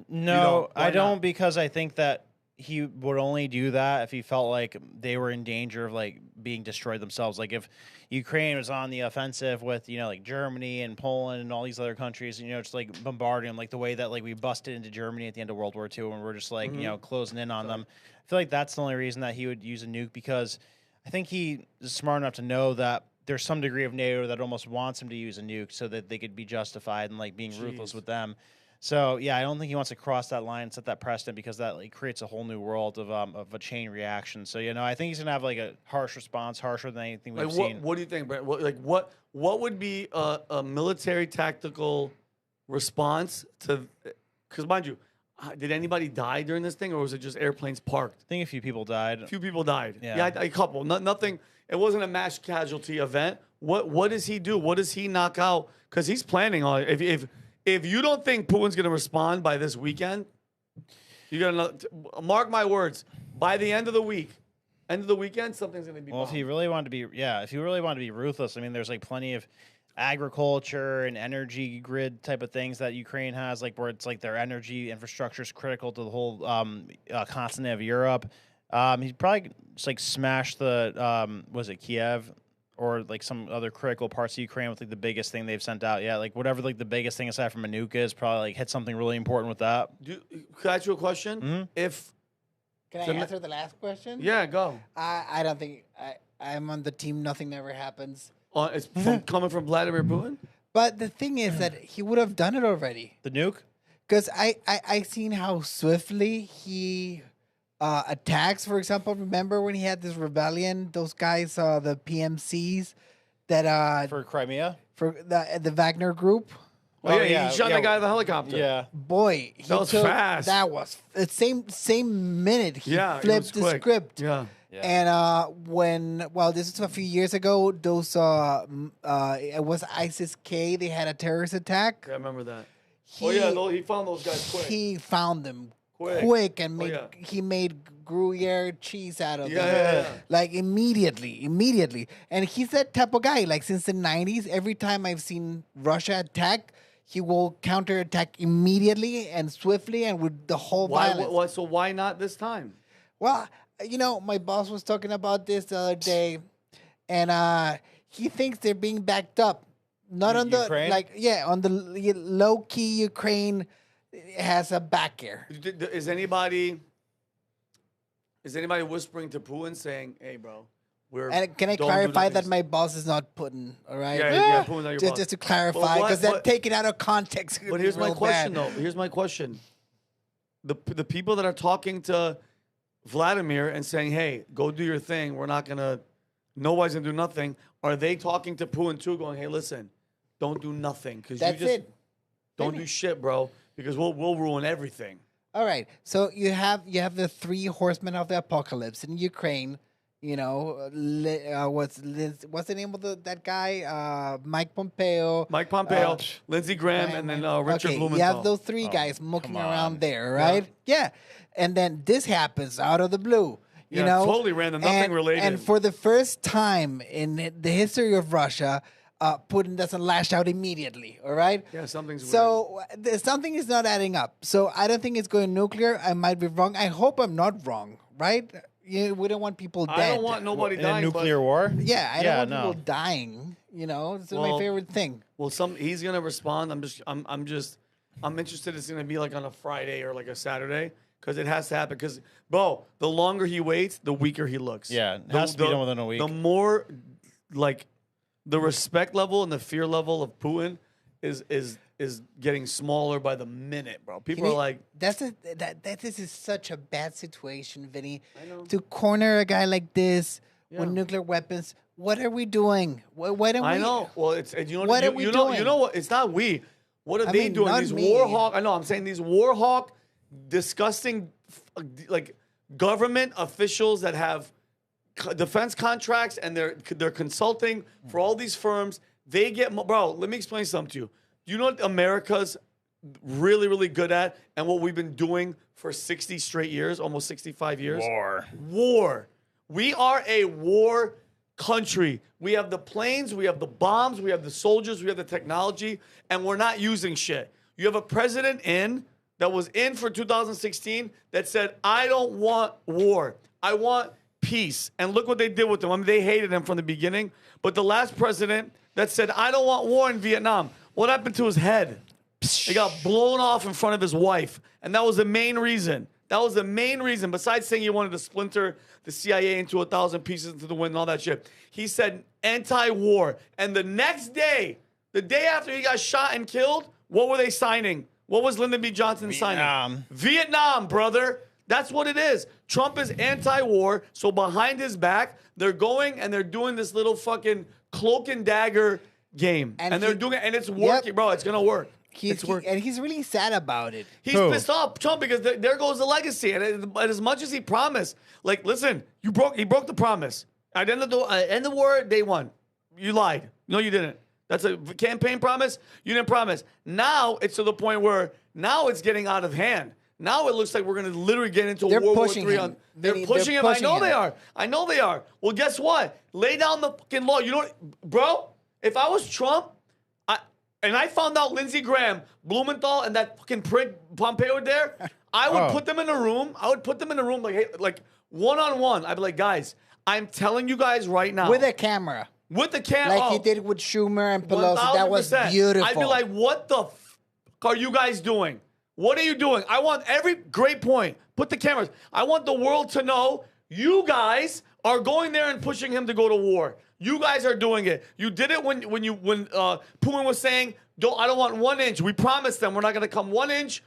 Speaker 4: No,
Speaker 1: Why
Speaker 4: I don't,
Speaker 1: not?
Speaker 4: because I think that he would only do that if he felt like they were in danger of like being destroyed themselves. Like if Ukraine was on the offensive with, like Germany and Poland and all these other countries, and, just like bombarding them, like the way that like we busted into Germany at the end of World War II and we're just like, closing in on them. I feel like that's the only reason that he would use a nuke, because I think he is smart enough to know that there's some degree of NATO that almost wants him to use a nuke so that they could be justified and like being ruthless with them. So yeah, I don't think he wants to cross that line and set that precedent, because that like creates a whole new world of a chain reaction. So I think he's gonna have like a harsh response, harsher than anything we've seen.
Speaker 1: What do you think, Brent? What would be a military tactical response to? Because mind you, did anybody die during this thing, or was it just airplanes parked?
Speaker 4: I think a few people died.
Speaker 1: A few people died.
Speaker 4: Yeah.
Speaker 1: A couple. Nothing. It wasn't a mass casualty event. What does he do? What does he knock out? Because he's planning on it. If you don't think Putin's going to respond by this weekend, you're going to mark my words. By the end of the weekend, something's going to be.
Speaker 4: Well, if he really wanted to be ruthless, I mean, there's like plenty of agriculture and energy grid type of things that Ukraine has, like where it's like their energy infrastructure is critical to the whole continent of Europe. He'd probably just like smash the was it Kiev? Or like some other critical parts of Ukraine with like the biggest thing they've sent out. Yeah, like whatever like the biggest thing aside from a nuke is, probably like hit something really important with that.
Speaker 1: Could I ask you a question?
Speaker 4: Mm-hmm.
Speaker 2: Can I answer the last question?
Speaker 1: Yeah, go.
Speaker 2: I don't think I'm on the team. Nothing ever happens.
Speaker 1: It's coming from Vladimir Putin.
Speaker 2: But the thing is that he would have done it already.
Speaker 4: The nuke?
Speaker 2: Because I seen how swiftly he attacks. For example, remember when he had this rebellion? Those guys, the PMCs, that
Speaker 4: For Crimea?
Speaker 2: for the Wagner group.
Speaker 1: Oh, yeah, he shot the guy in the helicopter.
Speaker 4: Yeah.
Speaker 2: Boy, he
Speaker 1: That was fast.
Speaker 2: That was the same minute. He
Speaker 1: Yeah, it
Speaker 2: flipped
Speaker 1: was
Speaker 2: the
Speaker 1: quick.
Speaker 2: script.
Speaker 1: Yeah.
Speaker 2: And this was a few years ago. Those it was ISIS-K. They had a terrorist attack.
Speaker 1: I remember that.
Speaker 2: He,
Speaker 1: he found those guys quick.
Speaker 2: He found them
Speaker 1: Quick.
Speaker 2: quick and
Speaker 1: Oh,
Speaker 2: made
Speaker 1: yeah.
Speaker 2: he made Gruyere cheese out of them.
Speaker 1: Yeah.
Speaker 2: Like immediately. And he's that type of guy. Like since the 90s, every time I've seen Russia attack, he will counterattack immediately and swiftly and with the whole violence.
Speaker 1: So why not this time?
Speaker 2: Well, my boss was talking about this the other day, and he thinks they're being backed up. Not on
Speaker 4: Ukraine?
Speaker 2: on the low key. Ukraine has a backer.
Speaker 1: Is anybody whispering to Putin saying, "Hey, bro,
Speaker 2: And can I
Speaker 1: don't do
Speaker 2: clarify
Speaker 1: the
Speaker 2: that
Speaker 1: things-"
Speaker 2: my boss is not Putin? All right.
Speaker 1: Yeah, Putin's not your boss.
Speaker 2: Just to clarify, because that taken out of context.
Speaker 1: But here's my question, though. Here's my question: the people that are talking to Vladimir and saying, "Hey, go do your thing. Nobody's gonna do nothing." Are they talking to Putin too, going, "Hey, listen, don't do nothing because
Speaker 2: That's it.
Speaker 1: don't do shit, bro, because we'll ruin everything."
Speaker 2: All right. So you have the three horsemen of the apocalypse in Ukraine. You know, what's the name of that guy? Mike Pompeo.
Speaker 1: Lindsey Graham, and then Richard Blumenthal.
Speaker 2: You have those three guys mucking around there, right? Yeah. And then this happens out of the blue. You know,
Speaker 1: totally random, nothing related.
Speaker 2: And for the first time in the history of Russia, Putin doesn't lash out immediately. All right.
Speaker 1: Yeah, something's weird.
Speaker 2: So something is not adding up. So I don't think it's going nuclear. I might be wrong. I hope I'm not wrong. Right. We don't want people dead.
Speaker 1: I don't want nobody
Speaker 4: In
Speaker 1: dying.
Speaker 4: a nuclear war?
Speaker 2: Yeah, I don't want people dying. You know, it's my favorite thing.
Speaker 1: Well, he's gonna respond. I'm interested. It's gonna be like on a Friday or like a Saturday because it has to happen. Because bro, the longer he waits, the weaker he looks.
Speaker 4: Yeah, it has to be done within a week.
Speaker 1: The more like the respect level and the fear level of Putin is getting smaller by the minute, bro. People are like,
Speaker 2: this is such a bad situation, Vinny. I know. To corner a guy like this with nuclear weapons. What are we doing? Why don't we?
Speaker 1: I know. Well, it's you know
Speaker 2: what
Speaker 1: you,
Speaker 2: are we
Speaker 1: you know
Speaker 2: doing?
Speaker 1: you know what? It's not we. What are they doing?
Speaker 2: not
Speaker 1: These
Speaker 2: me.
Speaker 1: war hawk. I know. I'm saying these war hawk, disgusting, like government officials that have defense contracts and they're consulting for all these firms. They get bro. Let me explain something to you. You know what America's really, really good at, and what we've been doing for 60 straight years, almost 65 years? War. We are a war country. We have the planes, we have the bombs, we have the soldiers, we have the technology, and we're not using shit. You have a president that was in for 2016 that said, I don't want war. I want peace. And look what they did with him. I mean, they hated him from the beginning. But the last president that said, I don't want war in Vietnam, what happened to his head? It got blown off in front of his wife. And that was the main reason. That was the main reason. Besides saying he wanted to splinter the CIA into 1,000 pieces into the wind and all that shit. He said anti-war. And the next day, the day after he got shot and killed, what were they signing? What was Lyndon B. Johnson signing? Vietnam, brother. That's what it is. Trump is anti-war. So behind his back, they're going and they're doing this little fucking cloak and dagger game. And they're doing it, and it's working, bro. It's going to work.
Speaker 2: And he's really sad about it.
Speaker 1: He's pissed off, Trump, because there goes the legacy. And as much as he promised, like, listen, he broke the promise. At the end of the war, day one, you lied. No, you didn't. That's a campaign promise. You didn't promise. Now it's to the point where now it's getting out of hand. Now it looks like we're going to literally get into World War III. They're pushing him. I know they are. I know they are. Well, guess what? Lay down the fucking law. You know what, bro? If I was Trump, and I found out Lindsey Graham, Blumenthal, and that fucking prick Pompeo were there, I would put them in a room. I would put them in a room like one-on-one. I'd be like, guys, I'm telling you guys right now.
Speaker 2: With a camera.
Speaker 1: With the camera.
Speaker 2: Like he did with Schumer and Pelosi. That was beautiful.
Speaker 1: I'd be like, what the fuck are you guys doing? What are you doing? I want great point. Put the cameras. I want the world to know you guys are going there and pushing him to go to war. You guys are doing it. You did it when Putin was saying, I don't want 1 inch. We promised them we're not going to come 1 inch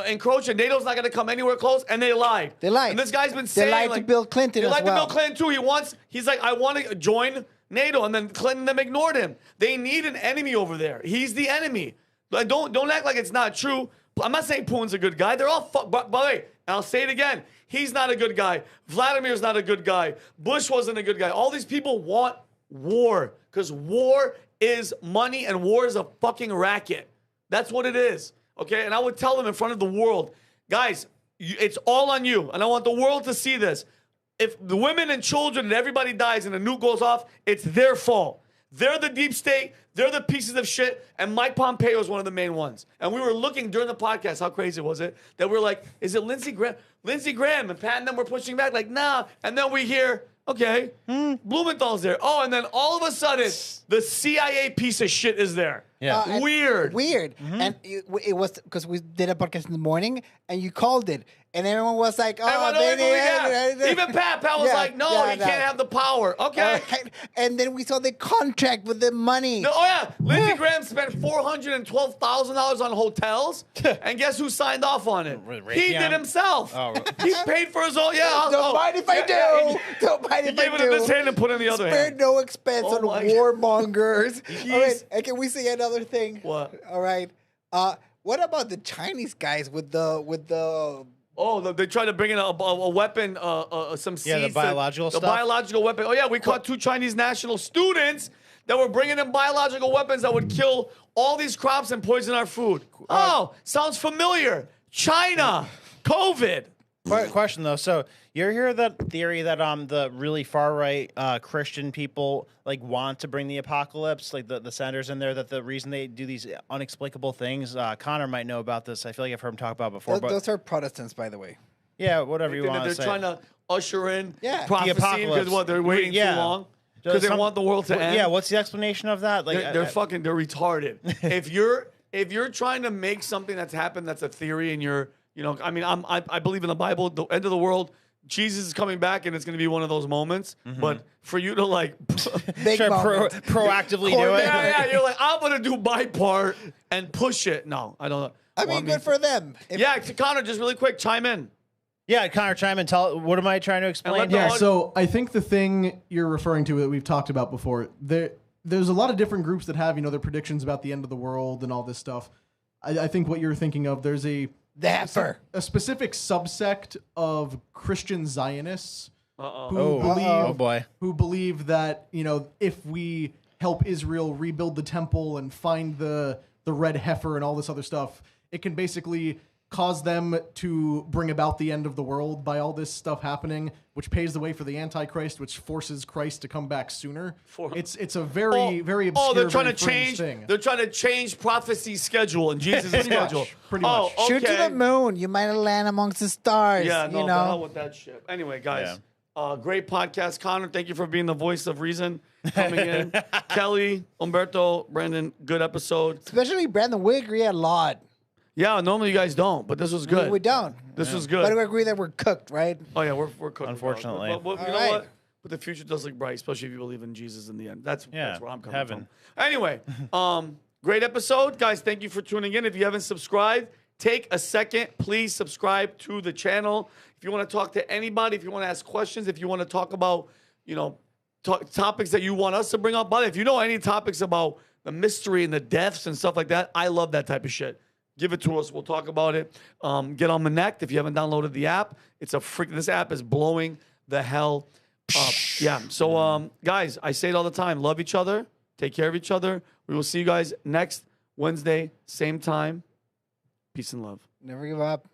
Speaker 1: encroach, and NATO's not going to come anywhere close, and they lied.
Speaker 2: They lied.
Speaker 1: And this guy's been saying,
Speaker 2: they lied to Bill Clinton as well.
Speaker 1: They lied to Bill Clinton too. He's like, I want to join NATO, and then Clinton them ignored him. They need an enemy over there. He's the enemy. Don't act like it's not true. I'm not saying Putin's a good guy. They're all by the way, and I'll say it again. He's not a good guy. Vladimir's not a good guy. Bush wasn't a good guy. All these people want war because war is money and war is a fucking racket. That's what it is. Okay? And I would tell them in front of the world, guys, it's all on you. And I want the world to see this. If the women and children and everybody dies and a nuke goes off, it's their fault. They're the deep state. They're the pieces of shit. And Mike Pompeo is one of the main ones. And we were looking during the podcast, how crazy was it? That we're like, is it Lindsey Graham? Lindsey Graham. And Pat and them were pushing back like, nah. And then we hear, okay, Blumenthal's there. Oh, and then all of a sudden, the CIA piece of shit is there.
Speaker 4: Yeah.
Speaker 1: Weird.
Speaker 2: Mm-hmm. And it was because we did a podcast in the morning and you called it. And everyone was like, oh,
Speaker 1: even Pat was like, no, he can't have the power. Okay.
Speaker 2: Right. And then we saw the contract with the money.
Speaker 1: No, Lindsey Graham spent $412,000 on hotels. And guess who signed off on it? He did himself. Oh. He paid for his own. Yeah.
Speaker 2: Don't mind if I do. Don't mind if I do.
Speaker 1: He gave it in this hand and put it in the other hand.
Speaker 2: Spared no expense on warmongers. All right. And can we say another thing?
Speaker 1: What?
Speaker 2: All right. What about the Chinese guys with the?
Speaker 1: Oh, they tried to bring in a weapon, some seeds.
Speaker 4: Yeah, the biological
Speaker 1: the
Speaker 4: stuff.
Speaker 1: biological weapon. Oh, yeah, we caught 2 Chinese national students that were bringing in biological weapons that would kill all these crops and poison our food. Oh, sounds familiar. China, COVID.
Speaker 4: Question though, so you hear that theory that the really far right Christian people like want to bring the apocalypse, like the senators in there, that the reason they do these inexplicable things. Connor might know about this. I feel like I've heard him talk about it before. But
Speaker 2: Those are Protestants, by the way.
Speaker 4: yeah, whatever you
Speaker 1: Think
Speaker 4: want
Speaker 1: that
Speaker 4: to
Speaker 1: they're
Speaker 4: say.
Speaker 1: trying to usher in
Speaker 2: Yeah.
Speaker 1: prophecy
Speaker 4: The apocalypse.
Speaker 1: because what they're waiting
Speaker 4: Yeah.
Speaker 1: too long because they want the world to end.
Speaker 4: Yeah, what's the explanation of that? Like
Speaker 1: They're fucking retarded. if you're trying to make something that's happened that's a theory and you're I mean I believe in the Bible, the end of the world, Jesus is coming back and it's going to be one of those moments. But for you to like
Speaker 2: Big
Speaker 4: try
Speaker 2: moment.
Speaker 4: proactively do it.
Speaker 1: yeah, you're like I'm going to do my part and push it. No, I don't.
Speaker 2: I mean, good for them.
Speaker 1: Yeah, Connor, just really quick, chime in.
Speaker 4: Yeah, Connor, chime in. Tell what am I trying to explain
Speaker 1: let the
Speaker 4: here?
Speaker 1: audience-
Speaker 6: So I think the thing you're referring to that we've talked about before, there's a lot of different groups that have, their predictions about the end of the world and all this stuff. I think what you're thinking of, there's a specific subsect of Christian Zionists who believe that, if we help Israel rebuild the temple and find the red heifer and all this other stuff, it can basically cause them to bring about the end of the world by all this stuff happening, which paves the way for the Antichrist, which forces Christ to come back sooner. It's a very obscure,
Speaker 1: they're trying to
Speaker 6: very fringe
Speaker 1: change.
Speaker 6: thing.
Speaker 1: They're trying to change prophecy's schedule and Jesus' schedule.
Speaker 6: Pretty much.
Speaker 1: Oh,
Speaker 2: Shoot to
Speaker 1: okay.
Speaker 2: the moon. You might land amongst the stars.
Speaker 1: Yeah, no,
Speaker 2: you
Speaker 1: the hell
Speaker 2: know.
Speaker 1: with that shit. Anyway, guys, great podcast. Connor, thank you for being the voice of reason coming in. Kelley, Humberto, Brandon, good episode.
Speaker 2: Especially Brandon, we agree a lot.
Speaker 1: Yeah, normally you guys don't, but this was good.
Speaker 2: We don't.
Speaker 1: This was good.
Speaker 2: But we agree that we're cooked, right?
Speaker 1: Oh yeah, we're cooking.
Speaker 4: Unfortunately.
Speaker 1: But you
Speaker 2: All
Speaker 1: know
Speaker 2: right.
Speaker 1: what? But the future does look bright, especially if you believe in Jesus in the end. That's where I'm coming
Speaker 4: heaven.
Speaker 1: from. Anyway, great episode, guys. Thank you for tuning in. If you haven't subscribed, take a second. Please subscribe to the channel. If you want to talk to anybody, if you want to ask questions, if you want to talk about, topics that you want us to bring up, but if you know any topics about the mystery and the deaths and stuff like that, I love that type of shit. Give it to us. We'll talk about it. Get on Connect if you haven't downloaded the app. This app is blowing the hell up. Yeah. So, guys, I say it all the time. Love each other. Take care of each other. We will see you guys next Wednesday, same time. Peace and love.
Speaker 2: Never give up.